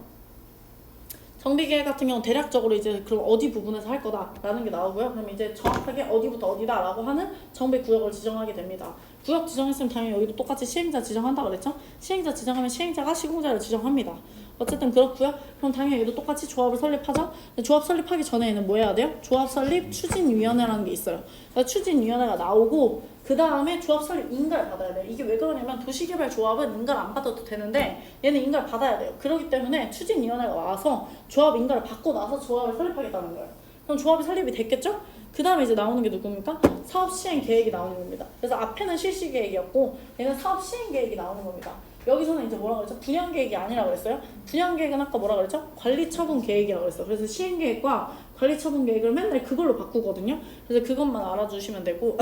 정비계획 같은 경우 대략적으로 이제 그럼 어디 부분에서 할 거다라는 게 나오고요. 그럼 이제 정확하게 어디부터 어디다라고 하는 정비 구역을 지정하게 됩니다. 구역 지정했으면 당연히 여기도 똑같이 시행자 지정한다 그랬죠? 시행자 지정하면 시행자가 시공자를 지정합니다. 어쨌든 그렇고요. 그럼 당연히 얘도 똑같이 조합을 설립하죠. 조합 설립하기 전에는 뭐 해야 돼요? 조합 설립 추진위원회라는 게 있어요. 그러니까 추진위원회가 나오고 그 다음에 조합 설립 인가를 받아야 돼요. 이게 왜 그러냐면 도시개발 조합은 인가를 안 받아도 되는데 얘는 인가를 받아야 돼요. 그렇기 때문에 추진위원회가 와서 조합 인가를 받고 나서 조합을 설립하겠다는 거예요. 그럼 조합이 설립이 됐겠죠? 그 다음에 이제 나오는 게 누굽니까? 사업 시행 계획이 나오는 겁니다. 그래서 앞에는 실시 계획이었고 얘는 사업 시행 계획이 나오는 겁니다. 여기서는 이제 뭐라고 그랬죠? 분양 계획이 아니라고 그랬어요. 분양 계획은 아까 뭐라고 그랬죠? 관리 처분 계획이라고 그랬어요. 그래서 시행 계획과 관리 처분 계획을 맨날 그걸로 바꾸거든요. 그래서 그것만 알아주시면 되고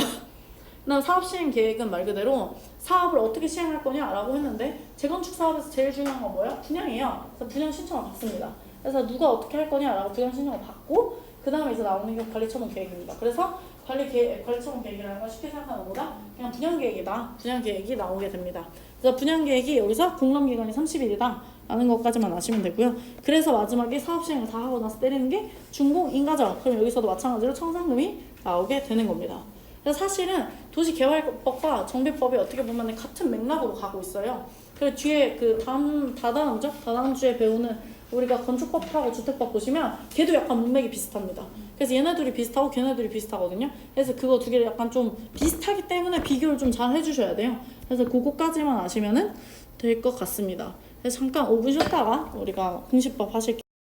그다음 사업 시행 계획은 말 그대로 사업을 어떻게 시행할 거냐라고 했는데 재건축 사업에서 제일 중요한 건 뭐예요? 분양이에요. 그래서 분양 신청을 받습니다. 그래서 누가 어떻게 할 거냐라고 분양 신청을 받고 그 다음에 이제 나오는 게 관리 처분 계획입니다. 그래서 관리 처분 계획이라는 건 쉽게 생각하는 것보다 그냥 분양 계획이다. 분양 계획이 나오게 됩니다. 그래서 분양 계획이 여기서 공람 기간이 30일이다. 라는 것까지만 아시면 되고요. 그래서 마지막에 사업 시행을 다 하고 나서 때리는 게 준공 인가죠. 그럼 여기서도 마찬가지로 청산금이 나오게 되는 겁니다. 그래서 사실은 도시개발법과 정비법이 어떻게 보면 같은 맥락으로 가고 있어요. 그리고 뒤에 그 다다음죠? 다다음 주에 배우는 우리가 건축법하고 주택법 보시면 걔도 약간 문맥이 비슷합니다. 그래서 얘네들이 비슷하고 걔네들이 비슷하거든요. 그래서 그거 두 개를 약간 좀 비슷하기 때문에 비교를 좀 잘 해주셔야 돼요. 그래서 그거까지만 아시면은 될 것 같습니다. 그래서 잠깐 5분 쉬었다가 우리가 공시법 하실게요.